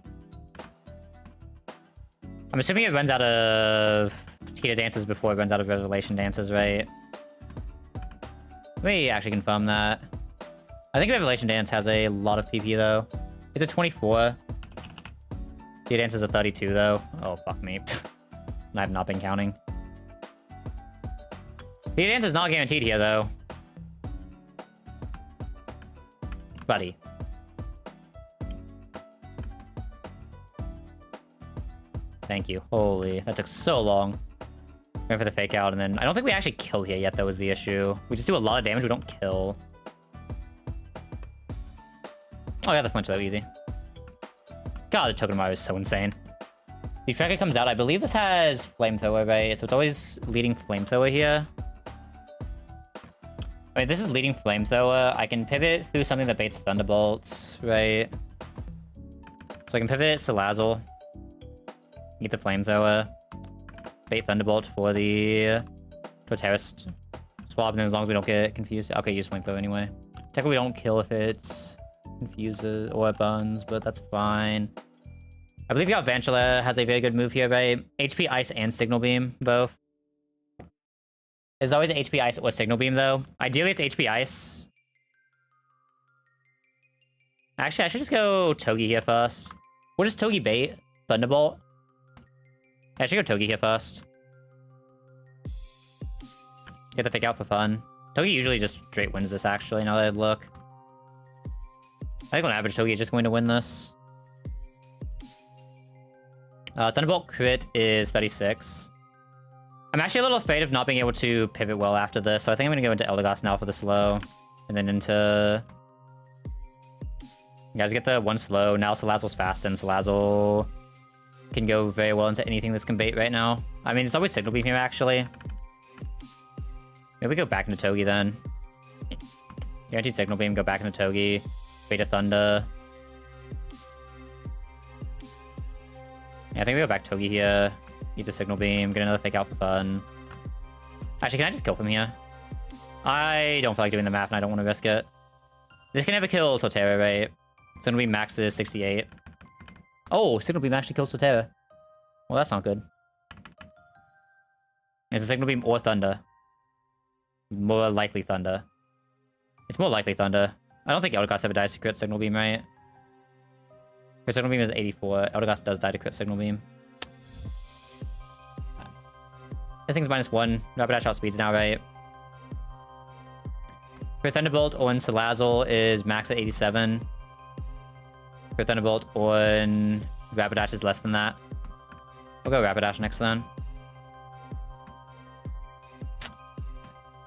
I'm assuming it runs out of Cheetah Dances before it runs out of Revelation Dances, right? Let me actually confirm that. I think Revelation Dance has a lot of PP, though. It's a 24. Cheetah Dance is a 32, though. Oh, fuck me. I have not been counting. Cheetah Dance is not guaranteed here, though. Buddy. Thank you. Holy, that took so long. Going for the fake out, and then I don't think we actually kill here yet. That was the issue. We just do a lot of damage. We don't kill. Oh, yeah, the flinch though, easy. God, the Togedemaru is so insane. The tracker comes out. I believe this has Flamethrower, right? So it's always leading Flamethrower here. I mean, this is leading Flamethrower. I can pivot through something that baits Thunderbolts, right? So I can pivot Salazzle. Get the Flamethrower. Bait Thunderbolt for the Torterra swap, and then as long as we don't get confused... Okay, use Flamethrower anyway. Technically, we don't kill if it's confuses or burns, but that's fine. I believe Vantula has a very good move here, right? HP Ice and Signal Beam, both. There's always HP Ice or Signal Beam, though. Ideally, it's HP Ice. Actually, I should just go Togi here first. We'll just Togi bait Thunderbolt. I should go Togi here first. Get the fake out for fun. Togi usually just straight wins this, actually, now that I look. I think on average, Togi is just going to win this. Thunderbolt crit is 36. I'm actually a little afraid of not being able to pivot well after this, so I think I'm going to go into Eldegoss now for the slow. And then into... You guys get the one slow. Now Salazzle's fast, and Salazzle can go very well into anything this can bait right now. I mean, it's always Signal Beam here, actually. Maybe we go back into Togi, then. Guaranteed Signal Beam, go back into Togi. Beta Thunder. Yeah, I think we go back Togi here. Eat the Signal Beam, get another fake out for fun. Actually, can I just kill from here? I don't feel like doing the math, and I don't want to risk it. This can never kill Torterra, right? Signal Beam max is 68. Oh, Signal Beam actually kills Torterra. Well, that's not good. It's a Signal Beam or Thunder. More likely Thunder. It's more likely Thunder. I don't think Eldegoss ever dies to crit Signal Beam, right? Crit Signal Beam is 84. Eldegoss does die to crit Signal Beam. This thing's -1. Rapidash outspeeds now, right? Crit Thunderbolt on Salazzle is max at 87. Crit Thunderbolt on Rapidash is less than that. We'll go Rapidash next then.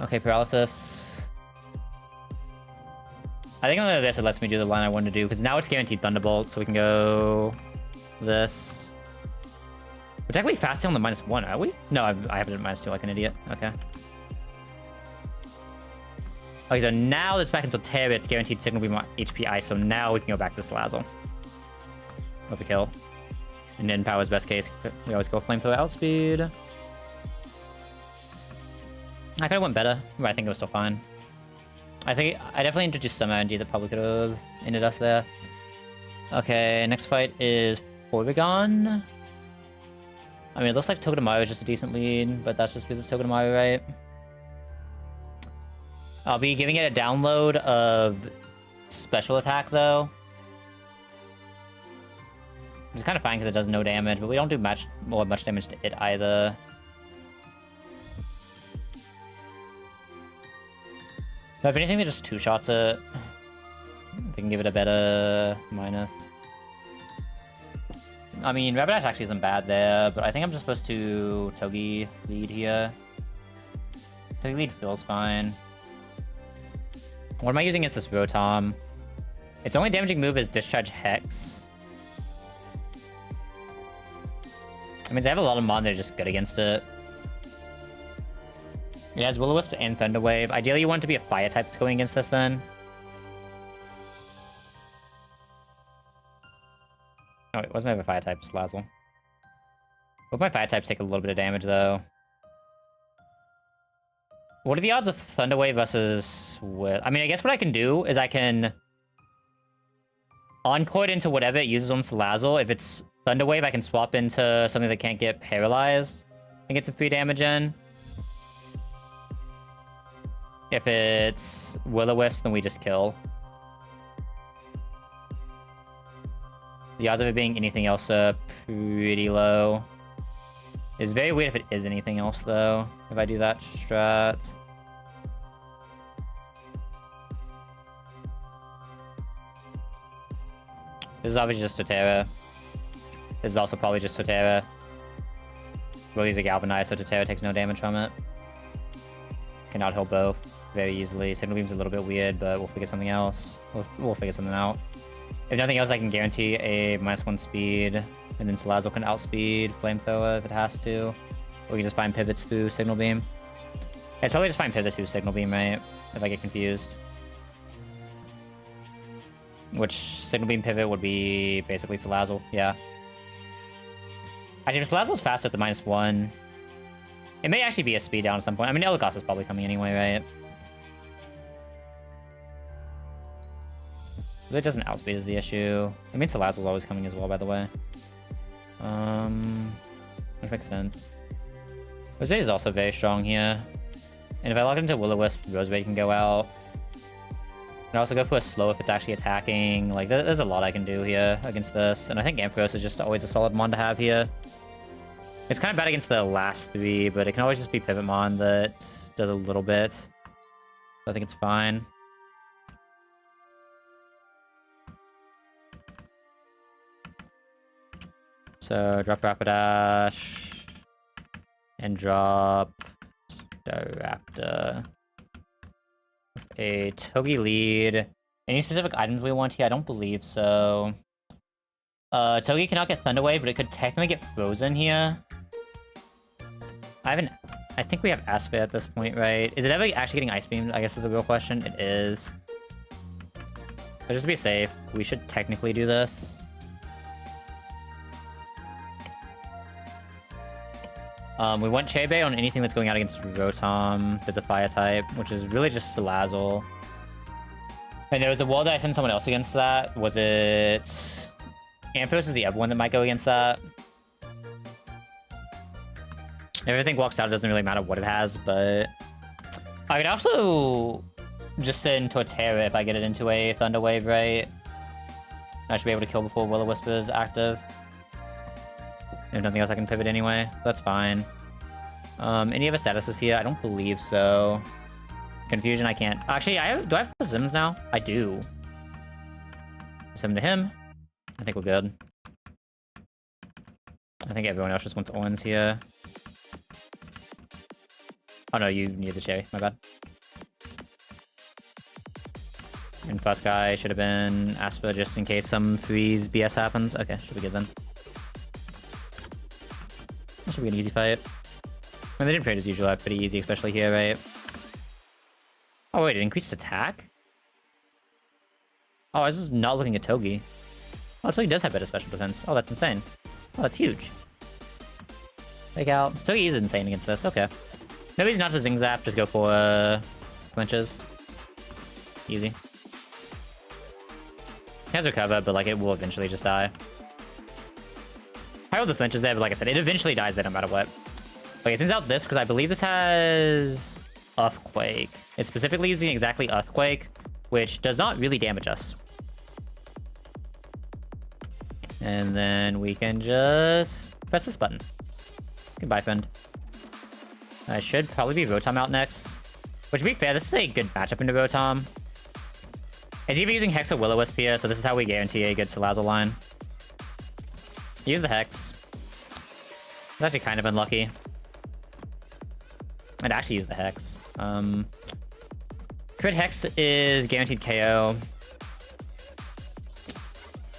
Okay, Paralysis. I think under this it lets me do the line I wanted to do, because now it's guaranteed Thunderbolt, so we can go this. We're technically fasting on the -1, are we? No, I have it at -2 like an idiot. Okay. Okay, so now that it's back into Terra, it's guaranteed Signal Beam on HP Ice, so now we can go back to Salazzle. Overkill. And then Power's best case. We always go Flamethrower outspeed. I could have went better, but I think it was still fine. I definitely introduced some energy that probably could have ended us there. Okay, next fight is Porygon. I mean, it looks like Togedemaru is just a decent lead, but that's just because it's Togedemaru, right? I'll be giving it a download of Special Attack, though. Which is kind of fine because it does no damage, but we don't do much damage to it either. But if anything, they just two-shots it. They can give it a better minus. I mean, Rapidash actually isn't bad there, but I think I'm just supposed to Togi lead here. Togi lead feels fine. What am I using against this Rotom? Its only damaging move is Discharge Hex. I mean, they have a lot of mon that are just good against it. It has Will-O-Wisp and Thunder Wave. Ideally, you want it to be a Fire type that's going against this then. Oh, wait, wasn't my Fire type? Salazzle. Both my Fire types take a little bit of damage, though. What are the odds of Thunder Wave versus... I mean, I guess what I can do is I can... Encore it into whatever it uses on Salazzle. If it's Thunder Wave, I can swap into something that can't get paralyzed and get some free damage in. If it's Will-O-Wisp, then we just kill. The odds of it being anything else are pretty low. It's very weird if it is anything else, though, if I do that strat. This is obviously just Totera. This is also probably just Totera. We'll use a Galvanize, so Totera takes no damage from it. Cannot heal both very easily. Signal Beam's a little bit weird, but we'll figure something else. We'll figure something out. If nothing else, I can guarantee a -1 speed, and then Salazzle can outspeed Flamethrower if it has to. Or we can just find pivots through Signal Beam. It's probably just find pivots through Signal Beam, right? If I get confused. Which Signal Beam pivot would be basically Salazzle, yeah. Actually, if Salazzle's fast at the -1, it may actually be a speed down at some point. I mean, Elagos is probably coming anyway, right? So it doesn't outspeed is the issue. I mean, Salazzle's always coming as well, by the way. Which makes sense. Roseberry is also very strong here. And if I lock into Will-O-Wisp, Roseberry can go out. And I also go for a slow if it's actually attacking. Like, there's a lot I can do here against this. And I think Ampharos is just always a solid mon to have here. It's kind of bad against the last three, but it can always just be Pivot Mon that does a little bit. So I think it's fine. So drop Rapidash. And drop Staraptor. A Togi lead. Any specific items we want here? I don't believe so. Togi cannot get Thunder Wave, but it could technically get frozen here. I think we have Asphere at this point, right? Is it ever actually getting Ice Beam? I guess is the real question. It is. But just to be safe, we should technically do this. We want Chebe on anything that's going out against Rotom. That's a Fire type, which is really just Salazzle. And there was a wall that I sent someone else against that. Was it... Ampharos is the other one that might go against that. If everything walks out, it doesn't really matter what it has, but... I could also just send Torterra if I get it into a Thunder Wave, right? I should be able to kill before Will-O-Wisp is active. If nothing else, I can pivot anyway. That's fine. Any other statuses here? I don't believe so. Confusion, I can't. Actually, do I have Sims now? I do. Sim to him. I think we're good. I think everyone else just wants Owens here. Oh no, you need the cherry. My bad. And first guy should have been Aspa just in case some 3's BS happens. Okay, should be good then. That should be an easy fight. I mean, the gym traders usually are pretty easy, especially here, right? Oh, wait, it increased attack? Oh, I was just not looking at Togi. Oh, Togi does have better special defense. Oh, that's insane. Oh, that's huge. Take out. Togi is insane against this. Okay. Maybe he's not the Zing Zap. Just go for flinches. Easy. He has recover, but like it will eventually just die. I hope the flinch is there, but like I said, it eventually dies there no matter what. Okay, it sends out this because I believe this has Earthquake. It's specifically using exactly Earthquake, which does not really damage us. And then we can just press this button. Goodbye, friend. I should probably be Rotom out next. Which, to be fair, this is a good matchup into Rotom. It's either using Hex or Will-O-Wisp here, so this is how we guarantee a good Salazzle line. Use the Hex. It's actually kind of unlucky. I'd actually use the Hex. Crit Hex is guaranteed KO.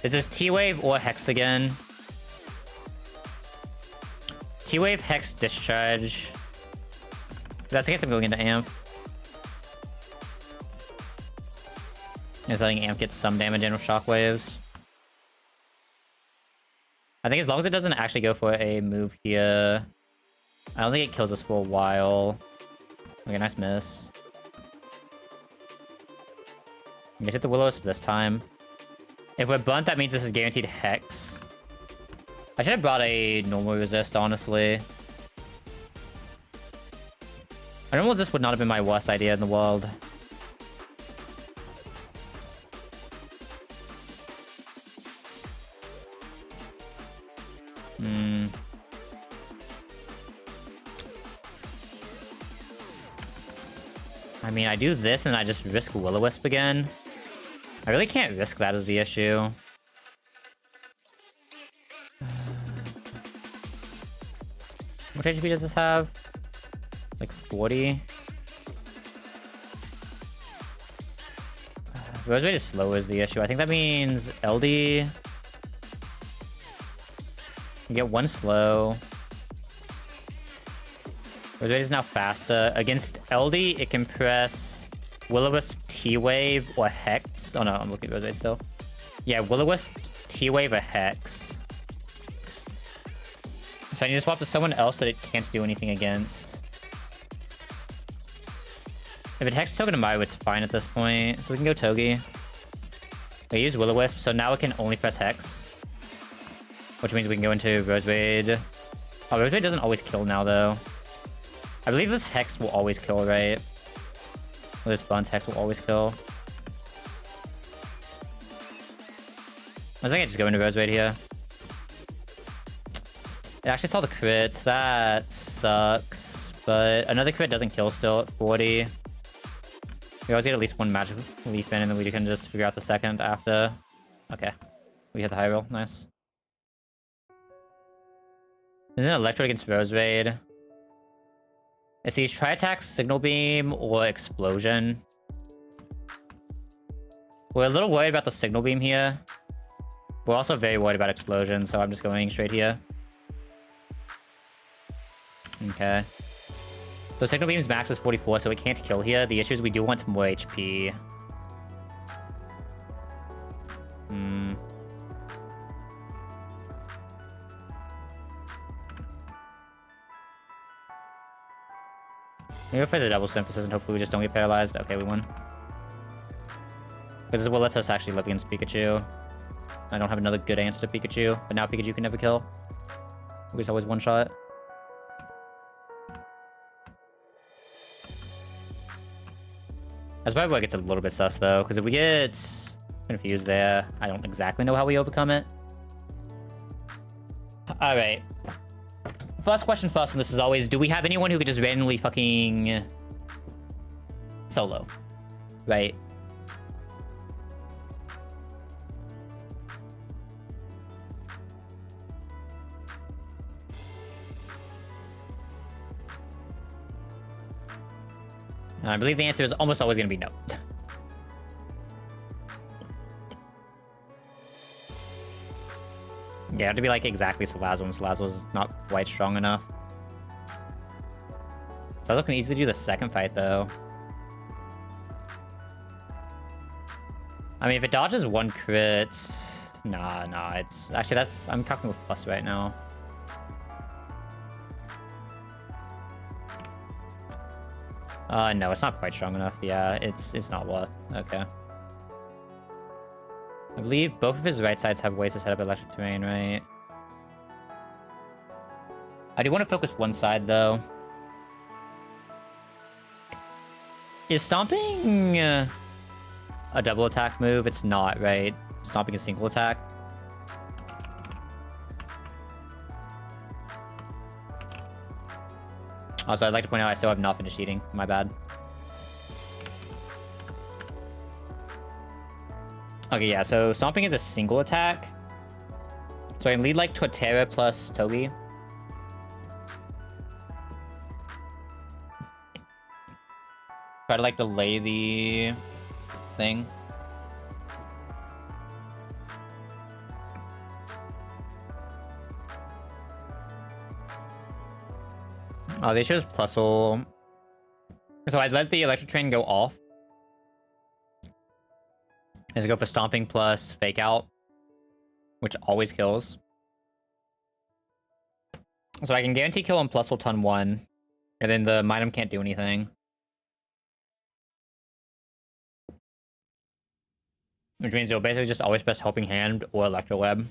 Is this T-Wave or Hex again? T-Wave, Hex, Discharge. If that's the case, I'm going into Amp. Just letting Amp get some damage in with Shockwaves. I think as long as it doesn't actually go for a move here... I don't think it kills us for a while. Okay, nice miss. I'm gonna hit the Will-O-Wisp this time. If we're bunt, that means this is guaranteed Hex. I should have brought a normal resist, honestly. A normal resist would not have been my worst idea in the world. I mean, I do this and I just risk Will-O-Wisp again. I really can't risk that as the issue. What HP does this have? Like 40? Rose rate is slow is the issue. I think that means LD... You get one slow. Rose rate is now faster. Against LD, it can press Will-O-Wisp, T-Wave, or Hex. Oh no, I'm looking at Rose rate still. Yeah, Will-O-Wisp, T-Wave, or Hex. So I need to swap to someone else that it can't do anything against. If it Hex Token to Mario, it's fine at this point. So we can go Togi. We use Will-O-Wisp, so now it can only press Hex. Which means we can go into Rose Raid. Oh, Rose Raid doesn't always kill now, though. I believe this Hex will always kill, right? Or this Bunt Hex will always kill. I think I just go into Rose Raid here. It actually saw the crits. That sucks. But another crit doesn't kill still at 40. We always get at least one Magic Leaf in, and then we can just figure out the second after. Okay. We hit the high roll. Nice. Is it Electro against Rose Raid? It's these Tri-Attack, Signal Beam, or Explosion. We're a little worried about the Signal Beam here. We're also very worried about Explosion, so I'm just going straight here. Okay. So Signal Beam's max is 44, so it can't kill here. The issue is we do want more HP. Maybe we'll play the double synthesis and hopefully we just don't get paralyzed. Okay, we won. Because this is what lets us actually live against Pikachu. I don't have another good answer to Pikachu, but now Pikachu can never kill. It's always one shot. That's probably why it gets a little bit sus though, because if we get confused there, I don't exactly know how we overcome it. Alright. First question first, and this is always, do we have anyone who could just randomly fucking solo? Right. And I believe the answer is almost always going to be no. Yeah, it had to be like exactly Salazzle, and Salazzle's not quite strong enough. Salazzle can easily do the second fight, though. I mean, if it dodges one crit... Nah, it's... Actually, that's... I'm talking with plus right now. No, it's not quite strong enough. Yeah, it's not worth. Okay. I believe both of his right sides have ways to set up electric terrain, right? I do want to focus one side, though. Is Stomping a double attack move? It's not, right? Stomping a single attack. Also, I'd like to point out I still have not finished eating. My bad. Okay, yeah, so Stomping is a single attack. So I can lead like Torterra plus Togi. Try to like delay the thing. Oh, they chose Plusle. So I'd let the electric train go off. Is go for Stomping plus Fake Out, which always kills. So I can guarantee kill on Plusle turn 1, and then the Minum can't do anything. Which means it'll basically just always press Helping Hand or Electro Web.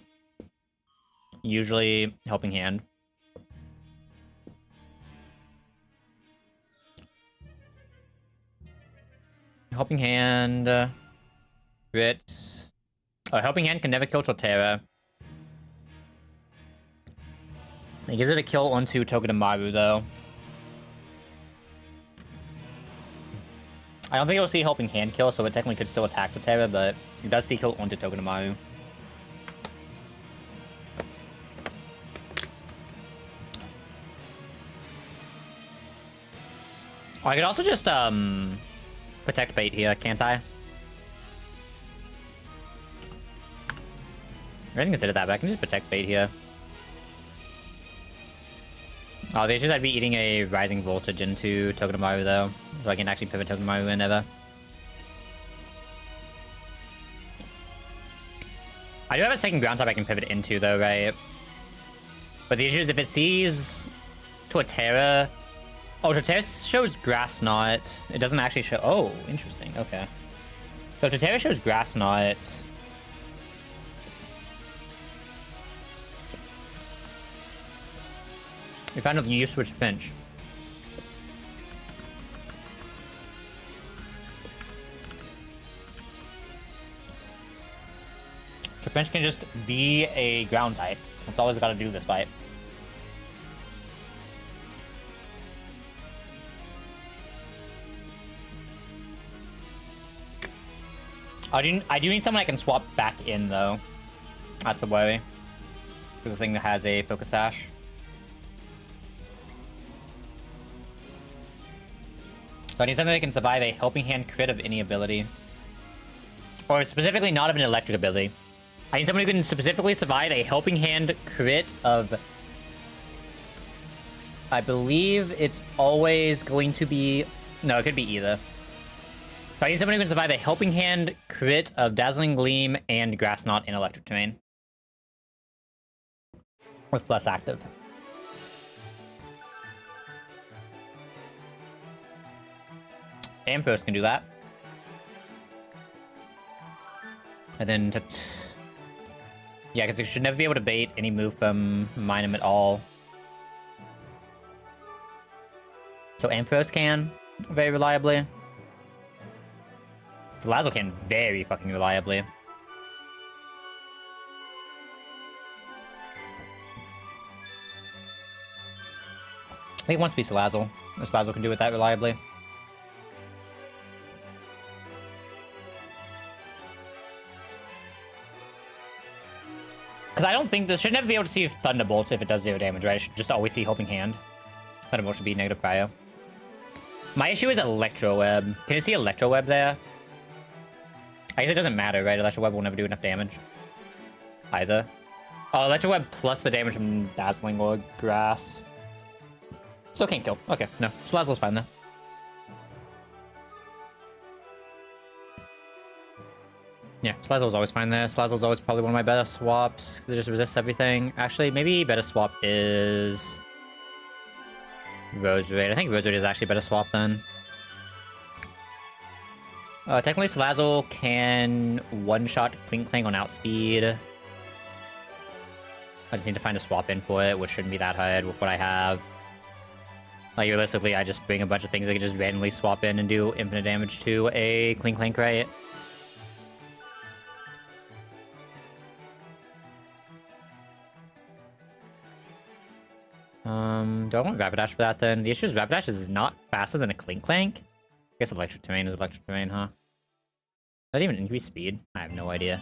Usually Helping Hand. Helping Hand... Crit. Oh, Helping Hand can never kill Torterra. It gives it a kill onto Togedemaru, though. I don't think it'll see Helping Hand kill, so it technically could still attack Torterra, but it does see kill onto Togedemaru. Oh, I could also just, Protect Bait here, can't I? I didn't consider that, but I can just Protect Bait here. Oh, the issue is I'd be eating a Rising Voltage into Togedemaru, though. So I can actually pivot Togedemaru whenever. I do have a second ground type I can pivot into, though, right? But the issue is if it sees Torterra... Oh, Torterra shows Grass Knot. It doesn't actually show... Oh, interesting. Okay. So Torterra shows Grass Knot. We found a use switch pinch. Trapinch can just be a ground type. That's all he's got to do this fight. I do need someone I can swap back in, though. That's the worry. Because this thing has a Focus Sash. So I need something that can survive a Helping Hand crit of any ability. Or specifically not of an electric ability. I need someone who can specifically survive a Helping Hand crit of... I believe it's always going to be... No, it could be either. So I need someone who can survive a Helping Hand crit of Dazzling Gleam and Grass Knot in Electric Terrain. With plus active. Ampharos can do that. And then... Yeah, because it should never be able to bait any move from Minum at all. So Ampharos can, very reliably. Salazzle can very fucking reliably. I think it wants to be Salazzle. Salazzle can do it that reliably. Because I don't think this should never be able to see Thunderbolts if it does 0 damage, right? It should just always see Helping Hand. Thunderbolt should be negative prio. My issue is Electro Web. Can you see Electro Web there? I guess it doesn't matter, right? Electro Web will never do enough damage. Either. Oh, Electric Web plus the damage from Dazzling or Grass. Still can't kill. Okay, no. Salazzle's fine though. Yeah, Salazzle's always fine there. Salazzle's always probably one of my better swaps, because it just resists everything. Actually, maybe better swap is... Roserade. I think Roserade is actually better swap then. Technically, Salazzle can one-shot Clink Clank on outspeed. I just need to find a swap in for it, which shouldn't be that hard with what I have. Like, realistically, I just bring a bunch of things that can just randomly swap in and do infinite damage to a Clink Clank, right? Do I want Rapidash for that then? The issue is Rapidash is not faster than a Clink Clank. I guess Electric Terrain is Electric Terrain, huh? Does that even increase speed? I have no idea.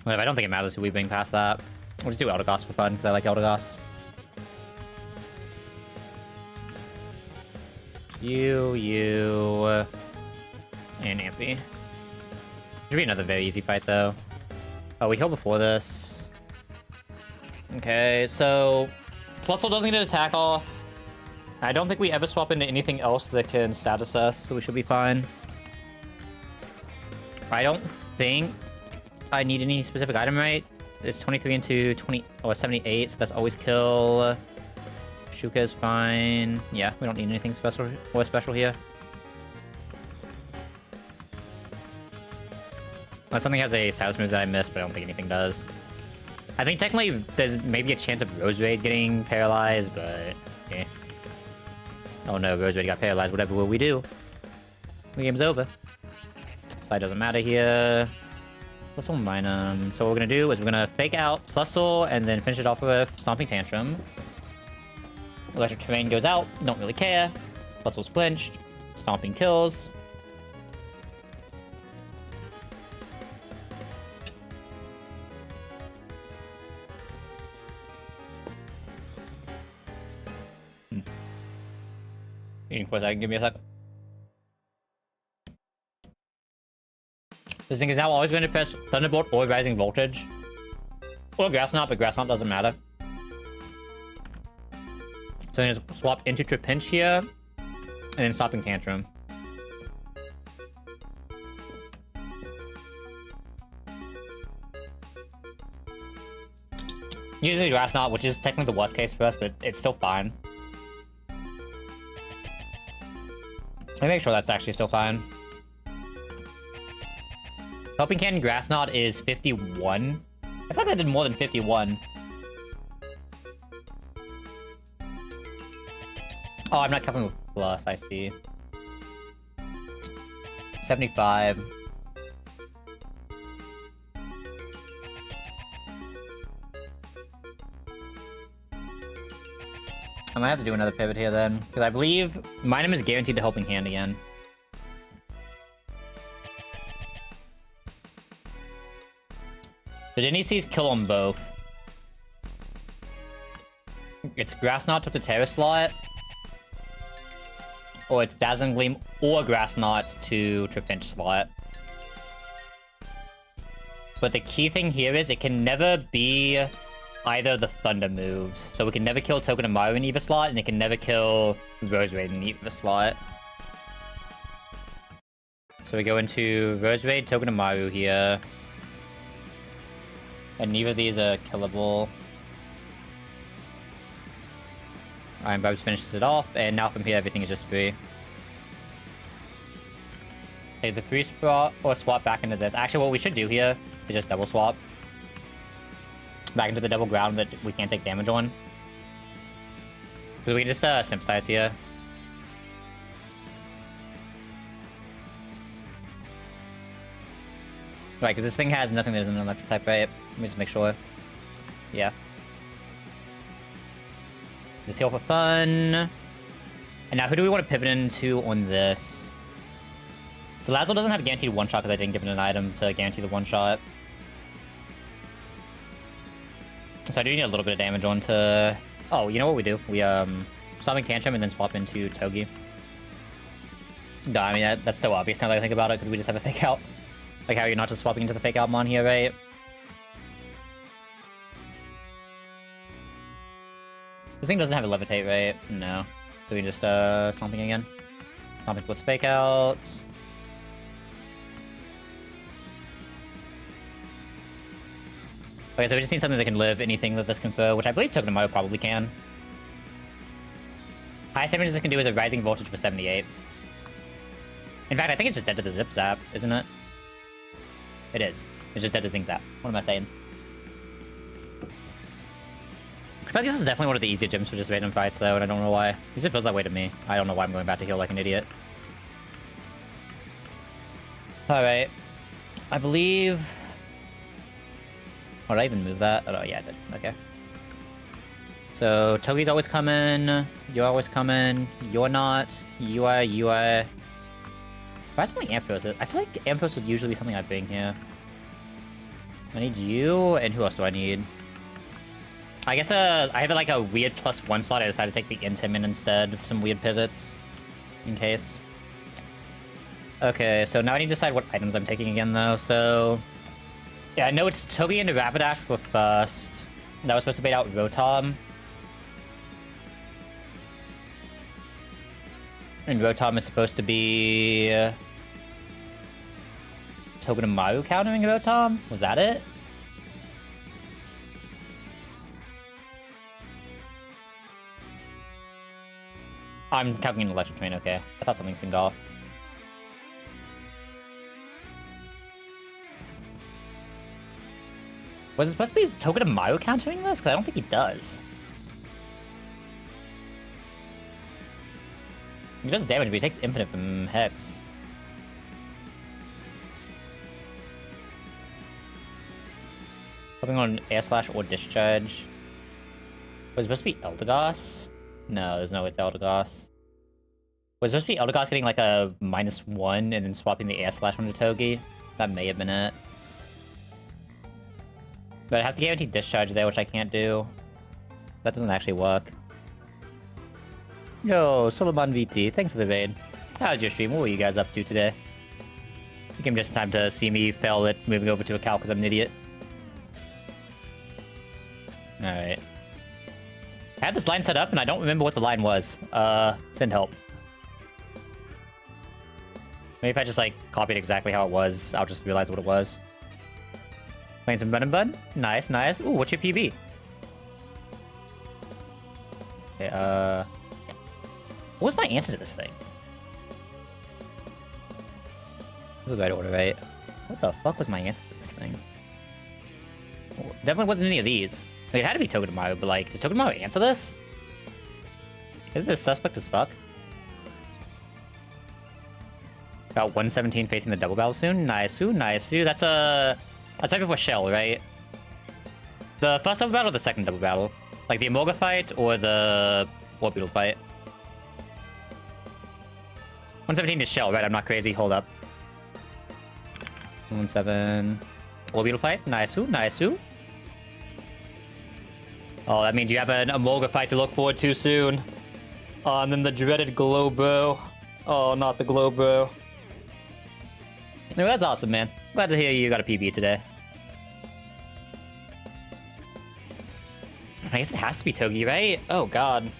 Whatever, I don't think it matters who we bring past that. We'll just do Eldegoss for fun, because I like Eldegoss. You, and Ampy. Should be another very easy fight, though. Oh, we heal before this. Okay, so... Plusle doesn't get an attack off. I don't think we ever swap into anything else that can status us, so we should be fine. I don't think I need any specific item, right? It's 23 into 20... Oh, 78, so that's always kill. Shuka is fine. Yeah, we don't need anything special here. Unless something has a status move that I missed, but I don't think anything does. I think technically there's maybe a chance of Roserade getting paralyzed, but... eh. Oh no, Roserade got paralyzed. Whatever will we do? The game's over. Side doesn't matter here. Plusle Minum. So what we're gonna do is we're gonna fake out Plusle and then finish it off with Stomping Tantrum. Electric Terrain goes out. Don't really care. Plusle's flinched. Stomping kills. Waiting for a second, give me a sec. This thing is now always going to press Thunderbolt or Rising Voltage. Or Grass Knot, but Grass Knot doesn't matter. So then just swap into Trapinch here, and then Stopping Tantrum. Usually Grass Knot, which is technically the worst case for us, but it's still fine. Let me make sure that's actually still fine. Helping Cannon Grass Knot is 51. I thought I did more than 51. Oh, I'm not coupling with plus, I see. 75. I might have to do another pivot here then, because I believe Minum is guaranteed the Helping Hand again. The Dinices kill on both. It's Grass Knot to the Terra slot, or it's Dazzling Gleam or Grass Knot to Trapinch slot. But the key thing here is it can never be either of the Thunder moves. So we can never kill Token of Maru in either slot, and it can never kill Roserade in either slot. So we go into Roserade, Token of Maru here. And neither of these are killable. Iron Barbs finishes it off, and now from here everything is just free. Okay, the free spot or swap back into this. Actually, what we should do here is just double swap. Back into the double ground that we can't take damage on. Because we can just synthesize here. Right, because this thing has nothing that isn't an electric type, right? Let me just make sure. Yeah. Just heal for fun. And now who do we want to pivot into on this? So Lazo doesn't have guaranteed one-shot because I didn't give it an item to guarantee the one-shot. So I do need a little bit of damage onto... Oh, you know what we do? We, Stomping Tantrum and then swap into Togi. No, I mean, that's so obvious now that I think about it, because we just have a Fake Out. Like how you're not just swapping into the Fake Out mon here, right? This thing doesn't have a levitate, right? No. So we just, stomping again. Stomping plus fake out. Okay, so we just need something that can live anything that this can throw, which I believe Togedemaru probably can. Highest damage this can do is a rising voltage for 78. In fact, I think it's just dead to the Zip Zap, isn't it? It is. It's just dead to Zing Zap. What am I saying? I feel like this is definitely one of the easier gyms for just random fights, though, and I don't know why. It just feels that way to me. I don't know why I'm going back to heal like an idiot. Alright. I believe... Oh, did I even move that? Oh, yeah, I did. Okay. So, Togi's always coming. You're always coming. You're not. You are. You are. Why is my Amphos? I feel like Amphos would usually be something I bring here. I need you, and who else do I need? I guess I have like a weird +1 slot. I decided to take the Intim instead for some weird pivots. In case. Okay, so now I need to decide what items I'm taking again, though, so... Yeah, I know it's Togi and Rapidash for first. That was supposed to bait out Rotom. And Rotom is supposed to be... Togedemaru countering Rotom? Was that it? I'm counting an Electric Train, okay. I thought something seemed off. Was it supposed to be Togedemaru countering this? Because I don't think he does. He does damage, but he takes infinite from Hex. Hoping on Air Slash or Discharge. Was it supposed to be Eldegoss? No, there's no way it's Eldegoss. Was it supposed to be Eldegoss getting like a -1 and then swapping the Air Slash onto Togi? That may have been it. But I have to guarantee Discharge there, which I can't do. That doesn't actually work. Yo, Solomon VT, thanks for the raid. How was your stream? What were you guys up to today? You came just in time to see me fail at moving over to a cow because I'm an idiot. Alright. I had this line set up and I don't remember what the line was. Send help. Maybe if I just like copied exactly how it was, I'll just realize what it was. Playing some Bun and Bun? Nice, nice. Ooh, what's your PB? Okay, what was my answer to this thing? This is the right order, right? What the fuck was my answer to this thing? Oh, definitely wasn't any of these. Like, it had to be Togedemaru, but like, does Togedemaru answer this? Isn't this suspect as fuck? About 117 facing the double battle soon. Nice, nice. That's a... That's right before Shell, right? The first double battle or the second double battle? Like the Emolga fight or the Orbital fight? 117 is Shell, right? I'm not crazy. Hold up. 17... Orbital fight? Nice, nice. Oh, that means you have an Emolga fight to look forward to soon. Oh, and then the dreaded Glowbro. Oh, not the Glowbro. Anyway, that's awesome, man. Glad to hear you got a PB today. I guess it has to be Togi, right? Oh, God.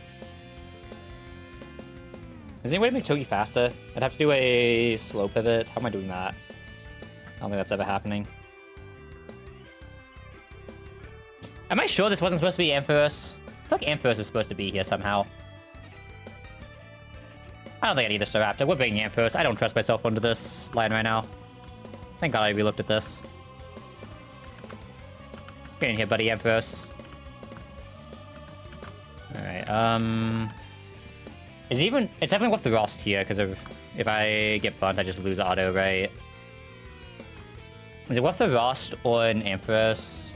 Is there any way to make Togi faster? I'd have to do a slow pivot. How am I doing that? I don't think that's ever happening. Am I sure this wasn't supposed to be Ampharos? I feel like Ampharos is supposed to be here somehow. I don't think I need a Staraptor. We're bringing Ampharos. I don't trust myself under this line right now. Thank God I relooked at this. Get in here, buddy, Ampharos. Alright, it's definitely worth the Rost here, because if I get bunt, I just lose auto, right? Is it worth the Rost or an Ampharos?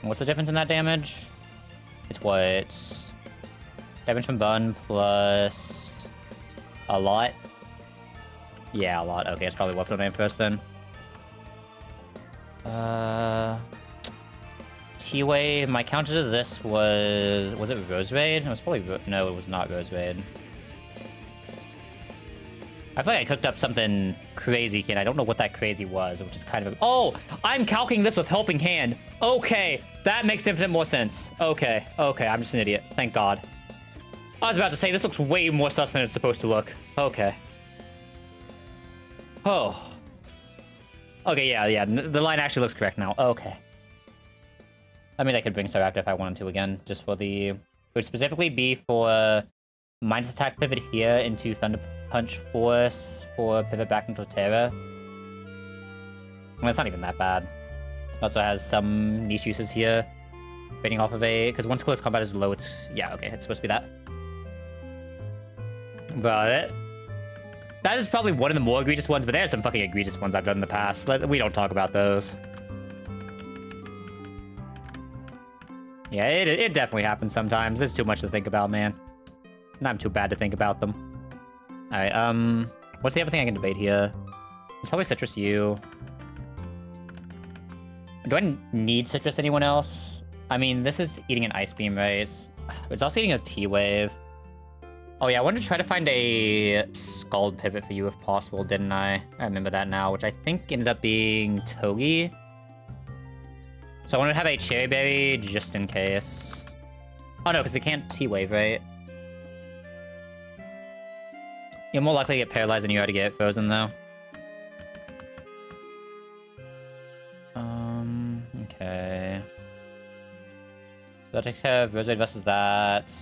What's the difference in that damage? It's what? Damage from Bun plus... a lot? Yeah, a lot. Okay, it's probably worth the Ampharos then. T-Wave, my counter to this was it Rose Raid? It was probably, no, it was not Rose Raid. I feel like I cooked up something crazy here, and I don't know what that crazy was, which is kind of... Oh! I'm calcing this with Helping Hand. Okay, that makes infinite more sense. Okay, I'm just an idiot. Thank God. I was about to say, this looks way more sus than it's supposed to look. Okay. Oh. Okay, yeah, the line actually looks correct now. Okay. I mean, I could bring Staraptor if I wanted to again, just for the... It would specifically be for minus attack pivot here into Thunder Punch Force for pivot back into Terra. Well, it's not even that bad. It also has some niche uses here. Fading off of a... Because once close combat is low, it's... Yeah, okay, it's supposed to be that. But that is probably one of the more egregious ones, but there's some fucking egregious ones I've done in the past. We don't talk about those. Yeah, it definitely happens sometimes. There's too much to think about, man. And I'm too bad to think about them. Alright, what's the other thing I can debate here? It's probably Citrus U. Do I need Citrus anyone else? I mean, this is eating an Ice Beam, right? It's also eating a T-Wave. Oh yeah, I wanted to try to find a Scald pivot for you if possible, didn't I? I remember that now, which I think ended up being Togi. So I wanted to have a Cherry Berry just in case. Oh no, because it can't T-Wave, right? You're more likely to get paralyzed than you are to get frozen, though. Okay. So I take care of Rosewood versus that.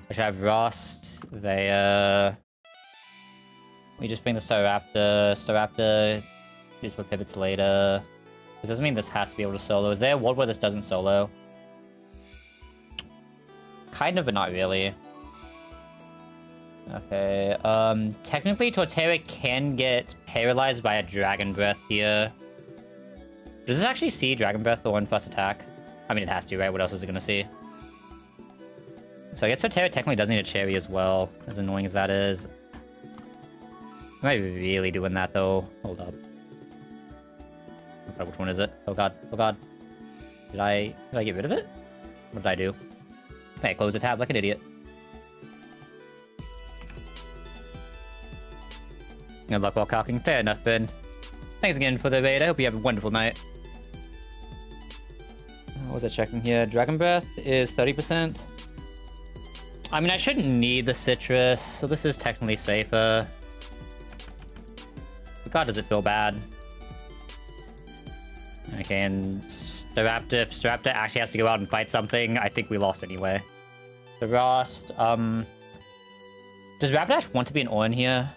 I should have Rost. We just bring the Staraptor. Staraptor is for pivots later. This doesn't mean this has to be able to solo. Is there a world where this doesn't solo? Kind of, but not really. Okay, technically Torterra can get paralyzed by a Dragon Breath here. Does this actually see Dragon Breath for one first attack? I mean, it has to, right? What else is it gonna see? So I guess Torterra technically does need a Cherry as well, as annoying as that is. Am I really doing that, though? Hold up. Which one is it? Oh god, oh god. Did I get rid of it? What did I do? Hey, close the tab like an idiot. Good luck while calcing. Fair enough, then. Thanks again for the raid. I hope you have a wonderful night. What was I checking here? Dragon Breath is 30%. I mean, I shouldn't need the Citrus, so this is technically safer. But god, does it feel bad. Okay, and Staraptor, if Staraptor actually has to go out and fight something, I think we lost anyway. The Rost, does Rapidash want to be an Orin here?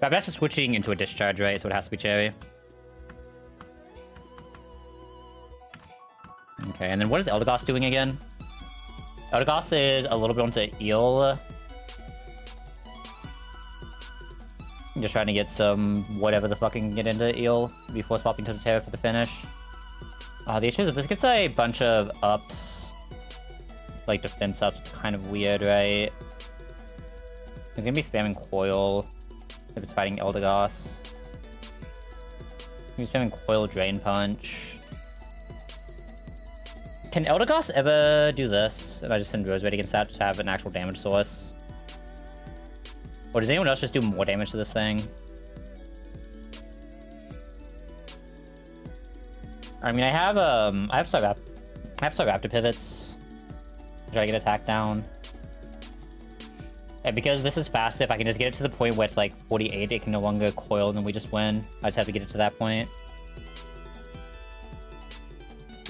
Rapidash is switching into a Discharge, right? So it has to be Cherry. Okay, and then what is Eldegoss doing again? Eldegoss is a little bit onto Eel. I'm just trying to get some whatever the fuck can get into Eel before swapping to the Terra for the finish. The issue is if this gets a bunch of ups, like defense ups, it's kind of weird, right? He's gonna be spamming Coil if it's fighting Eldegoss. He's spamming Coil Drain Punch. Can Eldegoss ever do this? And I just send Rosewood against that to have an actual damage source? Or does anyone else just do more damage to this thing? I mean, I have Staraptor pivots. Try to get attack down. And because this is fast, if I can just get it to the point where it's like 48, it can no longer coil, and then we just win. I just have to get it to that point.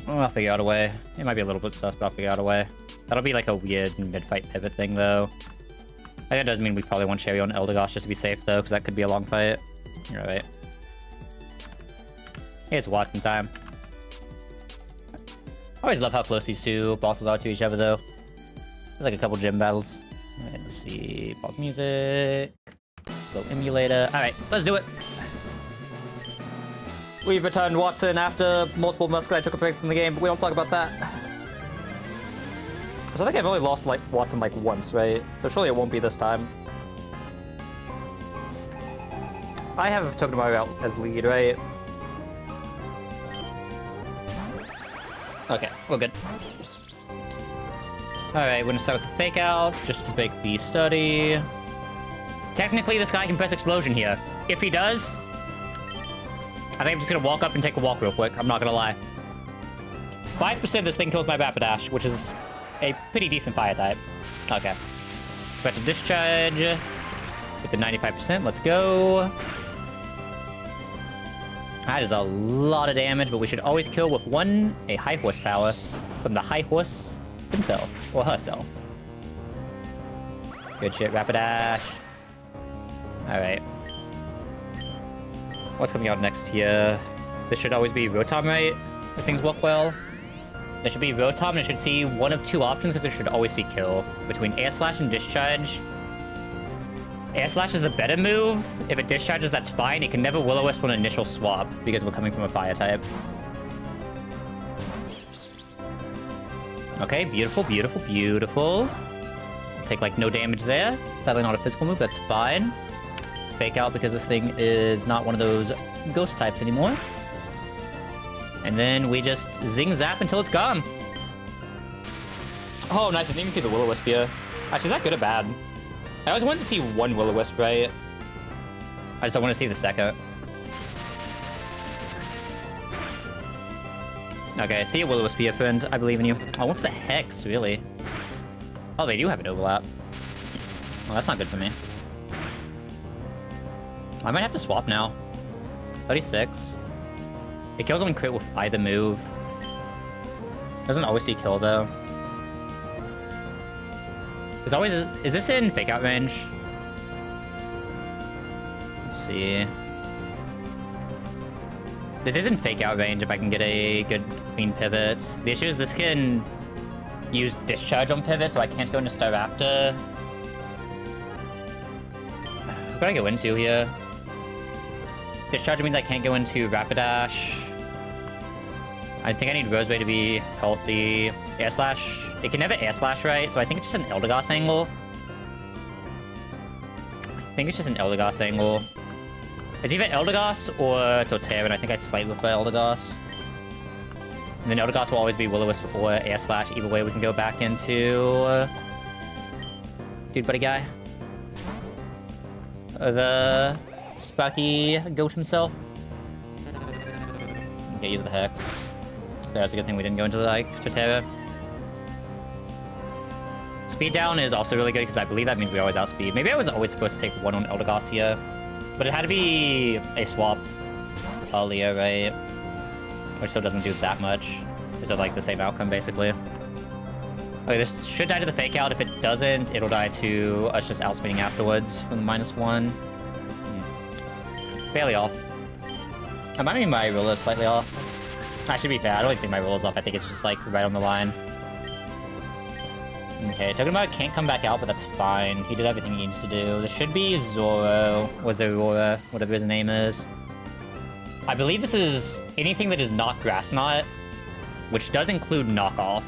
Oh, I'll figure out a way. It might be a little bit sus, but I'll figure out a way. That'll be like a weird mid-fight pivot thing, though. I think that does mean we probably want Cherry on Eldegoss just to be safe, though, because that could be a long fight. You're right. Hey, it's Watson time. I always love how close these two bosses are to each other, though. There's like a couple gym battles. Alright, let's see. Pause music. Slow emulator. Alright, let's do it. We've returned Watson after multiple months because I took a break from the game, but we don't talk about that. Because I think I've only lost like Watson like once, right? So surely it won't be this time. I have Togedemaru out as lead, right? Okay, we're good. Alright, we're gonna start with the fake out, just to break the study. Technically, this guy can press explosion here. If he does, I think I'm just gonna walk up and take a walk real quick. I'm not gonna lie. 5% this thing kills my Rapidash, which is a pretty decent fire type. Okay. Expect to discharge. Get the 95%. Let's go. That is a lot of damage, but we should always kill with a high horsepower from the high horse himself, or herself. Good shit, Rapidash. Alright. What's coming out next here? This should always be Rotom, right? If things work well. There should be Rotom, and it should see one of two options, because it should always see kill. Between Air Slash and Discharge. Air Slash is the better move. If it discharges, that's fine. It can never Will-O-Wisp on initial swap, because we're coming from a fire type. Okay, beautiful, beautiful, beautiful. Take, like, no damage there. Sadly not a physical move, that's fine. Fake out because this thing is not one of those ghost types anymore. And then we just zing-zap until it's gone. Oh, nice. I didn't even see the Will-O-Wisp here. Actually, is that good or bad? I always wanted to see one Will-O-Wisp, right? I just don't want to see the second. Okay, see a Will-O-Wisp here, friend. I believe in you. Oh, what's the Hex, really? Oh, they do have an overlap. Well, that's not good for me. I might have to swap now. 36. It kills when crit with either move. Doesn't always see kill, though. There's always... Is this in fake out range? Let's see. This is in fake out range if I can get a good clean pivot. The issue is this can use discharge on pivot, so I can't go into Staraptor. What do I go into here? Discharge means I can't go into Rapidash. I think I need Roseway to be healthy. Air Slash. It can never Air Slash, right? So I think it's just an Eldegoss angle. I think it's just an Eldegoss angle. It's either Eldegoss or Torterra, and I think I slightly prefer Eldegoss. And then Eldegoss will always be Will-O-Wisp or Air Slash. Either way, we can go back into... Dude, buddy guy. The Sparky goat himself. Okay, use the Hex. So that's a good thing we didn't go into, like, Torterra. Speed down is also really good, because I believe that means we always outspeed. Maybe I was always supposed to take one on Eldegoss here. But it had to be a swap earlier, right? Which still doesn't do that much. It's like the same outcome, basically. Okay, this should die to the fake out. If it doesn't, it'll die to us just outspeeding afterwards from the -1. Barely off. I might be my roller slightly off. I should be fair. I don't even think my roller's off. I think it's just like right on the line. Okay, Togedemaru can't come back out, but that's fine. He did everything he needs to do. This should be Zoro, or Zorora, whatever his name is. I believe this is anything that is not Grass Knot, which does include Knockoff.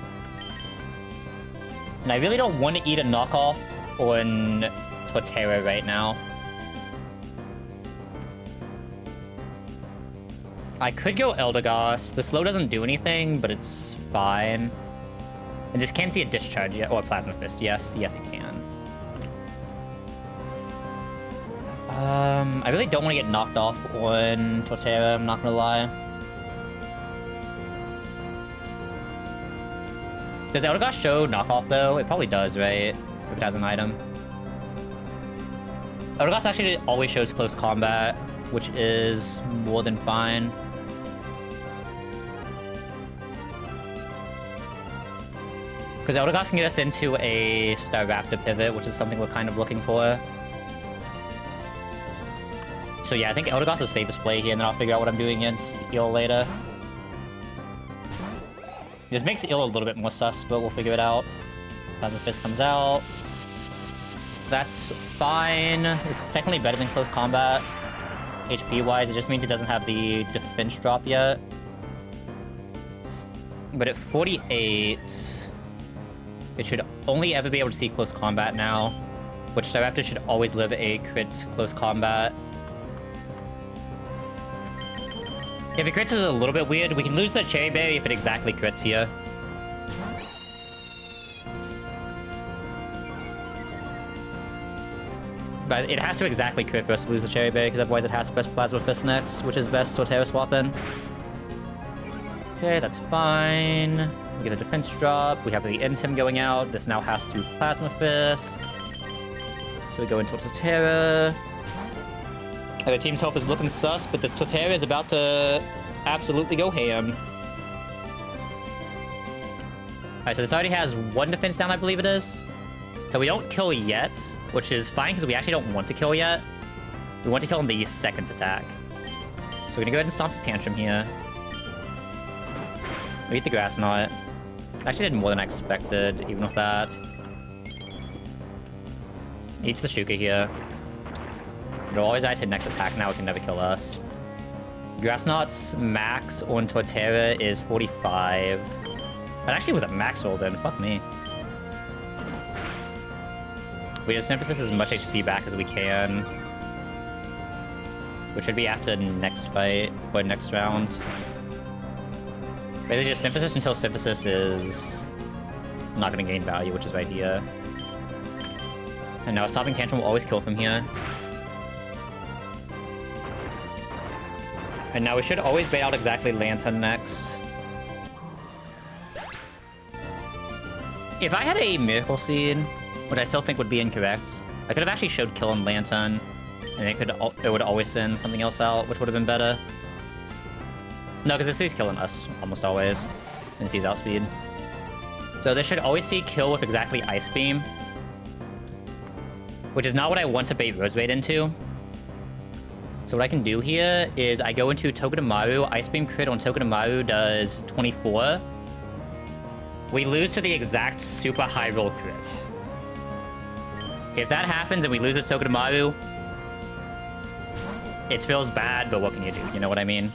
And I really don't want to eat a Knockoff on Torterra right now. I could go Eldegoss. The slow doesn't do anything, but it's fine. And this can't see a discharge yet. Or a Plasma Fist. Yes, yes it can. I really don't want to get knocked off on Torterra, I'm not gonna lie. Does Eldegoss show knockoff though? It probably does, right? If it has an item. Eldegoss actually always shows close combat, which is more than fine. Because Eldegoss can get us into a Staraptor pivot, which is something we're kind of looking for. So yeah, I think Eldegoss is the safest play here, and then I'll figure out what I'm doing against Eel later. This makes Eel a little bit more sus, but we'll figure it out. Plasma Fist comes out. That's fine. It's technically better than close combat. HP-wise, it just means it doesn't have the defense drop yet. But at 48... it should only ever be able to see close combat now, which Staraptor should always live a crit close combat. If it crits is a little bit weird, we can lose the Cherry Berry if it exactly crits here. But it has to exactly crit for us to lose the Cherry Berry, because otherwise it has to press Plasma Fist next, which is best Torterra swap in. Okay, that's fine. We get a defense drop. We have the Intim going out. This now has to Plasma Fist. So we go into Torterra. And the team's health is looking sus, but this Torterra is about to absolutely go ham. Alright, so this already has one defense down, I believe it is. So we don't kill yet, which is fine because we actually don't want to kill yet. We want to kill on the second attack. So we're gonna go ahead and stomp the Tantrum here. We eat the Grass Knot. Actually did more than I expected, even with that. Eats the Shuka here. It'll always die to next attack now, it can never kill us. Grass Knot's max on Torterra is 45. That actually was a max roll then, fuck me. We just emphasis as much HP back as we can. Which should be after next fight, or next round. Basically just Symphysis until Symphysis is not going to gain value, which is right here. And now Stopping Tantrum will always kill from here. And now we should always bait out exactly Lantern next. If I had a Miracle Seed, which I still think would be incorrect, I could have actually showed Kill on Lantern, and it would always send something else out, which would have been better. No, because it sees killing us almost always, and sees outspeed. So this should always see kill with exactly Ice Beam, which is not what I want to bait Rose Raid into. So what I can do here is I go into Togedemaru. Ice Beam crit on Togedemaru does 24. We lose to the exact super high roll crit. If that happens and we lose this Togedemaru, it feels bad, but what can you do? You know what I mean?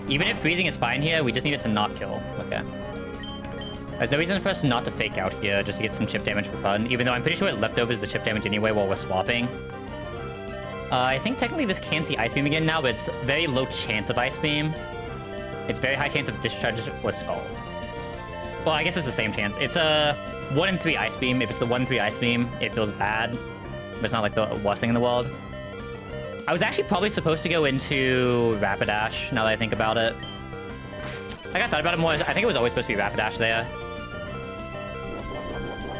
Even if freezing is fine here, we just need it to not kill. Okay. There's no reason for us not to fake out here, just to get some chip damage for fun, even though I'm pretty sure it leftovers the chip damage anyway while we're swapping. I think technically this can see Ice Beam again now, but it's very low chance of Ice Beam. It's very high chance of Discharge or Skull. Well, I guess it's the same chance. It's a 1 in 3 Ice Beam. If it's the 1 in 3 Ice Beam, it feels bad, but it's not like the worst thing in the world. I was actually probably supposed to go into Rapidash, now that I think about it. Like, I thought about it more. I think it was always supposed to be Rapidash there.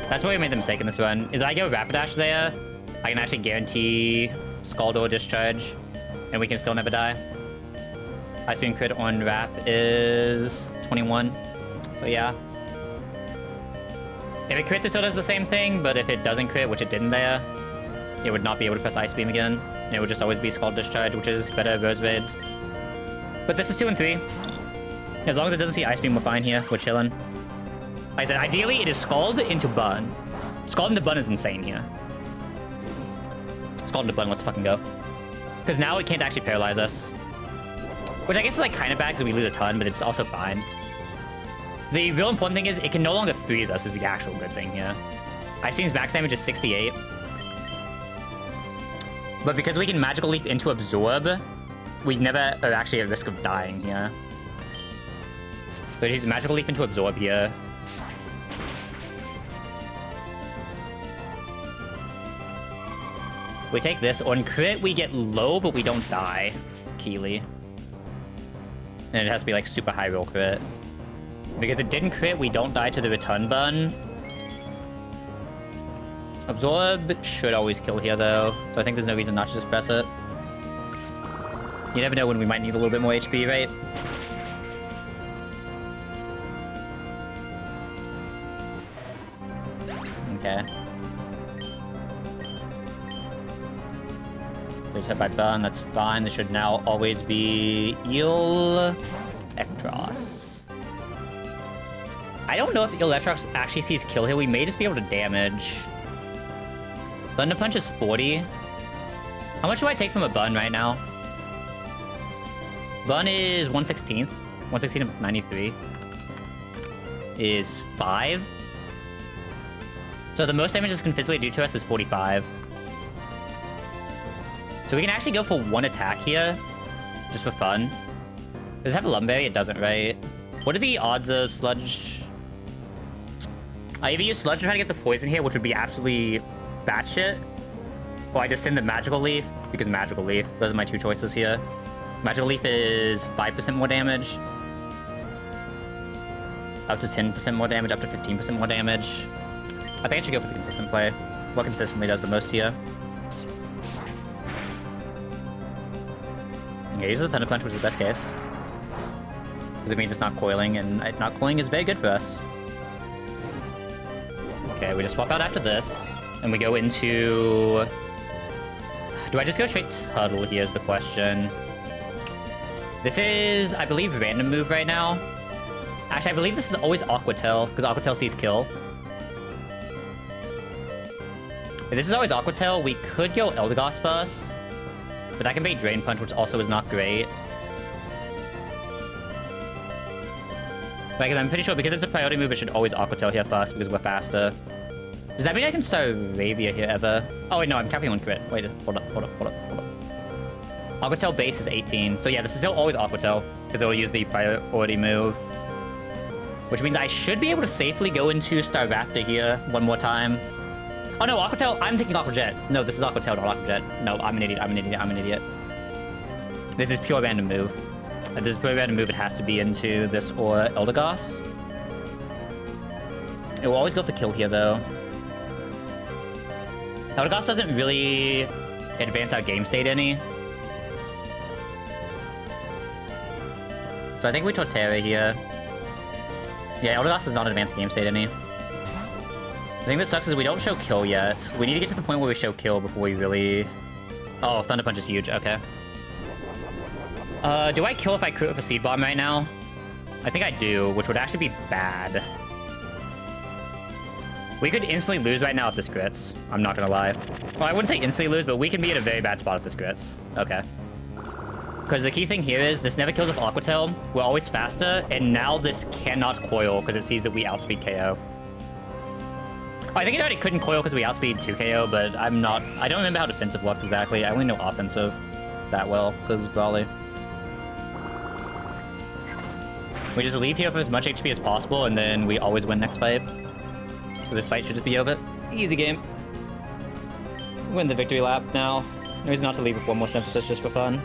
That's where we made the mistake in this run, is I go Rapidash there, I can actually guarantee Scald or Discharge, and we can still never die. Ice Beam crit on Rap is 21, so yeah. If it crits, it still does the same thing, but if it doesn't crit, which it didn't there, it would not be able to press Ice Beam again. And it would just always be Scald Discharge, which is better at Rose Raids. But this is 2 and 3. As long as it doesn't see Ice Beam, we're fine here. We're chilling. Like I said, ideally, it is Scald into Bun. Scald into Bun is insane here. Scald into Bun, let's fucking go. Because now it can't actually paralyze us. Which I guess is like kind of bad because we lose a ton, but it's also fine. The real important thing is it can no longer freeze us is the actual good thing here. Ice Beam's max damage is 68. But because we can Magical Leaf into Absorb, we never are actually at risk of dying here. So use Magical Leaf into Absorb here. We take this. On crit, we get low, but we don't die. Keely. And it has to be like super high roll crit. Because it didn't crit, we don't die to the Return Bun. Absorb should always kill here, though. So I think there's no reason not to just press it. You never know when we might need a little bit more HP, right? Okay. Please hit by Bun, that's fine. This should now always be Eel Electros. I don't know if Electrox actually sees kill here. We may just be able to damage. Thunder Punch is 40. How much do I take from a Bun right now? Bun is 1/16. 1/16 of 93. Is 5. So the most damage this can physically do to us is 45. So we can actually go for 1 attack here. Just for fun. Does it have a Lumberry? It doesn't, right? What are the odds of Sludge? I either use Sludge to try to get the poison here, which would be absolutely batshit, or I just send the Magical Leaf, because Magical Leaf. Those are my two choices here. Magical Leaf is 5% more damage. Up to 10% more damage, up to 15% more damage. I think I should go for the consistent play. What consistently does the most here. Yeah, use the Thunder Punch, which is the best case. Because it means it's not coiling, and not coiling is very good for us. Okay, we just swap out after this, and we go into... Do I just go straight Tuddle here is the question. This is, I believe, random move right now. Actually, I believe this is always Aqua Tail, because Aqua Tail sees kill. If this is always Aqua Tail, we could go Eldegoss first. But that can bait Drain Punch, which also is not great. Like, I'm pretty sure because it's a priority move, it should always Aqua Tail here first because we're faster. Does that mean I can start Ravia here ever? Oh, wait, no, I'm capping on crit. Wait, hold up. Aqua Tail base is 18. So yeah, this is still always Aqua Tail because it will use the priority move. Which means I should be able to safely go into Staraptor here one more time. Oh no, Aqua Tail, I'm thinking Aqua Jet. No, this is Aqua Tail, not Aqua Jet. No, I'm an idiot. This is pure random move. If this is pure random move, it has to be into this or Eldegoss. It will always go for kill here, though. Eldegoss doesn't really advance our game state any. So I think we Torterra here. Yeah, Eldegoss does not advance game state any. I think that sucks is we don't show kill yet. We need to get to the point where we show kill before we really... Oh, Thunder Punch is huge. Okay. Do I kill if I crit with a Seed Bomb right now? I think I do, which would actually be bad. We could instantly lose right now if this crits. I'm not gonna lie. Well, I wouldn't say instantly lose, but we can be in a very bad spot if this crits. Okay. Because the key thing here is this never kills with Aqua Tail. We're always faster, and now this cannot coil because it sees that we outspeed KO. I think it already couldn't coil because we outspeed 2 KO, but I don't remember how defensive works exactly. I only know offensive that well, because probably. We just leave here for as much HP as possible, and then we always win next fight. So this fight should just be over. Easy game. Win the victory lap now. No reason not to leave with one more Synthesis just for fun.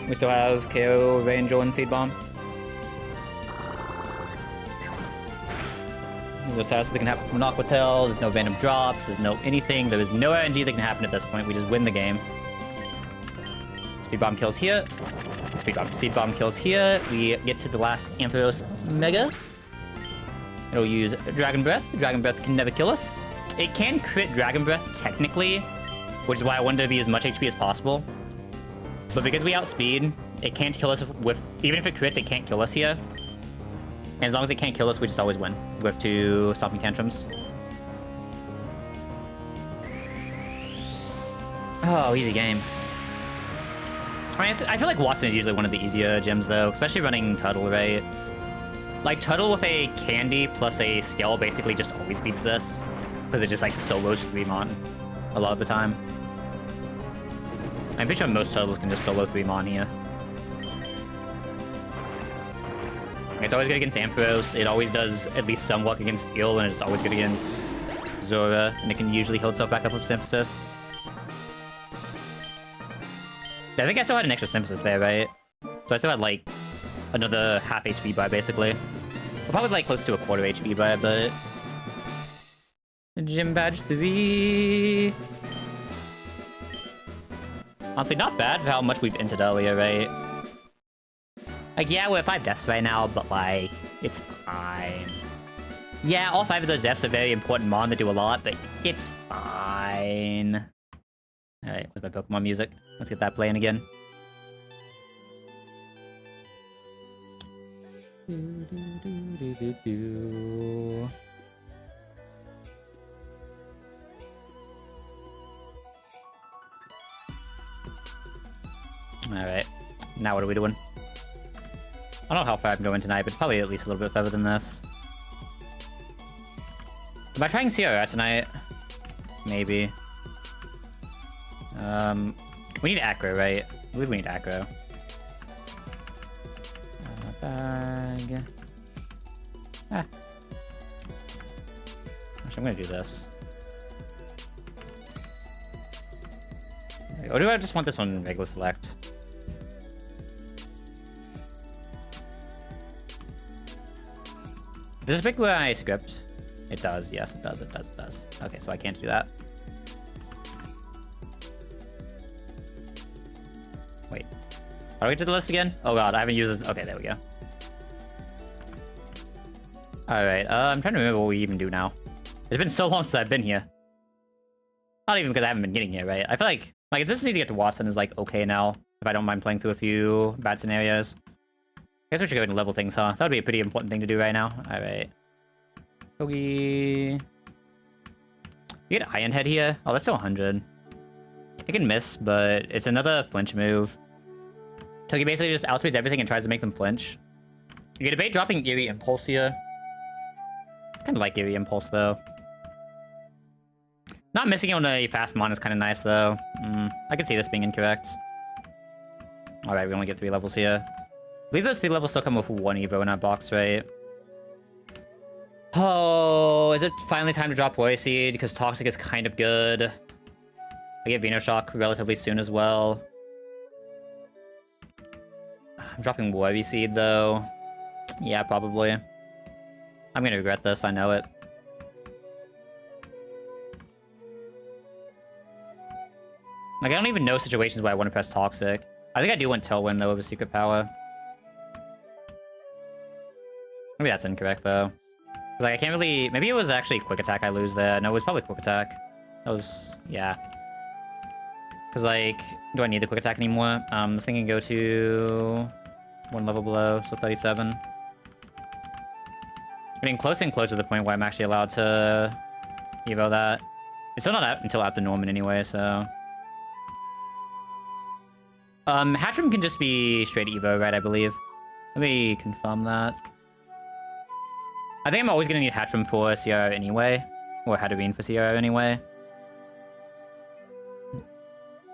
We still have KO, Range, and Seed Bomb. There's no status that can happen from an Aqua Tail. There's no random drops. There's no anything. There is no RNG that can happen at this point. We just win the game. Speed Bomb kills here. Speed Bomb kills here. We get to the last Ampharos Mega. It'll use Dragon Breath. Dragon Breath can never kill us. It can crit Dragon Breath, technically, which is why I wanted to be as much HP as possible. But because we outspeed, it can't kill us with... Even if it crits, it can't kill us here. And as long as it can't kill us, we just always win. With 2 Stomping Tantrums. Oh, easy game. I mean, I feel like Watson is usually one of the easier gyms, though. Especially running Tuddle, right? Like, Tuddle with a Candy plus a Scale basically just always beats this. Because it just, like, solos 3-mon a lot of the time. I'm pretty sure most Tuddles can just solo 3-mon here. It's always good against Ampharos. It always does at least some work against Eel, and it's always good against Zora, and it can usually heal itself back up with Synthesis. Yeah, I think I still had an extra Synthesis there, right? So I still had, like, another half HP bar, basically. Well, probably, like, close to a quarter HP bar, but... Gym Badge 3... Honestly, not bad for how much we've entered earlier, right? Like, yeah, we're at 5 deaths right now, but, like, it's fine. Yeah, all 5 of those deaths are very important mon that do a lot, but it's fine. Alright, where's my Pokemon music? Let's get that playing again. Alright, now what are we doing? I don't know how far I'm going tonight, but it's probably at least a little bit further than this. Am I trying CRR tonight? Maybe. We need Acro, right? I believe we need Acro. Bag. Ah. I'm gonna do this. Or do I just want this one regular select? Does this pick my script? It does, yes, it does, it does, it does. Okay, so I can't do that. Wait. How do we get to the list again? Oh god, I haven't used this. Okay, there we go. Alright, I'm trying to remember what we even do now. It's been so long since I've been here. Not even because I haven't been getting here, right? I feel like consistency to get to Watson is, like, okay now. If I don't mind playing through a few bad scenarios. I guess we should go ahead and level things, huh? That would be a pretty important thing to do right now. Alright. Shocky. You get Iron Head here? Oh, that's still 100. It can miss, but it's another flinch move. Togi basically just outspeeds everything and tries to make them flinch. You can debate dropping Eerie Impulse here. I kind of like Eerie Impulse, though. Not missing on a fast mon is kind of nice, though. I can see this being incorrect. Alright, we only get 3 levels here. I believe those 3 levels still come with 1 Evo in our box, right? Oh, is it finally time to drop Warrior Seed? Because Toxic is kind of good. I get Venoshock relatively soon as well. I'm dropping Warrior Seed, though. Yeah, probably. I'm gonna regret this, I know it. Like, I don't even know situations where I want to press Toxic. I think I do want Tailwind, though, with a Secret Power. Maybe that's incorrect, though. Like, I can't really... Maybe it was actually Quick Attack I lose there. No, it was probably Quick Attack. That was... Yeah. Because, like... Do I need the Quick Attack anymore? This thing can go to... 1 level below, so 37. Getting closer and closer to the point where I'm actually allowed to... Evo that. It's still not out until after Norman anyway, so... Hatchram can just be straight Evo, right, I believe. Let me confirm that. I think I'm always gonna need Hatchram for CRO anyway. Or Hatterene for CRO anyway.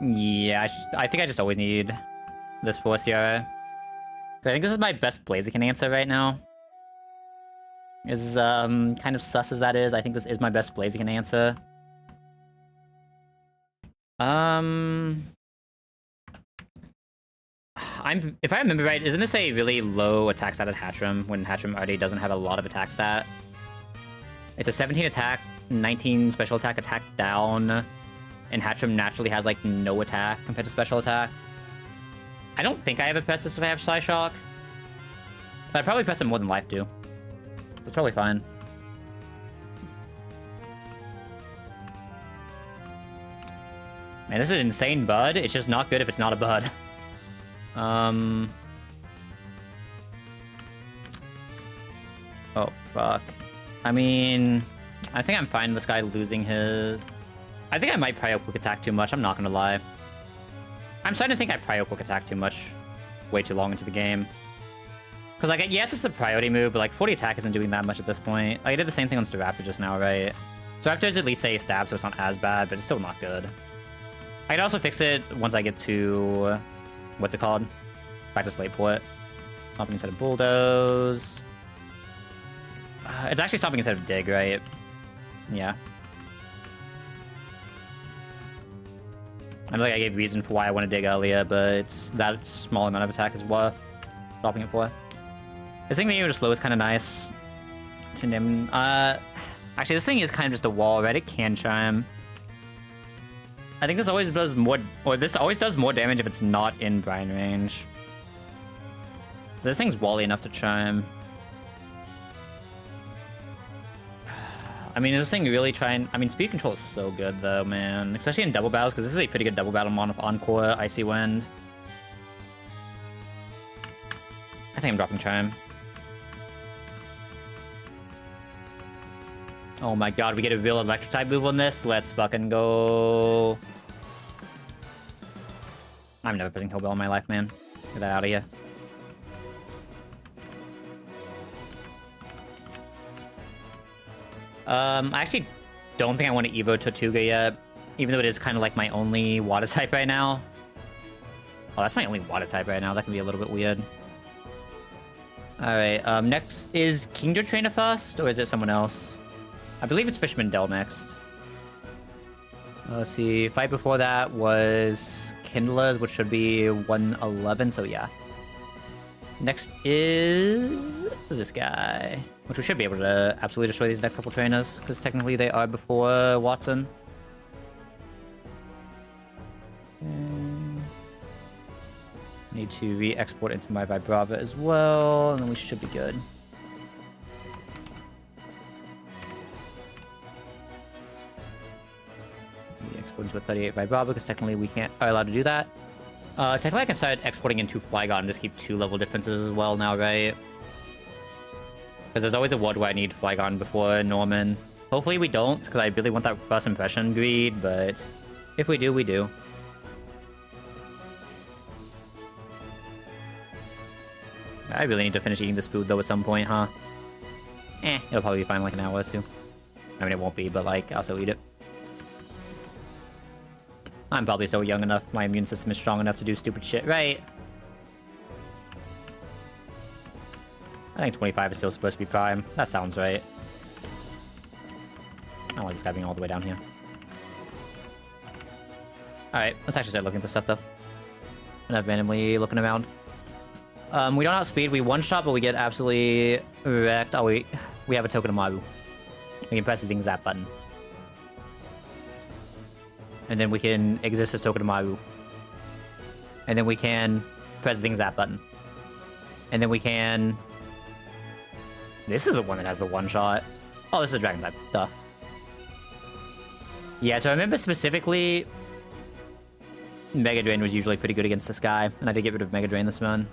Yeah, I think I just always need this for CRO. I think this is my best Blaziken answer right now. As kind of sus as that is, I think this is my best Blaziken answer. If I remember right, isn't this a really low attack stat at Hatchram when Hatchram already doesn't have a lot of attack stat? It's a 17 attack, 19 special attack down, and Hatchram naturally has like no attack compared to special attack. I don't think I ever press this if I have Psyshock, but I'd probably press it more than life do. That's probably fine. Man, this is insane bud. It's just not good if it's not a bud. Oh, fuck. I mean, I think I'm fine with this guy losing his... I think I might prio Quick Attack too much, I'm not gonna lie. I'm starting to think I prio Quick Attack too much. Way too long into the game. Because, like, yeah, it's just a priority move, but, like, 40 attack isn't doing that much at this point. I did the same thing on Staraptor just now, right? Staraptor is at least a stab, so it's not as bad, but it's still not good. I could also fix it once I get to... What's it called? Back to Slateport. Stomping instead of Bulldoze. It's actually stomping instead of Dig, right? Yeah. I know like I gave reason for why I want to Dig earlier, but it's that small amount of attack is worth stopping it for. This thing being able to slow is kind of nice. Actually, this thing is kind of just a wall, right? It can Chime. I think this always does more, or this always does more damage if it's not in Brine range. This thing's wally enough to Chime. I mean, is this thing really trying... I mean, speed control is so good, though, man. Especially in double battles, because this is a pretty good double battle mon with Encore, Icy Wind. I think I'm dropping Chime. Oh my god, we get a real Electro-type move on this? Let's fucking go. I'm never pressing Hellbell in my life, man. Get that out of here. I actually don't think I want to Evo Tortuga yet, even though it is kind of like my only water type right now. Oh, that's my only water type right now. That can be a little bit weird. Alright, next is Kingdra Trainer first, or is it someone else? I believe it's Fishman Dell next. Let's see. Fight before that was Kindlers, which should be 111. So yeah. Next is this guy, which we should be able to absolutely destroy these next couple trainers, because technically they are before Watson. Need to re-export into my Vibrava as well, and then we should be good. Export into a 38 Vibrava, because technically we are allowed to do that. Technically I can start exporting into Flygon and just keep 2 level differences as well now, right? Because there's always a world where I need Flygon before Norman. Hopefully we don't, because I really want that first impression greed, but if we do, we do. I really need to finish eating this food, though, at some point, huh? It'll probably be fine in like an hour or two. I mean, it won't be, but, like, I'll still eat it. I'm probably so young enough, my immune system is strong enough to do stupid shit, right? I think 25 is still supposed to be prime. That sounds right. I don't like this guy being all the way down here. Alright, let's actually start looking for stuff, though. I'm not randomly looking around. We don't outspeed, we one-shot, but we get absolutely wrecked. Oh, we have a token of Maru. We can press the Zing Zap button. And then we can exist as token of Maru. And then we can press the Zing Zap button. And then we can... This is the one that has the one-shot. Oh, this is a Dragon type. Duh. Yeah, so I remember specifically... Mega Drain was usually pretty good against this guy. And I did get rid of Mega Drain this run.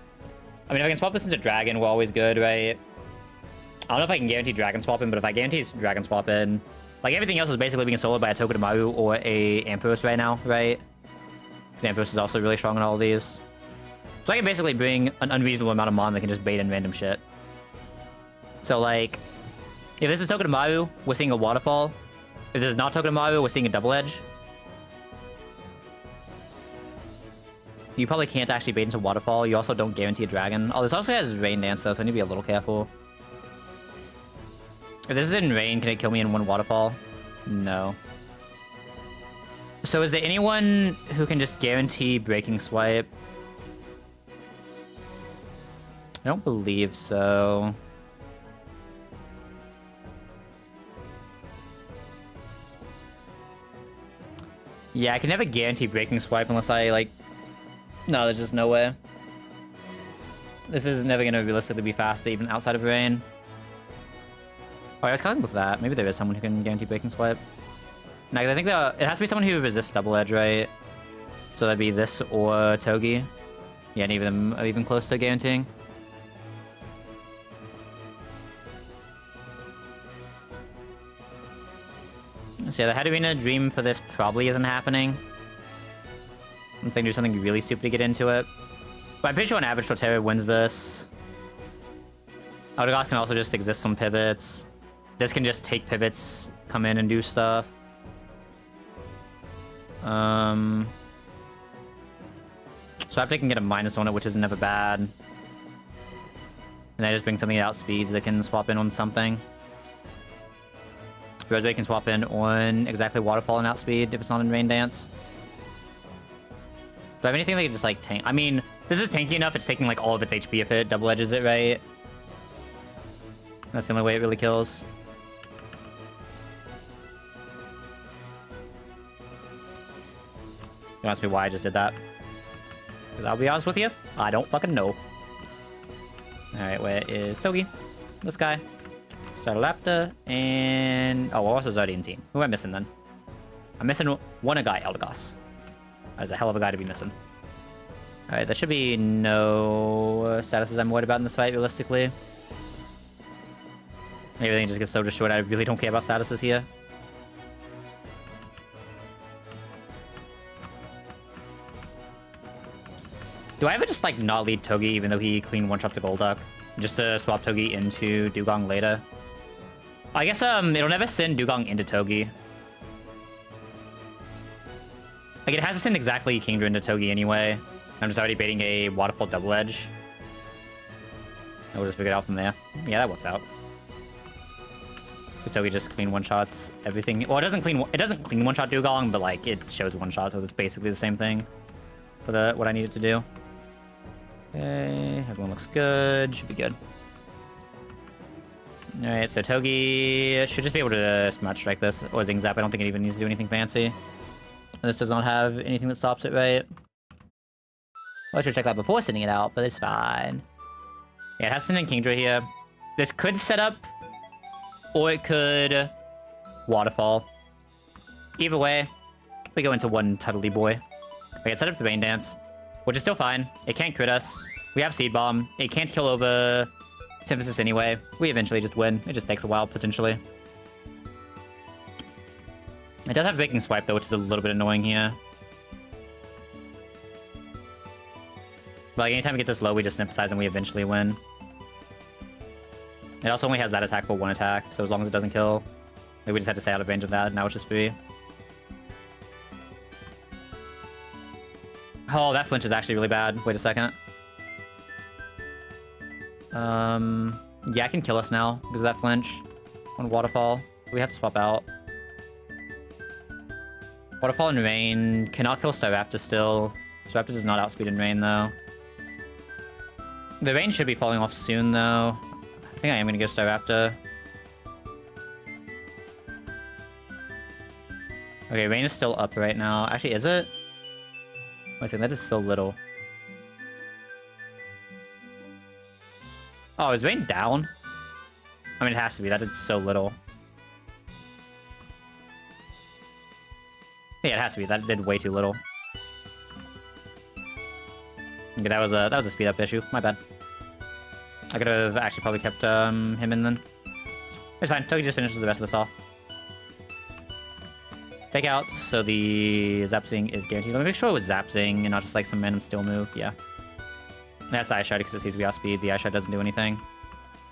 I mean, if I can swap this into Dragon, we're always good, right? I don't know if I can guarantee Dragon Swap in, but if I guarantee Dragon Swap in... Like, everything else is basically being soloed by a Token of Maru or a Ampharos right now, right? Because Ampharos is also really strong in all of these. So I can basically bring an unreasonable amount of Mon that can just bait in random shit. So, like, if this is Token of Maru, we're seeing a Waterfall. If this is not Token of Maru, we're seeing a Double Edge. You probably can't actually bait into Waterfall. You also don't guarantee a Dragon. Oh, this also has Rain Dance, though, so I need to be a little careful. If this is in Rain, can it kill me in one Waterfall? No. So is there anyone who can just guarantee Breaking Swipe? I don't believe so. Yeah, I can never guarantee Breaking Swipe unless I, like... No, there's just no way. This is never going to realistically be fast, even outside of Rain. Oh, I was calling with that. Maybe there is someone who can guarantee Breaking Swipe. No, 'cause I think it has to be someone who resists Double Edge, right? So that'd be this or Togi. Yeah, neither of them are even close to guaranteeing. So yeah, the Head Dream for this probably isn't happening. I'm thinking do something really stupid to get into it. But I'm pretty sure an average Torterra wins this. Eldegoss can also just exist on pivots. This can just take pivots, come in and do stuff. So after I can get a minus on it, which is never bad. And I just bring something that outspeeds that can swap in on something. Rosebud can swap in on exactly Waterfall and outspeed if it's not in Rain Dance. Do I have anything that can just, like, tank? I mean, this is tanky enough, it's taking, like, all of its HP if it double edges it, right? That's the only way it really kills. Don't ask me why I just did that. Because I'll be honest with you, I don't fucking know. Alright, where is Togi? This guy. Starlaptor, and... Oh, Walrus is already in team. Who am I missing, then? I'm missing one guy, Eldegoss. That's a hell of a guy to be missing. Alright, there should be no statuses I'm worried about in this fight, realistically. Everything just gets so destroyed, I really don't care about statuses here. Do I ever just, like, not lead Togi even though he clean one-shot to Golduck? Just to swap Togi into Dugong later? I guess, it'll never send Dugong into Togi. Like, it has to send exactly Kingdra into Togi anyway. I'm just already baiting a Waterfall Double Edge. And we'll just figure it out from there. Yeah, that works out. Togi just clean one-shots everything. Well, it doesn't clean one-shot Dugong, but like it shows one-shot, so it's basically the same thing for what I needed to do. Okay, everyone looks good. Should be good. Alright, so Togi should just be able to Smart Strike this, or Zing Zap. I don't think it even needs to do anything fancy. And this does not have anything that stops it, right? Well, I should check that before sending it out, but it's fine. Yeah, it has Sin and Kingdra here. This could set up, or it could Waterfall. Either way, we go into one Tuddly Boy. Okay, set up the Rain Dance, which is still fine. It can't crit us. We have Seed Bomb. It can't kill over Synthesis anyway. We eventually just win. It just takes a while, potentially. It does have Breaking Swipe, though, which is a little bit annoying here. But like, anytime it gets us low, we just Synthesize and we eventually win. It also only has that attack for one attack, so as long as it doesn't kill, maybe we just had to stay out of range of that, now it's just free. Oh, that flinch is actually really bad. Wait a second. Yeah, I can kill us now because of that flinch. On Waterfall. We have to swap out. Waterfall and Rain cannot kill Staraptor still. Staraptor does not outspeed in Rain, though. The Rain should be falling off soon, though. I think I am going to go Staraptor. Okay, Rain is still up right now. Actually, is it? Wait a second, that is so little. Oh, is Rain down? I mean, it has to be. That is so little. Yeah, it has to be. That did way too little. Okay, that was a speed up issue. My bad. I could have actually probably kept him in then. It's fine. Togi just finishes the rest of this off. Take out, so the Zap Zing is guaranteed. Let me make sure it was Zap Zing and not just like some random still move. Yeah. And that's the Ice Shard because it sees we outspeed. The Ice Shard doesn't do anything.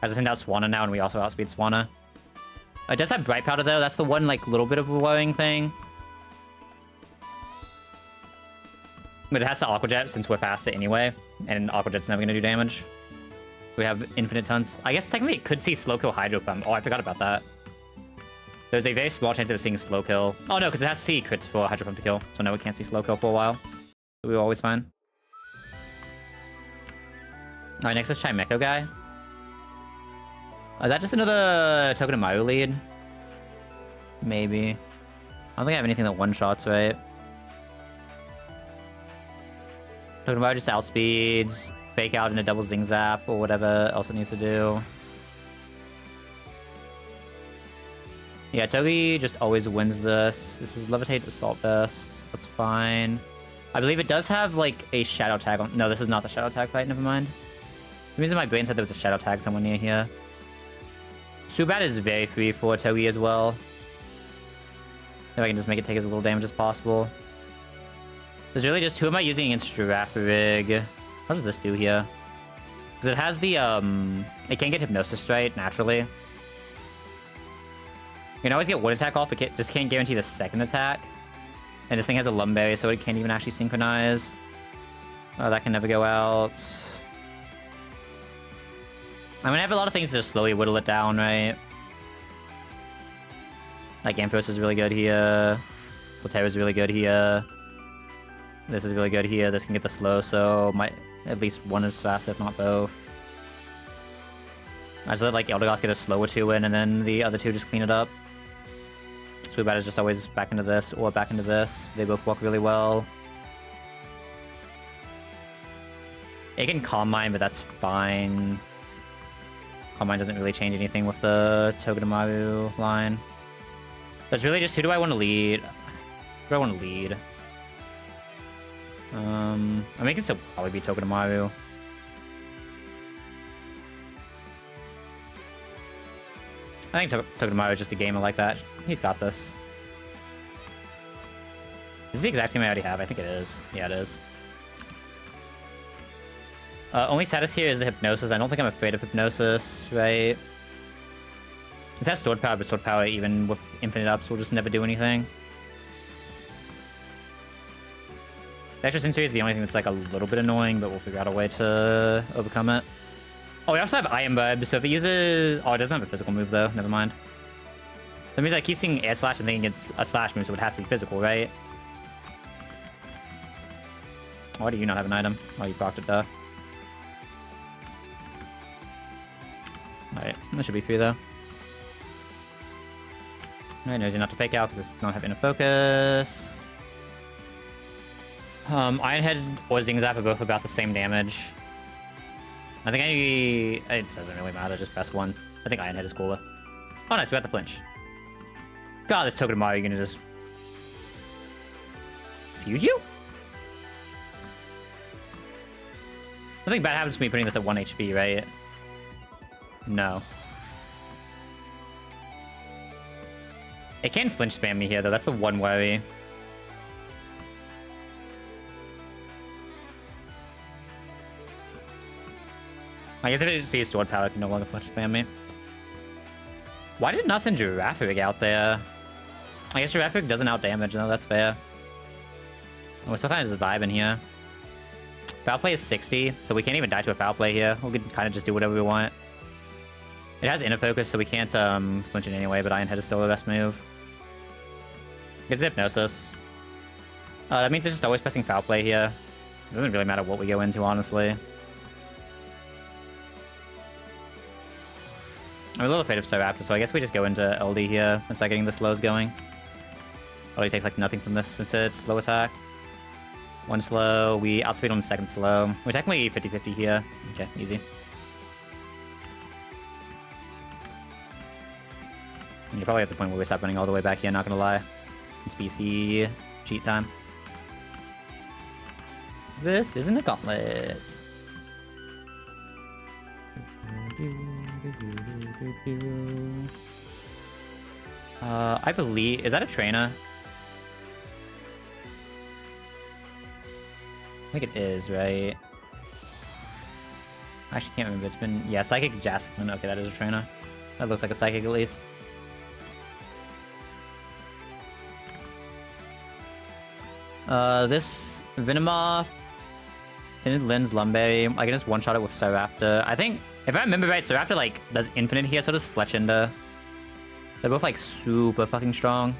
Has to send out Swanna now, and we also outspeed Swanna. It does have Bright Powder though. That's the one like little bit of a worrying thing. But it has to Aqua Jet since we're faster anyway, and Aqua Jet's never gonna do damage. We have infinite tons. I guess technically it could see Slow Kill Hydro Pump. Oh, I forgot about that. There's a very small chance of seeing Slow Kill. Oh no, because it has to see crits for Hydro Pump to kill. So no, it can't see Slow Kill for a while. So we were always fine. Alright, next is Chimecho guy. Is that just another Togedemaru lead? Maybe. I don't think I have anything that one-shots, right? Togedemaru just outspeeds, fake out in a double Zing Zap, or whatever else it needs to do. Yeah, Togi just always wins this. This is Levitate Assault Vest. That's fine. I believe it does have, like, a Shadow Tag on... No, this is not the Shadow Tag fight. Never mind. The reason my brain said there was a Shadow Tag somewhere near here. Subat is very free for Togi as well. If I can just make it take as little damage as possible. There's really just... Who am I using against Girafarig? What does this do here? Because it has the, It can't get Hypnosis right, naturally. You can always get one attack off, it just can't guarantee the second attack. And this thing has a Lumberry, so it can't even actually synchronize. Oh, that can never go out. I'm gonna have a lot of things to just slowly whittle it down, right? Like, Ampharos is really good here. Volterra is really good here. This is really good here. This can get the slow, so at least one is fast, if not both. I just let, like, Eldegoss get a slow or two in, and then the other two just clean it up. Subat is just always back into this, or back into this. They both work really well. It can Calm Mind, but that's fine. Calm Mind doesn't really change anything with the Togedemaru line. So it's really just, who do I want to lead? Who do I want to lead? I mean, it can still probably be Togedemaru. I think Togedemaru is just a gamer like that. He's got this. Is it the exact team I already have? I think it is. Yeah, it is. Only status here is the Hypnosis. I don't think I'm afraid of Hypnosis, right? It has Sword Power, but Sword Power, even with infinite ups, will just never do anything. The Extra Sensory is the only thing that's like a little bit annoying, but we'll figure out a way to overcome it. Oh, we also have Iron Bulb, so if it uses... Oh, it doesn't have a physical move, though. Never mind. That means I keep seeing air slash and thinking it's a slash move, so it has to be physical, right? Why do you not have an item? Oh, you procced it, duh. Alright, that should be free, though. Alright, knows you not to fake out because it's not having a focus. Ironhead or Zing Zap are both about the same damage. I think it doesn't really matter, just press one. I think Ironhead is cooler. Oh, nice, we got the flinch. God, this token of Mario, you're gonna just... Excuse you? Nothing bad happens to me putting this at 1 HP, right? No. It can flinch spam me here, though. That's the one worry. I guess if it sees stored power, it can no longer flinch spam me. Why did it not send Girafarig out there? I guess Girafarig doesn't out-damage, though. That's fair. Oh, we're still kind of just vibing here. Foul play is 60, so we can't even die to a foul play here. We can kind of just do whatever we want. It has inner focus, so we can't flinch it anyway, but Ironhead is still the best move. It's Hypnosis. That means it's just always pressing foul play here. It doesn't really matter what we go into, honestly. I'm a little afraid of Staraptor, so I guess we just go into LD here and start getting the slows going. Probably takes like nothing from this since it's slow attack. One slow, we outspeed on the second slow. We're technically 50-50 here. Okay, easy. And you're probably at the point where we stop running all the way back here, not gonna lie. It's BC cheat time. This isn't a gauntlet. I believe... Is that a trainer? I think it is, right? I actually can't remember. It's been... Yeah, Psychic Jasmine. Okay, that is a trainer. That looks like a Psychic at least. This Venomoth, Tinted Lens, Lumberry. I can just one-shot it with Staraptor. I think, if I remember right, Staraptor, like, does infinite here, so does Fletchender. They're both, like, super fucking strong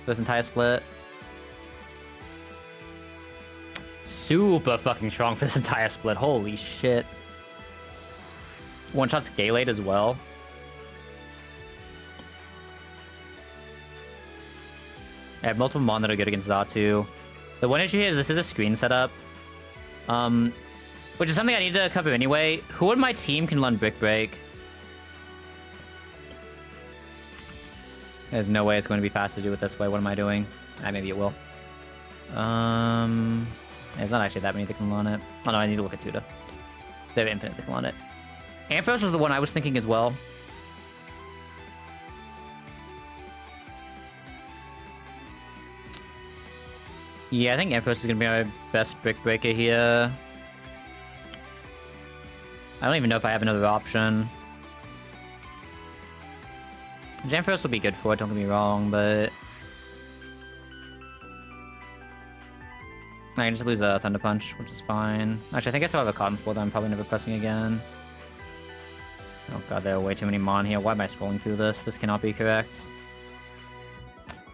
for this entire split. Super fucking strong for this entire split. Holy shit. One-shots Galate as well. I have multiple Mon that are good against Xatu. The one issue here is this is a screen setup. Which is something I need to cover anyway. Who on my team can learn Brick Break? There's no way it's going to be fast to do it this way. What am I doing? Maybe it will. There's not actually that many that can learn it. Oh no, I need to look at Tuda. They have infinite that can learn it. Ampharos was the one I was thinking as well. Yeah, I think Ampharos is going to be our best Brick Breaker here. I don't even know if I have another option. Ampharos will be good for it, don't get me wrong, but... I can just lose a Thunder Punch, which is fine. Actually, I think I still have a Cotton Spore that I'm probably never pressing again. Oh god, there are way too many Mon here. Why am I scrolling through this? This cannot be correct.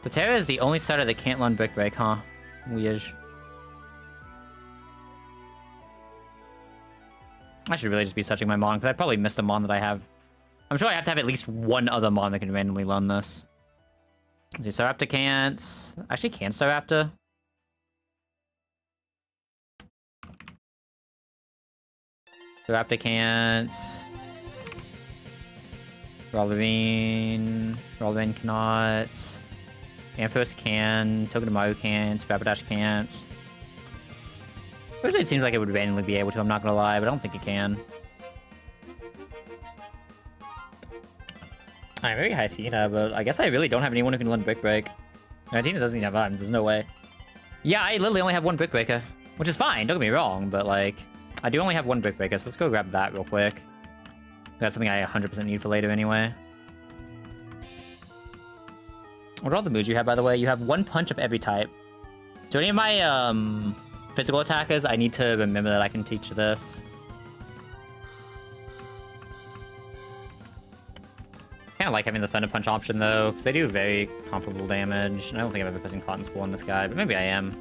Patera is the only starter that can't learn Brick Break, huh? Weird. I should really just be searching my Mon, because I probably missed a Mon that I have. I'm sure I have to have at least one other Mon that can randomly learn this. Let's see, Staraptor can't... Actually, can Staraptor? Staraptor can't. Rollerine cannot. Ampharos can. Togedemaru can't. Rapidash can't. First, it seems like it would randomly be able to, I'm not gonna lie, but I don't think it can. I'm very high Tina, but I guess I really don't have anyone who can learn Brick Break. No, Tina doesn't even have items, there's no way. Yeah, I literally only have one Brick Breaker, which is fine, don't get me wrong, but like, I do only have one Brick Breaker, so let's go grab that real quick. That's something I 100% need for later anyway. What are all the moves you have, by the way? You have one punch of every type. So any of my physical attackers, I need to remember that I can teach this. kind of like having the Thunder Punch option, though, because they do very comparable damage. And I don't think I'm ever pressing Cotton Spool on this guy, but maybe I am.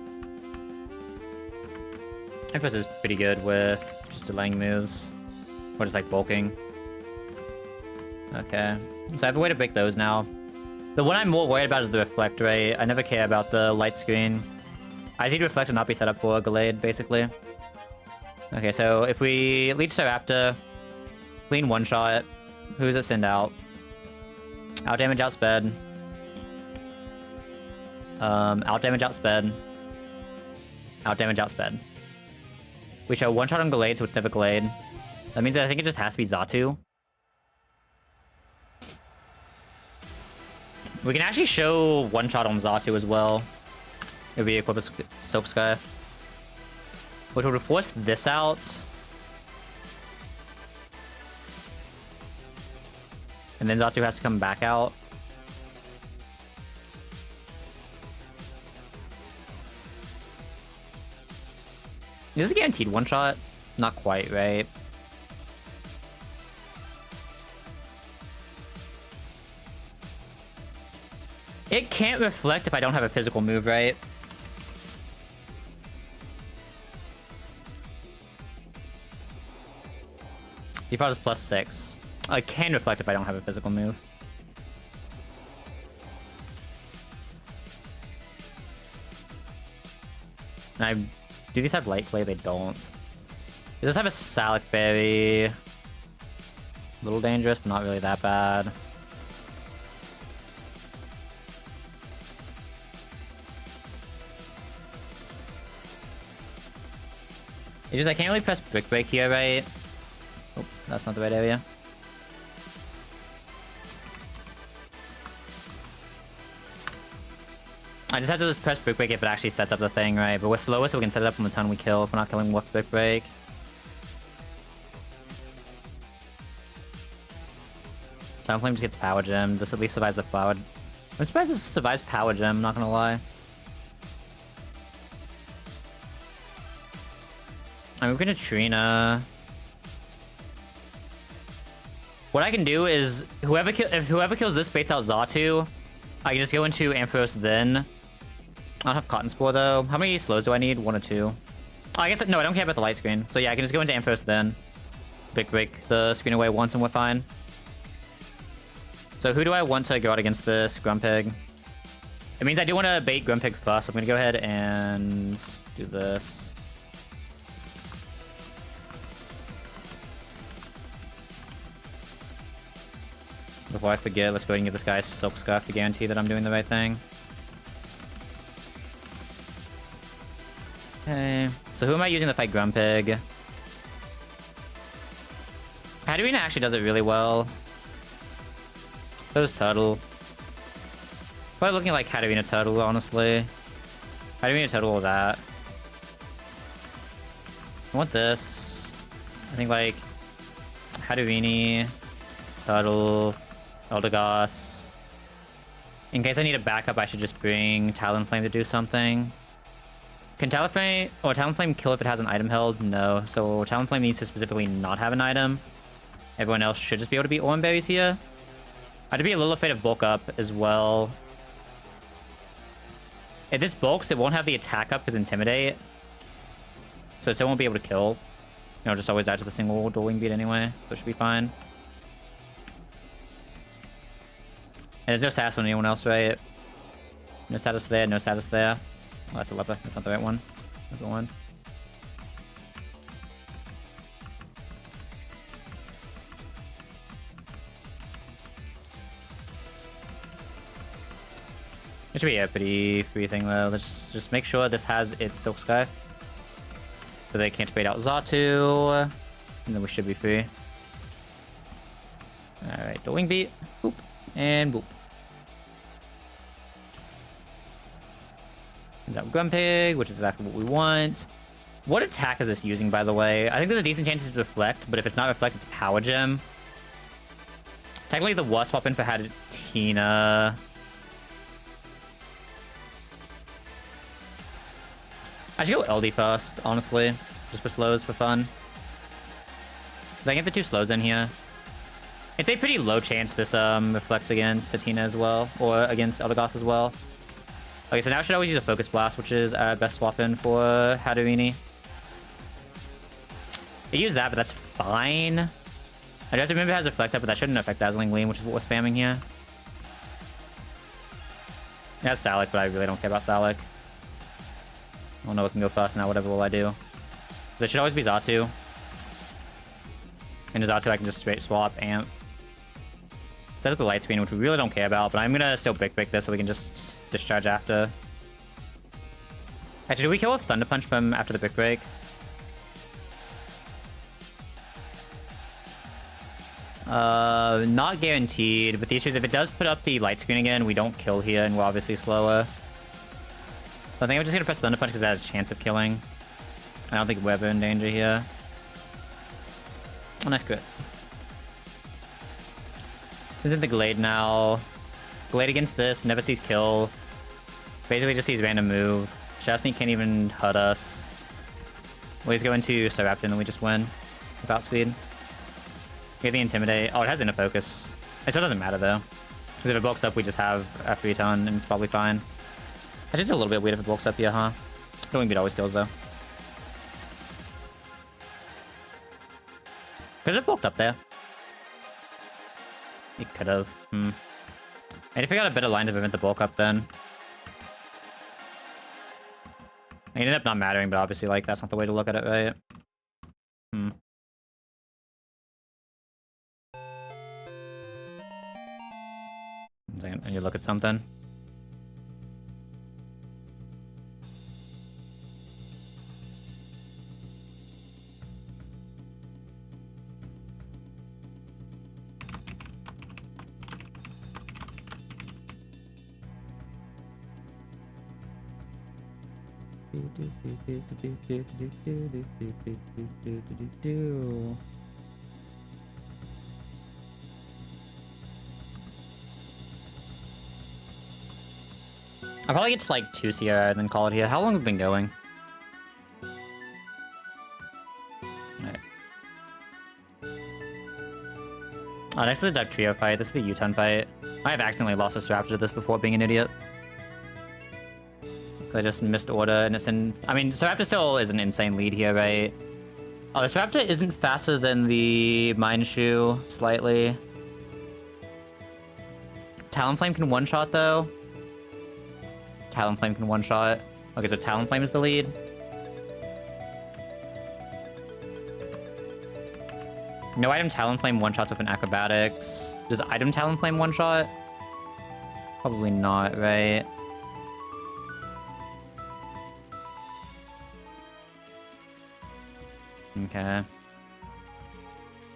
Empress is pretty good with just delaying moves. Or just, like, bulking. Okay. So I have a way to break those now. The one I'm more worried about is the Reflect rate. I never care about the light screen. I just need to Reflect and not be set up for a Gallade, basically. Okay, so if we lead Staraptor, clean one-shot, who does it send out? Outdamage, outsped. Outdamage, outsped. Outdamage, outsped. We show one-shot on Gallade, so it's never Gallade. That means that I think it just has to be Xatu. We can actually show one-shot on Xatu as well. It would be equipped with Silk Sky. Which would force this out. And then Xatu has to come back out. Is this a guaranteed one-shot? Not quite, right? It can't reflect if I don't have a physical move, right? Default is +6. I can reflect if I don't have a physical move. And do these have Light Clay? They don't. Does this have a Salic Berry? A little dangerous, but not really that bad. It's just I can't really press Brick Break here, right? Oops, that's not the right area. I just have to press Brick Break if it actually sets up the thing, right? But we're slower, so we can set it up on the turn we kill if we're not killing with Brick Break. Talonflame just gets Power Gem. This at least survives the Flower. I'm surprised this survives Power Gem, not gonna lie. I'm gonna Trina. What I can do is, if whoever kills this baits out Xatu, I can just go into Ampharos then. I don't have Cotton Spore though. How many slows do I need? 1 or 2? Oh, I guess, no, I don't care about the light screen. So yeah, I can just go into Ampharos then. Break the screen away once and we're fine. So who do I want to go out against this? Grumpig. It means I do want to bait Grumpig first, so I'm gonna go ahead and do this. Before I forget, let's go ahead and give this guy Silk Scarf to guarantee that I'm doing the right thing. Okay, so who am I using to fight Grumpig? Katarina actually does it really well. So does Turtle. Probably looking like Katarina Turtle, honestly. Katarina Turtle or that. I want this. I think like Katarina, Turtle, Eldegoss. In case I need a backup, I should just bring Talonflame to do something. Can Talonflame kill if it has an item held? No. So Talonflame needs to specifically not have an item. Everyone else should just be able to beat Oran Berries here. I have to be a little afraid of Bulk Up as well. If this bulks, it won't have the attack up because Intimidate. So it still won't be able to kill. You know, just always die to the single Dual Wing Beat anyway. So it should be fine. And there's no status on anyone else, right? No status there, no status there. Oh, that's a leper. That's not the right one. That's the one. It should be a pretty free thing though. Let's just make sure this has its Silk Sky. So they can't bait out Xatu. And then we should be free. Alright, the Wing Beat. Boop. And boop. Comes out Grumpig, which is exactly what we want. What attack is this using, by the way? I think there's a decent chance it's Reflect, but if it's not Reflect, it's Power Gem. Technically, the worst swap in for had Tina. I should go LD first, honestly. Just for slows for fun. I can get the 2 slows in here. It's a pretty low chance this reflects against Satina as well, or against Eldegoss as well. Okay, so now I should always use a Focus Blast, which is best swap in for Hatterene. I use that, but that's fine. I do have to remember it has Reflect Up, but that shouldn't affect Dazzling Gleam, which is what we're spamming here. It has Salic, but I really don't care about Salic. I don't know what can go first now, whatever will I do. There should always be Xatu. And Xatu I can just straight swap Amp. Set up the light screen, which we really don't care about, but I'm gonna still Brick Break this so we can just discharge after. Actually, do we kill with Thunder Punch from after the Brick Break? Not guaranteed, but the issue is if it does put up the light screen again, we don't kill here, and we're obviously slower. So I think I'm just gonna press Thunder Punch because that has a chance of killing. I don't think we're ever in danger here. Oh, nice crit. This is in the Glade now. Glade against this, never sees kill. Basically just sees random move. Shasny can't even hurt us. We'll just go into Staraptor and then we just win. Without speed. We have the Intimidate. Oh, it has Inner Focus. It still doesn't matter though. Because if it bulks up, we just have a free ton and it's probably fine. Actually, it's a little bit weird if it bulks up here, huh? I don't think it always kills though. Could it have bulked up there? It could have. And if we got a better line to prevent the bulk up then. It ended up not mattering, but obviously, like, that's not the way to look at it, right? I need to look at something. I'll probably get to like 2 CR and then call it here. How long have we been going? Alright. Oh, next is the Dugtrio fight. This is the U-turn fight. I have accidentally lost a Staraptor to this before being an idiot. I just missed order and it's in... I mean, Staraptor still is an insane lead here, right? Oh, the Staraptor isn't faster than the Mineshoe, slightly. Talonflame can one-shot, though. Talonflame can one-shot. Okay, so Talonflame is the lead. No item Talonflame one-shots with an Acrobatics. Does item Talonflame one-shot? Probably not, right? Okay.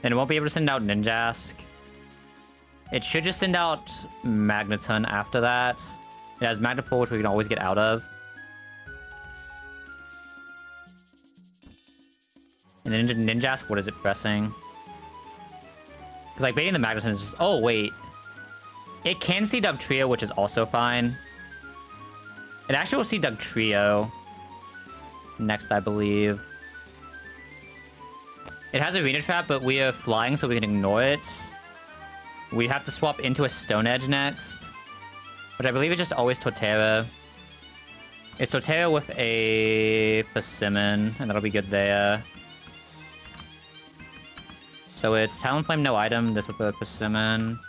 Then it won't be able to send out Ninjask. It should just send out Magneton after that. It has Magnapole, which we can always get out of. And then Ninjask, what is it pressing? Because, like, baiting the Magneton is just... Oh, wait. It can see Dugtrio, which is also fine. It actually will see Dugtrio next, I believe. It has Arena Trap, but we are flying, so we can ignore it. We have to swap into a Stone Edge next. Which I believe is just always Torterra. It's Torterra with a Persimmon, and that'll be good there. So it's Talonflame, no item, this with a Persimmon.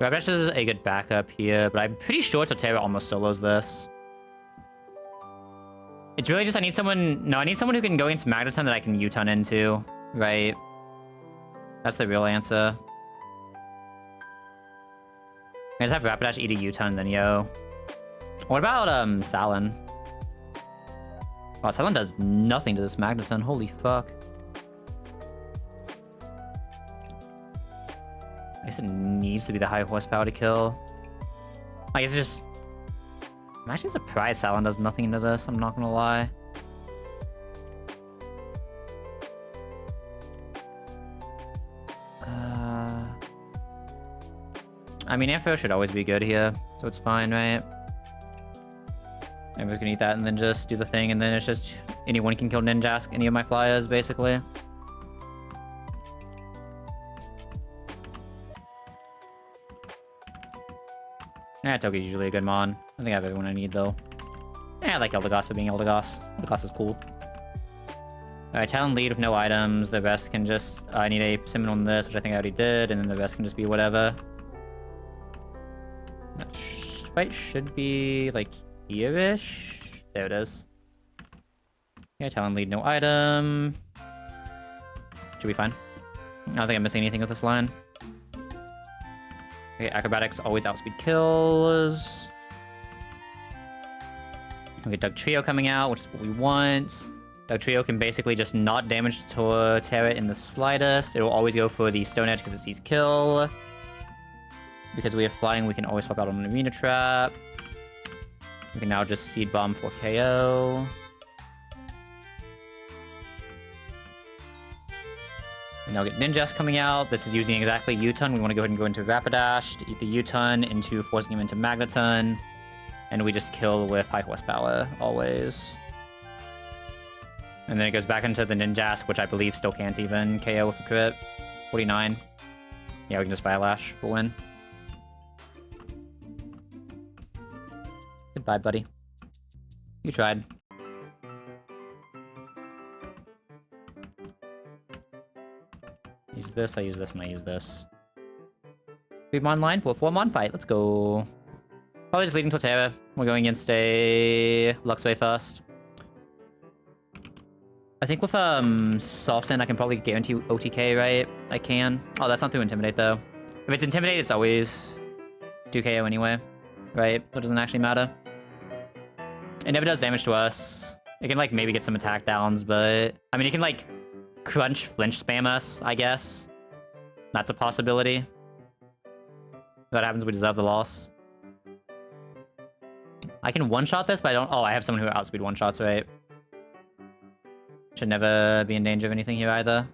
Rabish is a good backup here, but I'm pretty sure Torterra almost solos this. It's really just I need someone... No, I need someone who can go against Magneton that I can U-turn into. Right. That's the real answer. I just have Rapidash eat a U-turn, then yo. What about, Salin? Wow, Salin does nothing to this Magneton. Holy fuck. I guess it needs to be the high horsepower to kill. I guess it's just... I'm actually surprised Salin does nothing to this, I'm not gonna lie. I mean, Ampho should always be good here, so it's fine, right? I'm just gonna eat that and then just do the thing, and then it's just Anyone can kill Ninjask, any of my flyers, basically. Toki's usually a good mon. I think I have everyone I need, though. I like Eldegoss for being Eldegoss. Eldegoss is cool. Alright, Talon lead with no items. The rest can just... I need a Persimmon on this, which I think I already did, and then the rest can just be whatever. That fight should be, like, here-ish. There it is. Yeah, Talon lead, no item. Should be fine. I don't think I'm missing anything with this line. Okay, acrobatics always outspeed kills. Okay, Dugtrio coming out, which is what we want. Dugtrio can basically just not damage Terra in the slightest. It will always go for the Stone Edge because it sees kill. Because we are flying, we can always swap out on an Arena Trap. We can now just Seed Bomb for KO. And now get Ninjas coming out. This is using exactly U-Turn. We want to go ahead and go into Rapidash to eat the U-Turn into forcing him into Magneton. And we just kill with high horsepower, always. And then it goes back into the Ninjask, which I believe still can't even KO with a crit. 49. Yeah, we can just Fire Lash for win. Goodbye, buddy. You tried. Use this, I use this, and I use this. 3 mon line for a 4 mon fight. Let's go. Probably just leading to Terra. We're going against a Luxray first. I think with Soft Sand I can probably guarantee OTK, right? I can. Oh, that's not through Intimidate though. If it's Intimidate, it's always 2KO anyway, right? So it doesn't actually matter. It never does damage to us. It can like maybe get some attack downs, but I mean it can like crunch flinch spam us, I guess. That's a possibility. If that happens, we deserve the loss. I can one-shot this, but I don't... Oh, I have someone who outspeed one-shots, right? Should never be in danger of anything here either.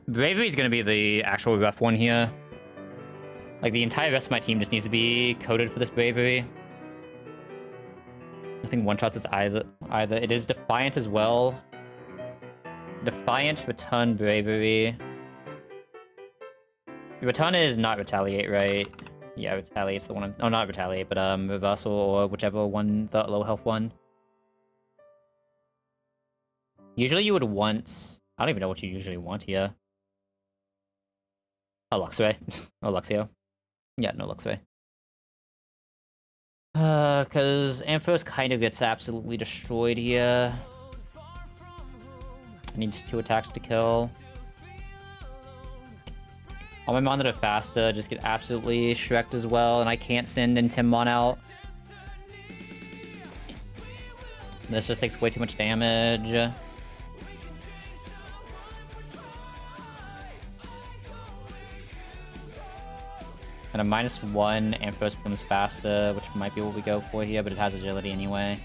Bravery is going to be the actual rough one here. Like, the entire rest of my team just needs to be coded for this Bravery. I think one-shots is either. It is Defiant as well. Defiant, Return, Bravery. Return is not Retaliate, right? Yeah, Retaliate's the one. Oh, not Retaliate, but Reversal or whichever one, the low health one. Usually you would want... I don't even know what you usually want here. Oh, Luxray. Oh, Luxio. Yeah, no Luxray. Because Ampharos kind of gets absolutely destroyed here. I need 2 attacks to kill. All my mon that are faster just get absolutely shreked as well, and I can't send Intimon out. This just takes way too much damage. And a -1 Ampharos becomes faster, which might be what we go for here, but it has agility anyway.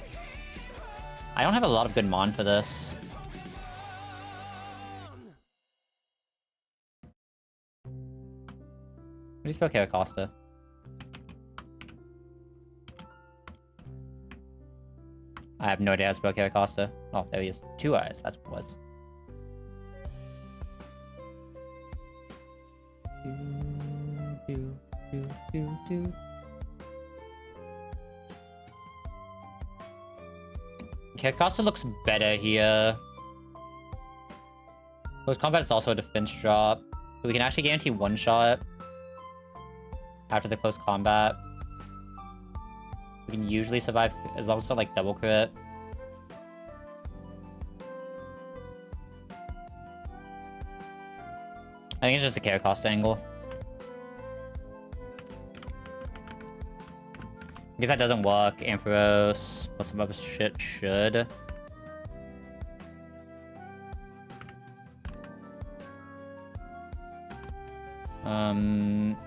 I don't have a lot of good mon for this. What do you spell Caracosta? I have no idea how to spell Caracosta. Oh, there he is. 2 eyes, that's what it was. Caracosta looks better here. Close combat is also a defense drop. So we can actually guarantee 1-shot. After the close combat. We can usually survive as long as it's not like double crit. I think it's just a Caracosta angle. I guess that doesn't work. Ampharos plus some other shit should.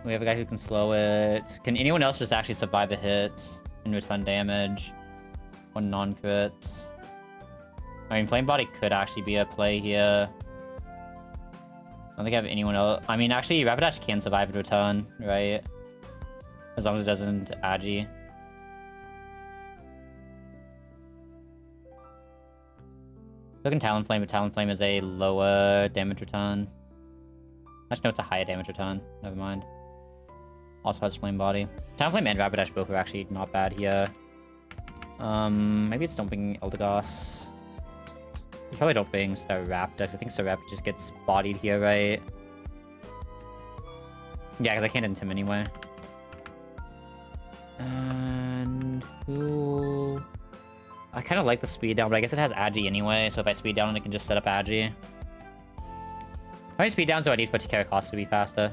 We have a guy who can slow it. Can anyone else just actually survive a hit and return damage? 1 non-crits. I mean, Flame Body could actually be a play here. I don't think I have anyone else. I mean, actually, Rapidash can survive and return, right? As long as it doesn't Agi. Token Talonflame, but Talonflame is a lower damage return. Actually, no, it's a higher damage return. Never mind. Also has Flame Body. Talonflame and Rapidash both are actually not bad here. Maybe it's dumping Eldegoss. It's probably dumping Staraptor, because I think Staraptor just gets bodied here, right? Yeah, because I can't hit him anyway. And who... I kind of like the speed down, but I guess it has Agi anyway, so if I speed down, it can just set up Agi. How many speed downs do I need for Caracross to be faster?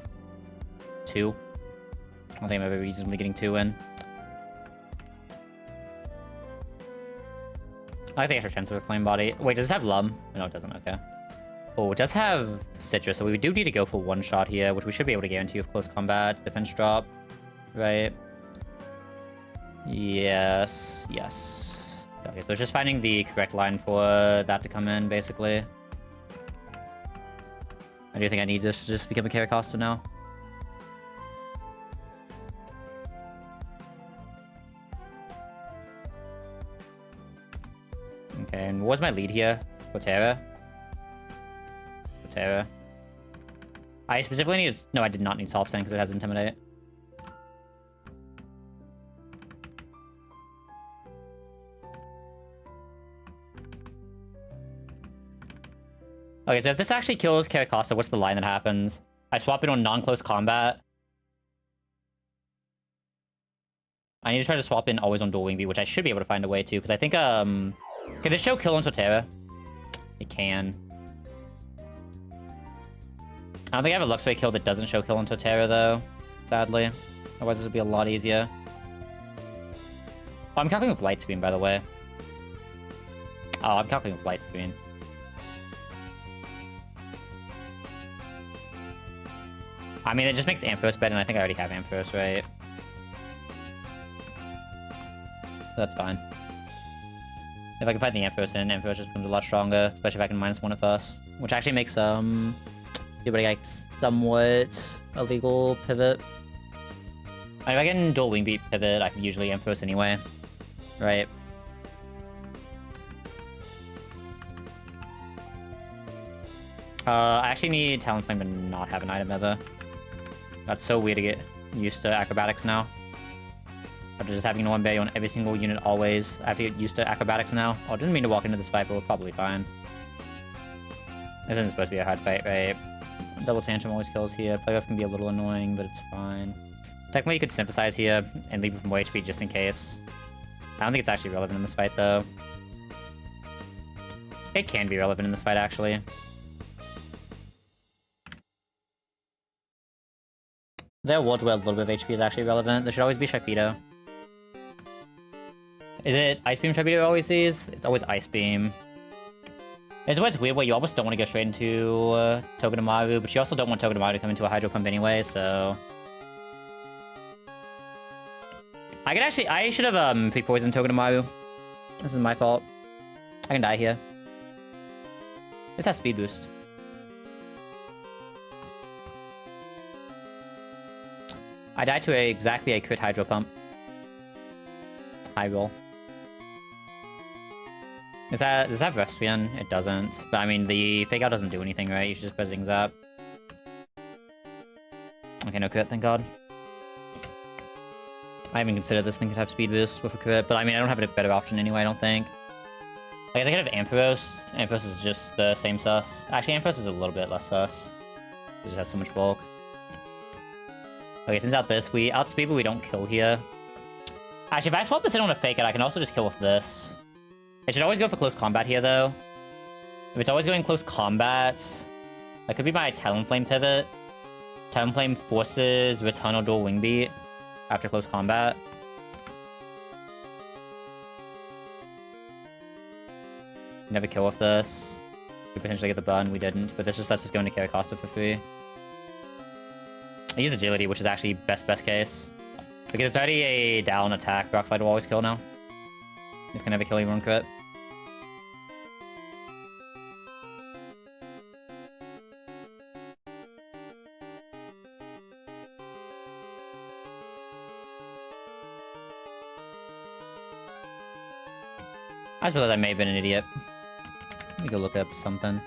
2. I don't think I'm ever reasonably getting 2 in. I like the extra chance of a Flame Body. Wait, does this have Lum? No, it doesn't. Okay. Oh, it does have Citrus, so we do need to go for one shot here, which we should be able to guarantee with close combat. Defense drop. Right. Yes. Yes. Okay, so it's just finding the correct line for that to come in, basically. I do think I need this to just become a Caracosta now. Okay, and what was my lead here? Quotera? Quotera. I specifically need... No, I did not need Soft Sand because it has Intimidate. Okay, so if this actually kills Caracosta, what's the line that happens? I swap it on non-close combat. I need to try to swap in always on Dual Wing Beat, which I should be able to find a way to, because I think, can this show kill on Torterra? It can. I don't think I have a Luxray kill that doesn't show kill on Torterra, though. Sadly. Otherwise, this would be a lot easier. Oh, I'm calculating with Light Screen, by the way. Oh, I'm calculating with Light Screen. I mean, it just makes Ampharos better, and I think I already have Ampharos, right? So that's fine. If I can find the Ampharos in, Ampharos just becomes a lot stronger, especially if I can -1 it first. Which actually makes, like, somewhat illegal pivot. I mean, if I can Dual Wing Beat pivot, I can usually Ampharos anyway. Right? I actually need Talonflame to not have an item ever. That's so weird to get used to acrobatics now. After just having one berry on every single unit always, I have to get used to acrobatics now. Oh, I didn't mean to walk into this fight, but we're probably fine. This isn't supposed to be a hard fight, right? Double Tantrum always kills here. Playrough can be a little annoying, but it's fine. Technically, you could Synthesize here and leave it from more HP just in case. I don't think it's actually relevant in this fight, though. It can be relevant in this fight, actually. There are worlds where a little bit of HP is actually relevant. There should always be Sharpedo. Is it Ice Beam Sharpedo always sees? It's always Ice Beam. It's what's weird where you almost don't want to go straight into Togedemaru, but you also don't want Togedemaru to come into a Hydro Pump anyway, so... I should have pre-poisoned Togedemaru. This is my fault. I can die here. This has Speed Boost. I died to exactly a crit Hydro Pump. High roll. Does that have Restrian? It doesn't. But I mean, the Fake Out doesn't do anything, right? You should just press Zing Zap. Okay, no crit, thank god. I haven't considered this thing could have Speed Boost with a crit, but I mean, I don't have a better option anyway, I don't think. Like, I could have Ampharos. Ampharos is just the same sus. Actually, Ampharos is a little bit less sus. It just has so much bulk. Okay, since we outspeed, but we don't kill here. Actually, if I swap this in on a Fake Out, I can also just kill with this. It should always go for close combat here, though. If it's always going close combat, that could be my Talonflame pivot. Talonflame forces Return or Dual Wing Beat after close combat. Never kill with this. We potentially get the burn, we didn't, but this just lets us go into Caracosta for free. I use Agility, which is actually best case. Because it's already a down attack, Rock Slide will always kill now. He's gonna never kill you on crit. I just realized I may have been an idiot. me go look up something.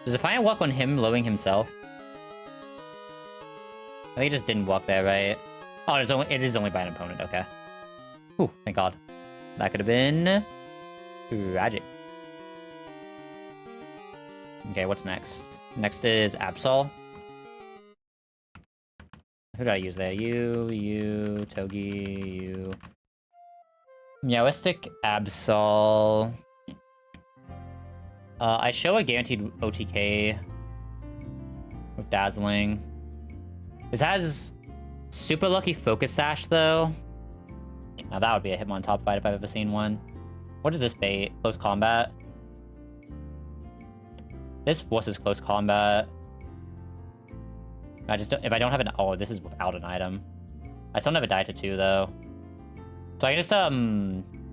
Does Defiant walk on him, lowing himself? I think he just didn't walk there, right? Oh, it is only by an opponent, okay. Ooh, thank God. That could have been... tragic. Okay, what's next? Next is Absol. Who did I use there? You, Togi, you... Meowistic, Absol... I show a guaranteed OTK with Dazzling. This has super lucky Focus Sash, though. Now that would be a Hitmon top fight if I've ever seen one. What is this bait? Close combat? This forces close combat. I just don't, if I don't have an... Oh, this is without an item. I still don't have a die to 2, though. So I can just,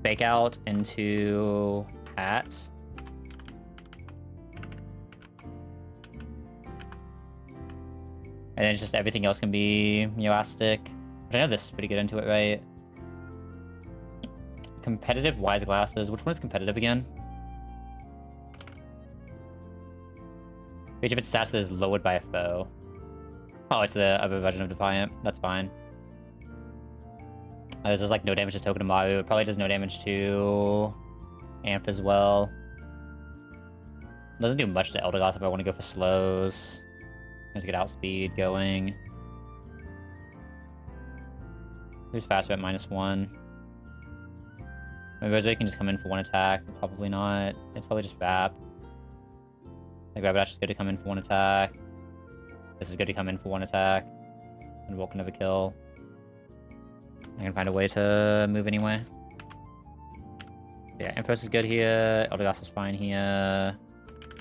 fake out into hats. And then just everything else can be Meowastic. But I know this is pretty good into it, right? Competitive Wise Glasses. Which one is competitive again? Each of its stats is lowered by a foe. Oh, it's the other version of Defiant. That's fine. This is like no damage to Token of Maru. It probably does no damage to Amph as well. Doesn't do much to Eldegoss if I want to go for slows. Let's get outspeed going. Who's faster at -1? Maybe Rosary can just come in for 1 attack, but probably not. It's probably just Wrap. Like Rapidash is good to come in for 1 attack. This is good to come in for 1 attack. And Volk can never kill. I can find a way to move anyway. Yeah, Infos is good here. Eldegoss is fine here.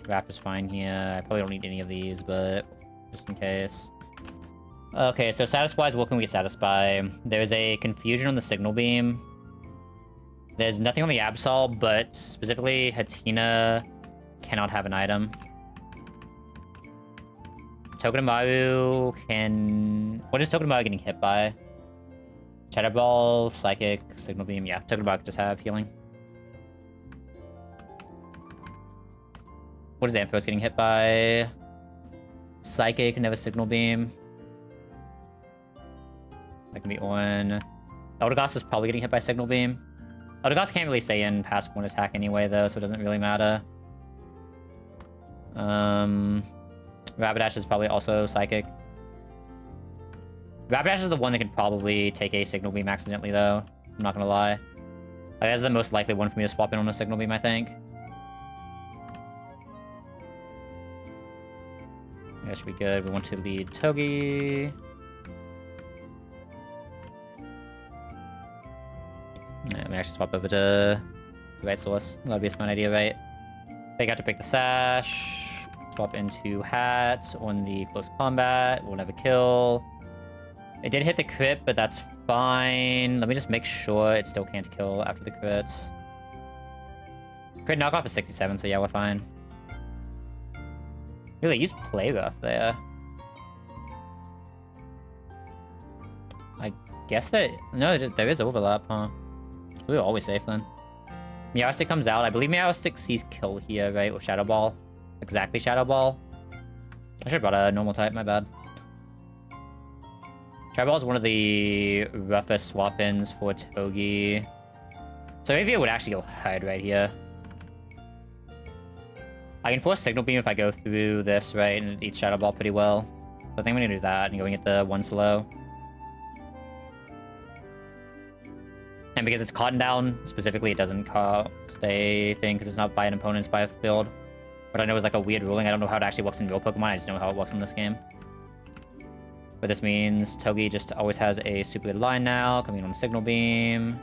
Wrap is fine here. I probably don't need any of these, but just in case. Okay, so status-wise, what can we satisfy? There's a Confusion on the Signal Beam. There's nothing on the Absol, but specifically, Hatina cannot have an item. Token of Maru can... What is Token of Maru getting hit by? Shadow Ball, Psychic, Signal Beam. Yeah, Token of Maru can just have healing. What is Amphos getting hit by? Psychic can have a Signal Beam. That can be on. Eldegoss is probably getting hit by Signal Beam. Eldegoss can't really stay in past 1 attack anyway, though, so it doesn't really matter. Rapidash is probably also Psychic. Rapidash is the one that could probably take a Signal Beam accidentally, though. I'm not gonna lie. Like, that's the most likely one for me to swap in on a Signal Beam, I think. That should be good. We want to lead Togi. Let me actually swap over to the right source. That'd be a smart idea, right? They got to pick the Sash. Swap into Hat on the close combat. We'll never kill. It did hit the crit, but that's fine. Let me just make sure it still can't kill after the crit. Crit knockoff is 67, so yeah, we're fine. Really, use Play Rough there. I guess that... No, there is overlap, huh? We were always safe then. Meowstic comes out. I believe Meowstic sees kill here, right? With Shadow Ball. Exactly Shadow Ball. I should have brought a normal type, my bad. Shadow Ball is one of the roughest swap-ins for Togi. So maybe it would actually go hide right here. I can force Signal Beam if I go through this, right? And it eats Shadow Ball pretty well. So I think I'm gonna do that and go and get the 1 slow. And because it's Cotton Down, specifically, it doesn't cost a thing because it's not by an opponent, it's by a field. But I know it's like a weird ruling. I don't know how it actually works in real Pokemon. I just know how it works in this game. But this means Togi just always has a super good line now, coming in on Signal Beam.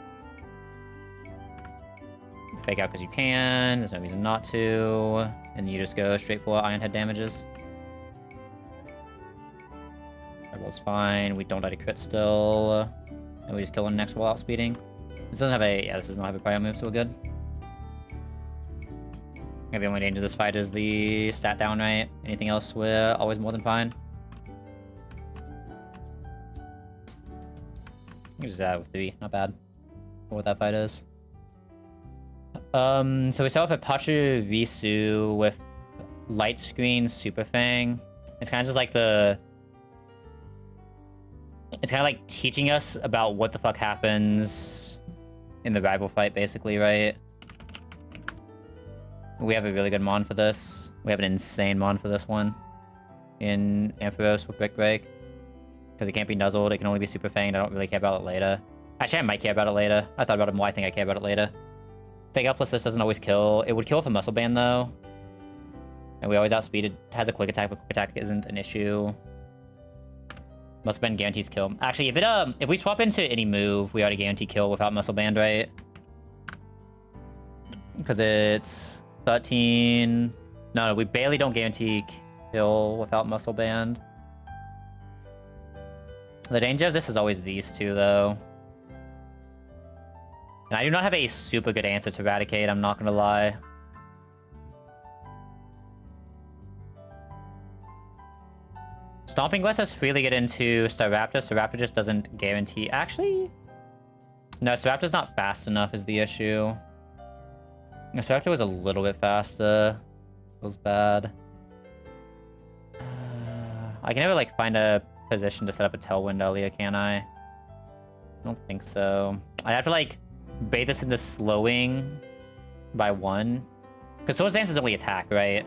Fake out because you can. There's no reason not to. And you just go straight for Iron Head damages. Fireball's fine. We don't die to crit still. And we just kill him next while outspeeding. This doesn't have a... Yeah, this does not have a prior move, so we're good. Yeah, the only danger of this fight is the stat down, right? Anything else, we're always more than fine. You can just add with 3. Not bad. For what that fight is. So we start off with Pachu Risu with Light Screen Super Fang. It's kind of just like the... It's kind of like teaching us about what the fuck happens in the rival fight, basically, right? We have a really good mon for this. We have an insane mon for this one. In Ampharos with Brick Break. Because it can't be nuzzled, it can only be Super Fanged. I don't really care about it later. Actually, I might care about it later. I thought about it more, I think I care about it later. Fake Out plus this doesn't always kill. It would kill with a Muscle Band, though. And we always outspeed it. It has a quick attack, but quick attack isn't an issue. Muscle Band guarantees kill. Actually, if we swap into any move, we already guarantee kill without Muscle Band, right? Because it's 13... No, we barely don't guarantee kill without Muscle Band. The danger of this is always these two, though. And I do not have a super good answer to Eradicate, I'm not gonna lie. Stomping lets us freely get into Staraptor. Staraptor just doesn't guarantee... Actually... No, Staraptor's not fast enough is the issue. Staraptor was a little bit faster. It was bad. I can never, like, find a position to set up a Tailwind earlier, can I? don't think so. I have to, like, bait this into slowing by 1. Because Swords Dance is only attack, right?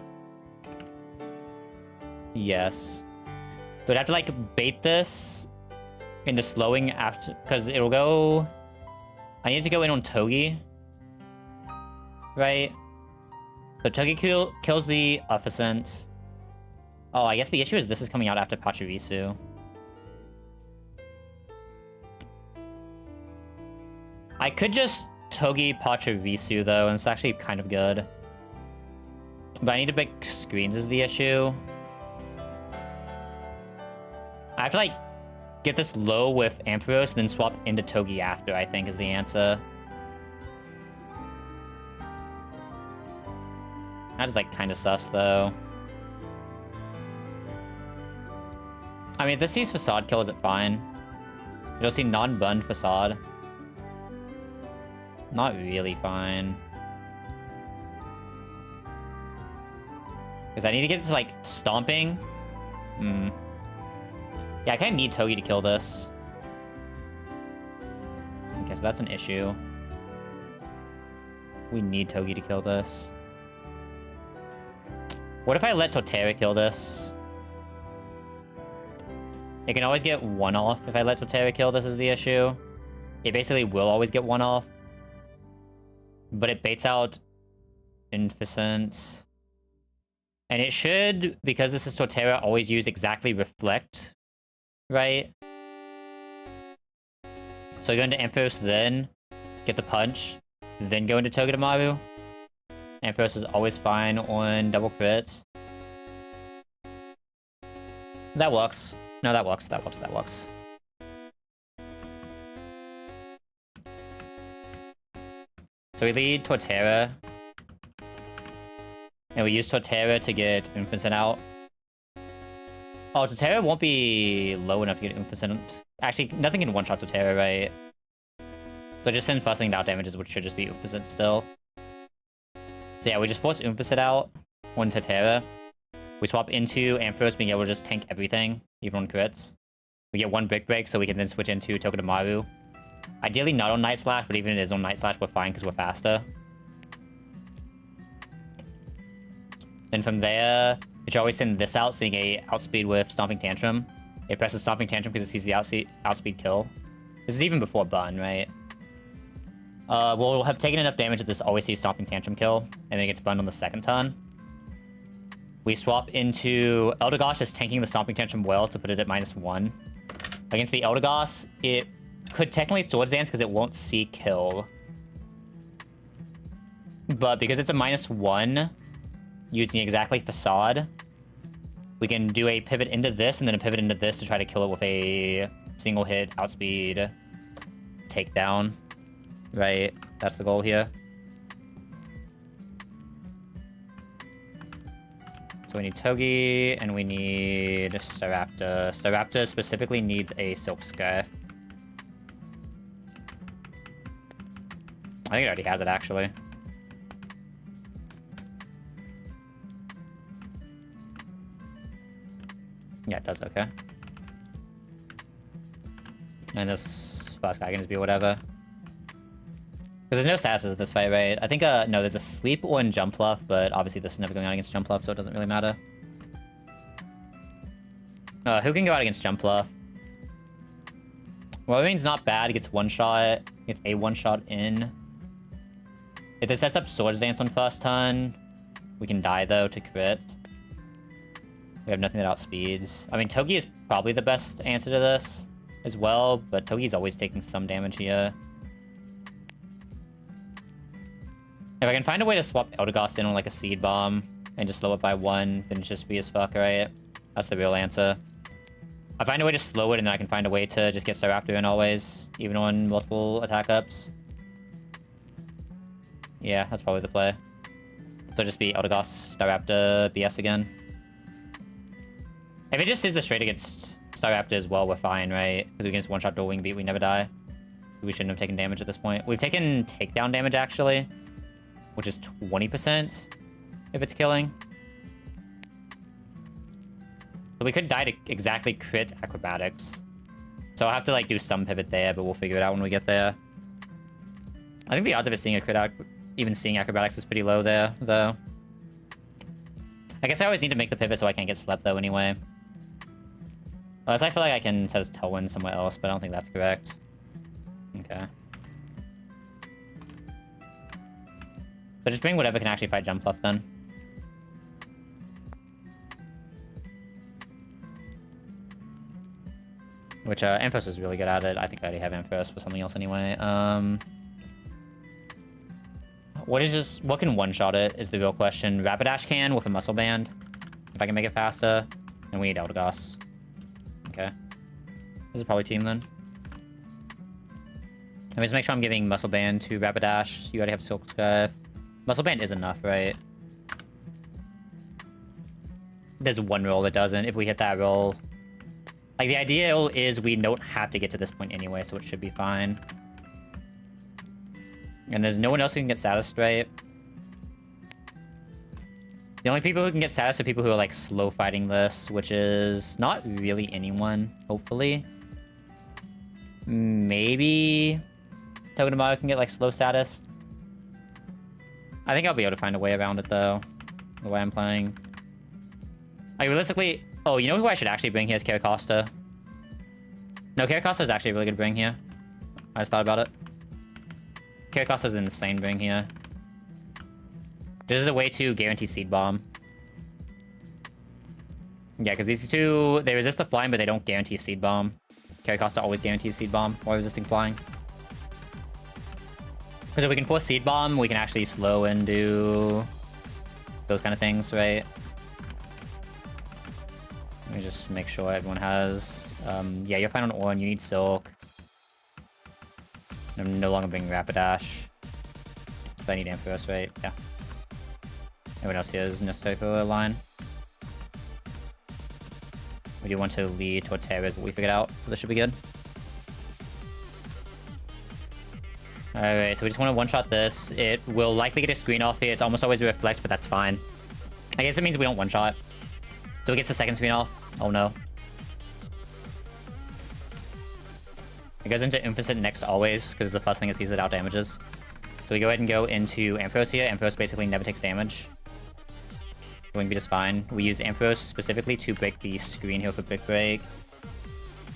Yes. So I'd have to, like, bait this into slowing after... Because it'll go... I need to go in on Togi. Right? So Togi kills the Efficient. Oh, I guess the issue is this is coming out after Pachirisu. I could just Togi Pachirisu, though, and it's actually kind of good. But I need to break screens is the issue. I have to, like, get this low with Ampharos and then swap into Togi after, I think, is the answer. That is, like, kind of sus, though. I mean, if this sees Facade kill, is it fine? You'll see non-bund Facade. Not really fine. Because I need to get to, like, Stomping. Yeah, I kind of need Togi to kill this. Okay, so that's an issue. We need Togi to kill this. What if I let Torterra kill this? It can always get 1 off if I let Torterra kill this is the issue. It basically will always get 1 off. But it baits out Inficient. And it should, because this is Torterra, always use exactly Reflect. Right? So go into Ampharos, then get the punch, then go into Togedemaru. Ampharos is always fine on double crits. That works. No, that works, that works, that works. So we lead Torterra. And we use Torterra to get Inficient out. Oh, Torterra won't be low enough to get Inficient. Actually, nothing can one-shot Torterra, right? So just send Fuzzling out damages, which should just be Inficient still. So yeah, we just force Inficient out on Torterra. We swap into Ampharos, being able to just tank everything, even on crits. We get 1 Brick Break, so we can then switch into Togedemaru. Ideally not on Night Slash, but even if it is on Night Slash, we're fine because we're faster. Then from there, it should always send this out, so you get outspeed with Stomping Tantrum. It presses Stomping Tantrum because it sees the outspeed kill. This is even before Bun, right? We'll have taken enough damage that this always sees Stomping Tantrum kill, and then it gets Bun on the second turn. We swap into Eldegoss, just tanking the Stomping Tantrum well to put it at -1. Against the Eldegoss, it could technically Swords Dance because it won't see kill. But because it's a -1, using exactly Facade, we can do a pivot into this and then a pivot into this to try to kill it with a single hit outspeed takedown. Right? That's the goal here. So we need Togi, and we need Staraptor. Staraptor specifically needs a Silk Scarf. I think it already has it, actually. Yeah, it does, okay. And this fast guy can just be whatever. Because there's no statuses in this fight, right? I think, no, there's a sleep or in jump fluff, but obviously this is never going out against jump fluff, so it doesn't really matter. Who can go out against jump fluff? Well, I mean, it's not bad. It gets one shot. Gets a one shot in. If it sets up Swords Dance on first turn, we can die, though, to crit. We have nothing that outspeeds. I mean, Togi is probably the best answer to this as well, but Togi's always taking some damage here. If I can find a way to swap Eldegoss in on, like, a Seed Bomb and just slow it by 1, then it's just free as fuck, right? That's the real answer. I find a way to slow it, and then I can find a way to just get Staraptor in always, even on multiple attack ups. Yeah, that's probably the play. So just be Eldegoss, Staraptor, BS again. If it just is the straight against Staraptor as well, we're fine, right? Because we can just one-shot Dual Wing Beat, we never die. We shouldn't have taken damage at this point. We've taken takedown damage, actually, which is 20% if it's killing. So we could die to exactly crit Acrobatics. So I'll have to, like, do some pivot there, but we'll figure it out when we get there. I think the odds of it seeing a crit, even seeing Acrobatics is pretty low there, though. I guess I always need to make the pivot so I can't get slept, though, anyway. Unless I feel like I can test Tailwind somewhere else, but I don't think that's correct. Okay. So just bring whatever can actually fight Jump Fluff, then. Which, Ampharos is really good at it. I think I already have Ampharos for something else anyway. What can one-shot it is the real question. Rapidash can with a Muscle Band. If I can make it faster. And we need Eldegoss. Okay. This is probably team, then. Let me just make sure I'm giving Muscle Band to Rapidash. So you already have Silk Scarf. Muscle Band is enough, right? There's one roll that doesn't. If we hit that roll... Like, the ideal is we don't have to get to this point anyway, so it should be fine. And there's no one else who can get status straight. The only people who can get status are people who are, like, slow fighting this, which is not really anyone, hopefully. Maybe Togedemaru can get, like, slow status. I think I'll be able to find a way around it, though, the way I'm playing. Like, realistically... Oh, you know who I should actually bring here is Caracosta. No, Caracosta is actually really good to bring here. I just thought about it. Caracosta is an insane bring here. This is a way to guarantee Seed Bomb. Yeah, because these two, they resist the flying, but they don't guarantee Seed Bomb. Caracosta always guarantees Seed Bomb while resisting flying. Because if we can force Seed Bomb, we can actually slow and do those kind of things, right? Let me just make sure everyone has... yeah, you're fine on Orin, you need Silk. I'm no longer bringing Rapidash. So I need Ampharos, right? Yeah. Everyone else here is necessary for a line. We do want to lead toward Terra, but we figured out, so this should be good. Alright, so we just want to one-shot this. It will likely get a screen off here. It's almost always a Reflect, but that's fine. I guess it means we don't one-shot. So it gets the second screen off. Oh no. It goes into Implicit next always, because the first thing it sees that out damages. So we go ahead and go into Ampharos here. Ampharos basically never takes damage. Wing Beat is fine. We use Ampharos specifically to break the screen here for Brick Break.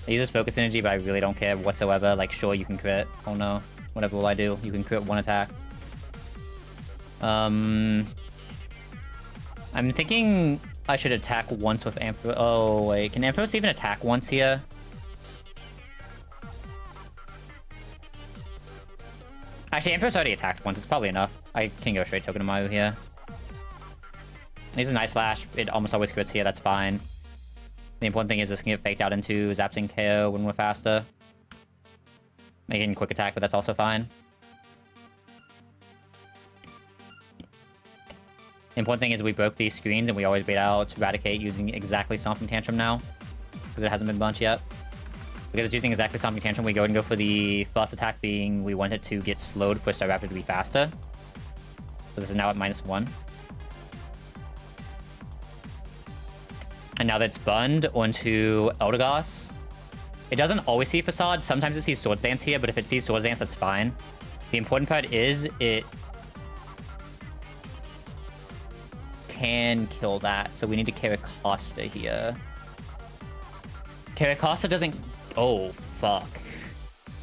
I use this Focus Energy, but I really don't care whatsoever. Like, sure, you can crit. Oh no. Whatever will I do? You can crit one attack. I'm thinking... I should attack once with Ampharos. Oh, wait. Can Ampharos even attack once here? Actually, Ampharos already attacked once. It's probably enough. I can go straight Togedemaru here. Use a nice slash. It almost always crits here. That's fine. The important thing is this can get faked out into Zapsing KO when we're faster. Making quick attack, but that's also fine. The important thing is we broke these screens and we always bait out Eradicate using exactly Stomping Tantrum now. Because it hasn't been bunched yet. Because it's using exactly Stomping Tantrum, we go and go for the first attack being we want it to get slowed for Staraptor to be faster. So this is now at -1. And now that's bunned onto Eldegoss. It doesn't always see Facade. Sometimes it sees Swords Dance here, but if it sees Swords Dance, that's fine. The important part is it can kill that, so we need to Carracosta here. Carracosta doesn't... Oh, fuck.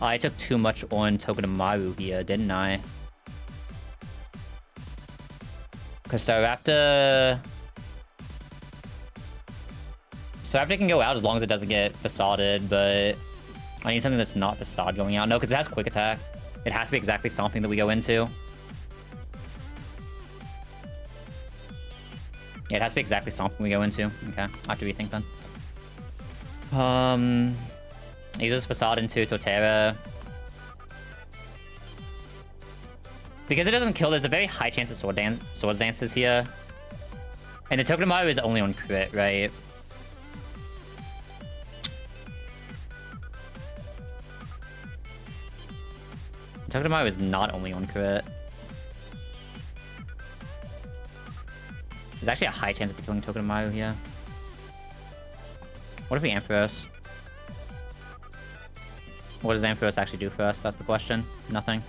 I took too much on Togedemaru here, didn't I? Because Staraptor can go out as long as it doesn't get Facaded, but I need something that's not Facade going out. No, because it has Quick Attack. It has to be exactly something that we go into. Yeah, it has to be exactly something we go into. Okay, I have to rethink then. Uses Facade into Torterra. Because it doesn't kill, there's a very high chance of Swords Dances here. And the Togedemaru is only on crit, right? Togedemaru is not only on crit. There's actually a high chance of killing Togedemaru here. What if we Ampharos? What does Ampharos actually do for us? That's the question. Nothing.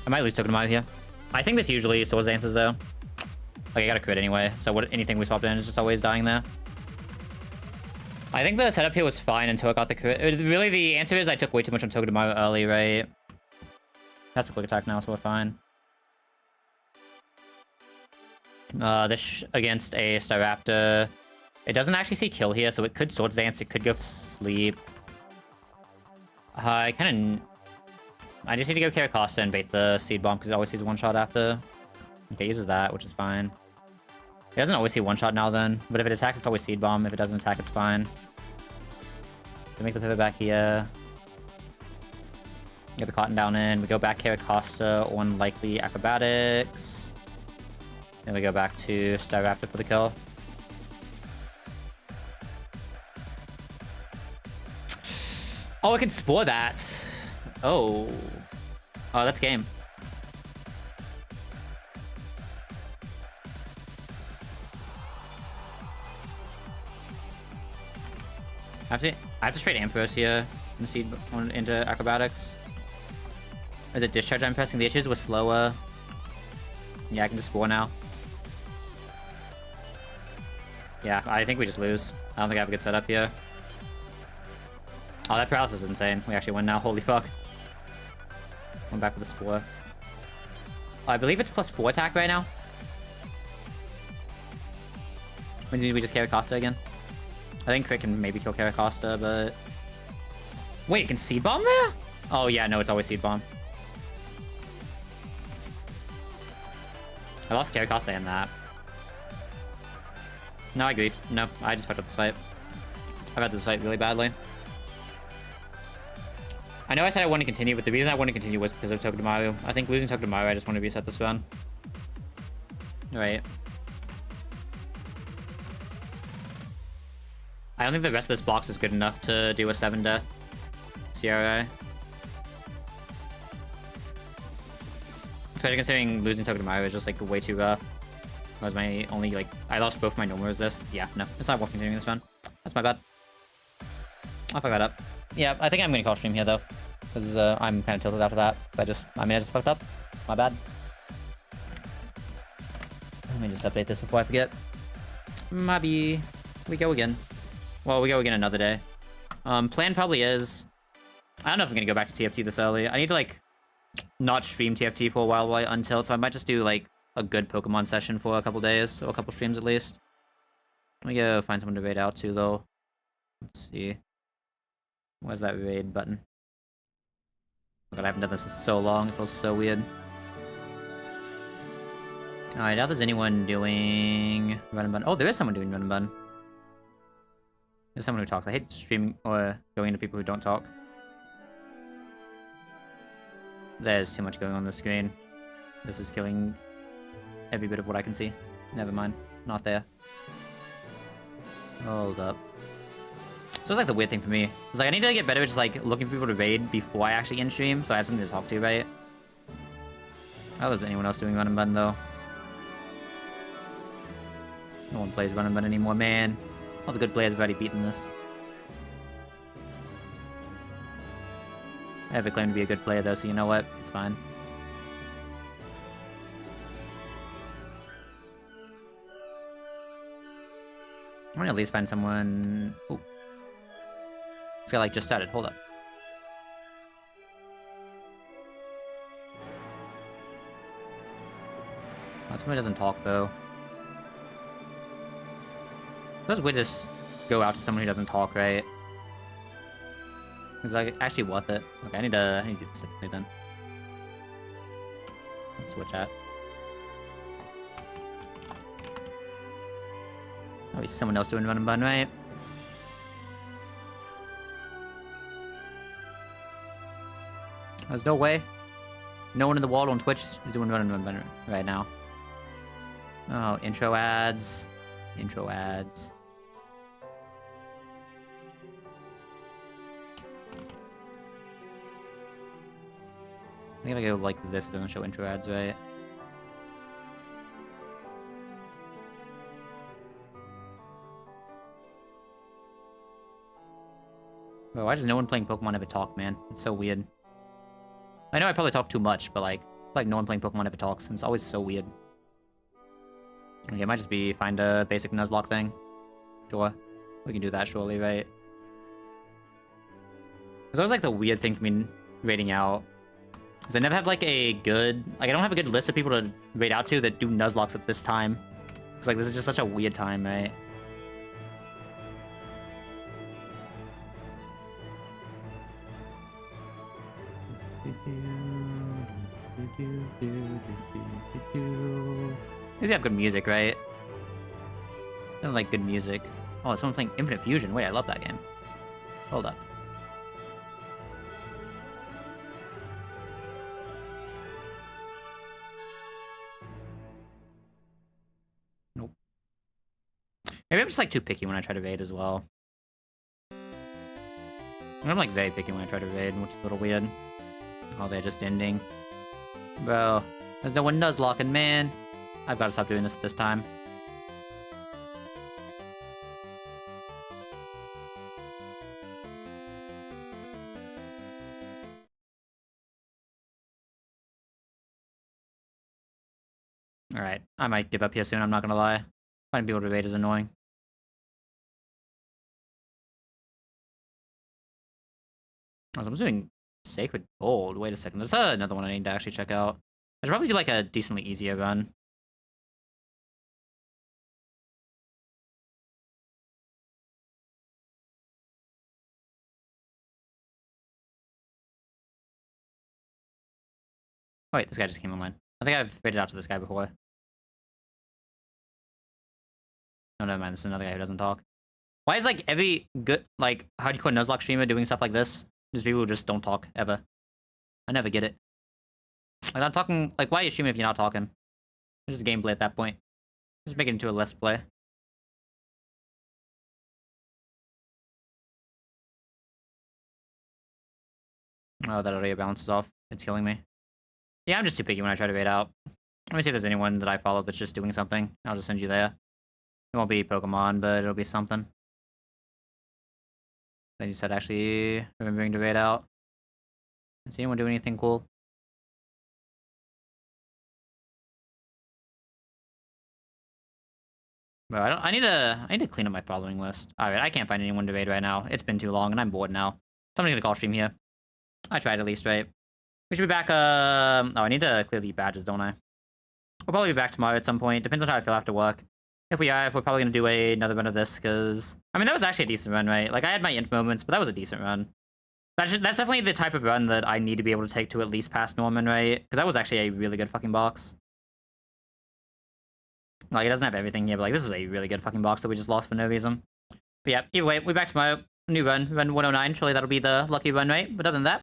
I might lose Togedemaru here. I think this usually Swords Dances though. Like I got a crit anyway, so anything we swapped in is just always dying there. I think the setup here was fine until I got the crit. Really, the answer is I took way too much on Togedemaru early, right? That's a quick attack now, so we're fine. This against a Staraptor. It doesn't actually see kill here, so it could Swords Dance, it could go to sleep. I just need to go Carracosta and bait the Seed Bomb, because it always sees one shot after. Okay, it uses that, which is fine. It doesn't always see one shot now then, but if it attacks, it's always Seed Bomb. If it doesn't attack, it's fine. We make the pivot back here. Get the Cotton down in. We go back Carracosta on likely Acrobatics. Then we go back to Staraptor for the kill. Oh, I can Spore that. Oh. Oh, that's game. I have to straight Ampharos here and Seed into Acrobatics. Is it Discharge I'm pressing? The issues was slower. Yeah, I can just Spore now. Yeah, I think we just lose. I don't think I have a good setup here. Oh, that paralysis is insane. We actually win now. Holy fuck. I'm back with the Spore. I believe it's +4 attack right now. We just Carracosta again. I think Crit can maybe kill Carracosta, but... Wait, it can Seed Bomb there? Oh yeah, no, it's always Seed Bomb. I lost Carracosta in that. No, I agree. No, I just fucked up this fight. I've had this fight really badly. I know I said I wanted to continue, but the reason I wanted to continue was because of Togedemaru. I think losing Togedemaru, I just want to reset this run. Right. I don't think the rest of this box is good enough to do a 7-death CRI. Especially considering losing Togedemaru is just like way too rough. That was my only, like, I lost both my normal resists. Yeah, no, it's not worth continuing this run. That's my bad. I'll fuck that up. Yeah, I think I'm gonna call stream here though. Because I'm kind of tilted after that. I just fucked up. My bad. Let me just update this before I forget. Maybe we go again. Well, we go again another day. Plan probably is... I don't know if I'm gonna go back to TFT this early. I need to, like, not stream TFT for a while until, so I might just do, like, a good Pokemon session for a couple days, or a couple streams at least. Let me go find someone to raid out to, though. Let's see. Where's that raid button? Oh god, I haven't done this in so long. It feels so weird. I doubt there's anyone doing Run and Bun. Oh, there is someone doing Run and Bun. There's someone who talks. I hate streaming or going into people who don't talk. There's too much going on the screen. This is killing every bit of what I can see. Never mind. Not there. Hold up. So it's like the weird thing for me. It's like I need to get better at just like looking for people to raid before I actually end stream, so I have something to talk to, right? Oh, is anyone else doing Run and Bun though? No one plays Run and Gun anymore, man. All the good players have already beaten this. I have a claim to be a good player, though, so you know what? It's fine. I want to at least find someone... Ooh. This guy, like, just started. Hold up. Oh, somebody doesn't talk, though. Suppose we just go out to someone who doesn't talk, right? It's like actually worth it. Okay, I need to do this differently then. Let's switch out. Probably someone else doing Run and Bun, right? There's no way. No one in the world on Twitch is doing Run and Bun right now. Oh, intro ads. Intro ads. I gotta go like this, it doesn't show intro ads, right? Bro, why does no one playing Pokemon ever talk, man? It's so weird. I know I probably talk too much, but like no one playing Pokemon ever talks, and it's always so weird. Okay, it might just be find a basic Nuzlocke thing. Sure. We can do that surely, right? It's always like the weird thing for me rating out. Because I never have like a good... Like I don't have a good list of people to rate out to that do Nuzlocks at this time. Because like this is just such a weird time, right? Maybe have good music, right? I don't like good music. Oh, someone playing Infinite Fusion. Wait, I love that game. Hold up. Nope. Maybe I'm just like too picky when I try to raid as well. I'm like very picky when I try to raid, which is a little weird. Oh, they're just ending. Bro, there's no one Nuzlocking, man. I've got to stop doing this time. Alright, I might give up here soon, I'm not gonna lie. Finding people to raid is annoying. Oh, someone's doing Sacred Gold. Wait a second, there's another one I need to actually check out. I should probably do like a decently easier run. Oh, wait, this guy just came online. I think I've raided out to this guy before. Oh, never mind, this is another guy who doesn't talk. Why is like every good, like, hardcore Nuzlocke streamer doing stuff like this? Just people who just don't talk, ever. I never get it. Like, I'm talking, like, why are you streaming if you're not talking? It's just gameplay at that point. Just make it into a Let's Play. Oh, that already bounces off. It's killing me. Yeah, I'm just too picky when I try to raid out. Let me see if there's anyone that I follow that's just doing something. I'll just send you there. It won't be Pokemon, but it'll be something. Then you said actually remembering to raid out. Does anyone do anything cool? Bro, I need to clean up my following list. Alright, I can't find anyone to raid right now. It's been too long and I'm bored now. Somebody's gonna call stream here. I tried at least, right? We should be back, oh, I need to clear the badges, don't I? We'll probably be back tomorrow at some point. Depends on how I feel after work. If we are, we're probably gonna do another run of this, because... I mean, that was actually a decent run, right? Like, I had my int moments, but that was a decent run. That's definitely the type of run that I need to be able to take to at least pass Norman, right? Because that was actually a really good fucking box. Like, it doesn't have everything here, but, like, this is a really good fucking box that we just lost for no reason. But yeah, either way, we're back tomorrow. New run, run 109. Surely that'll be the lucky run, right? But other than that,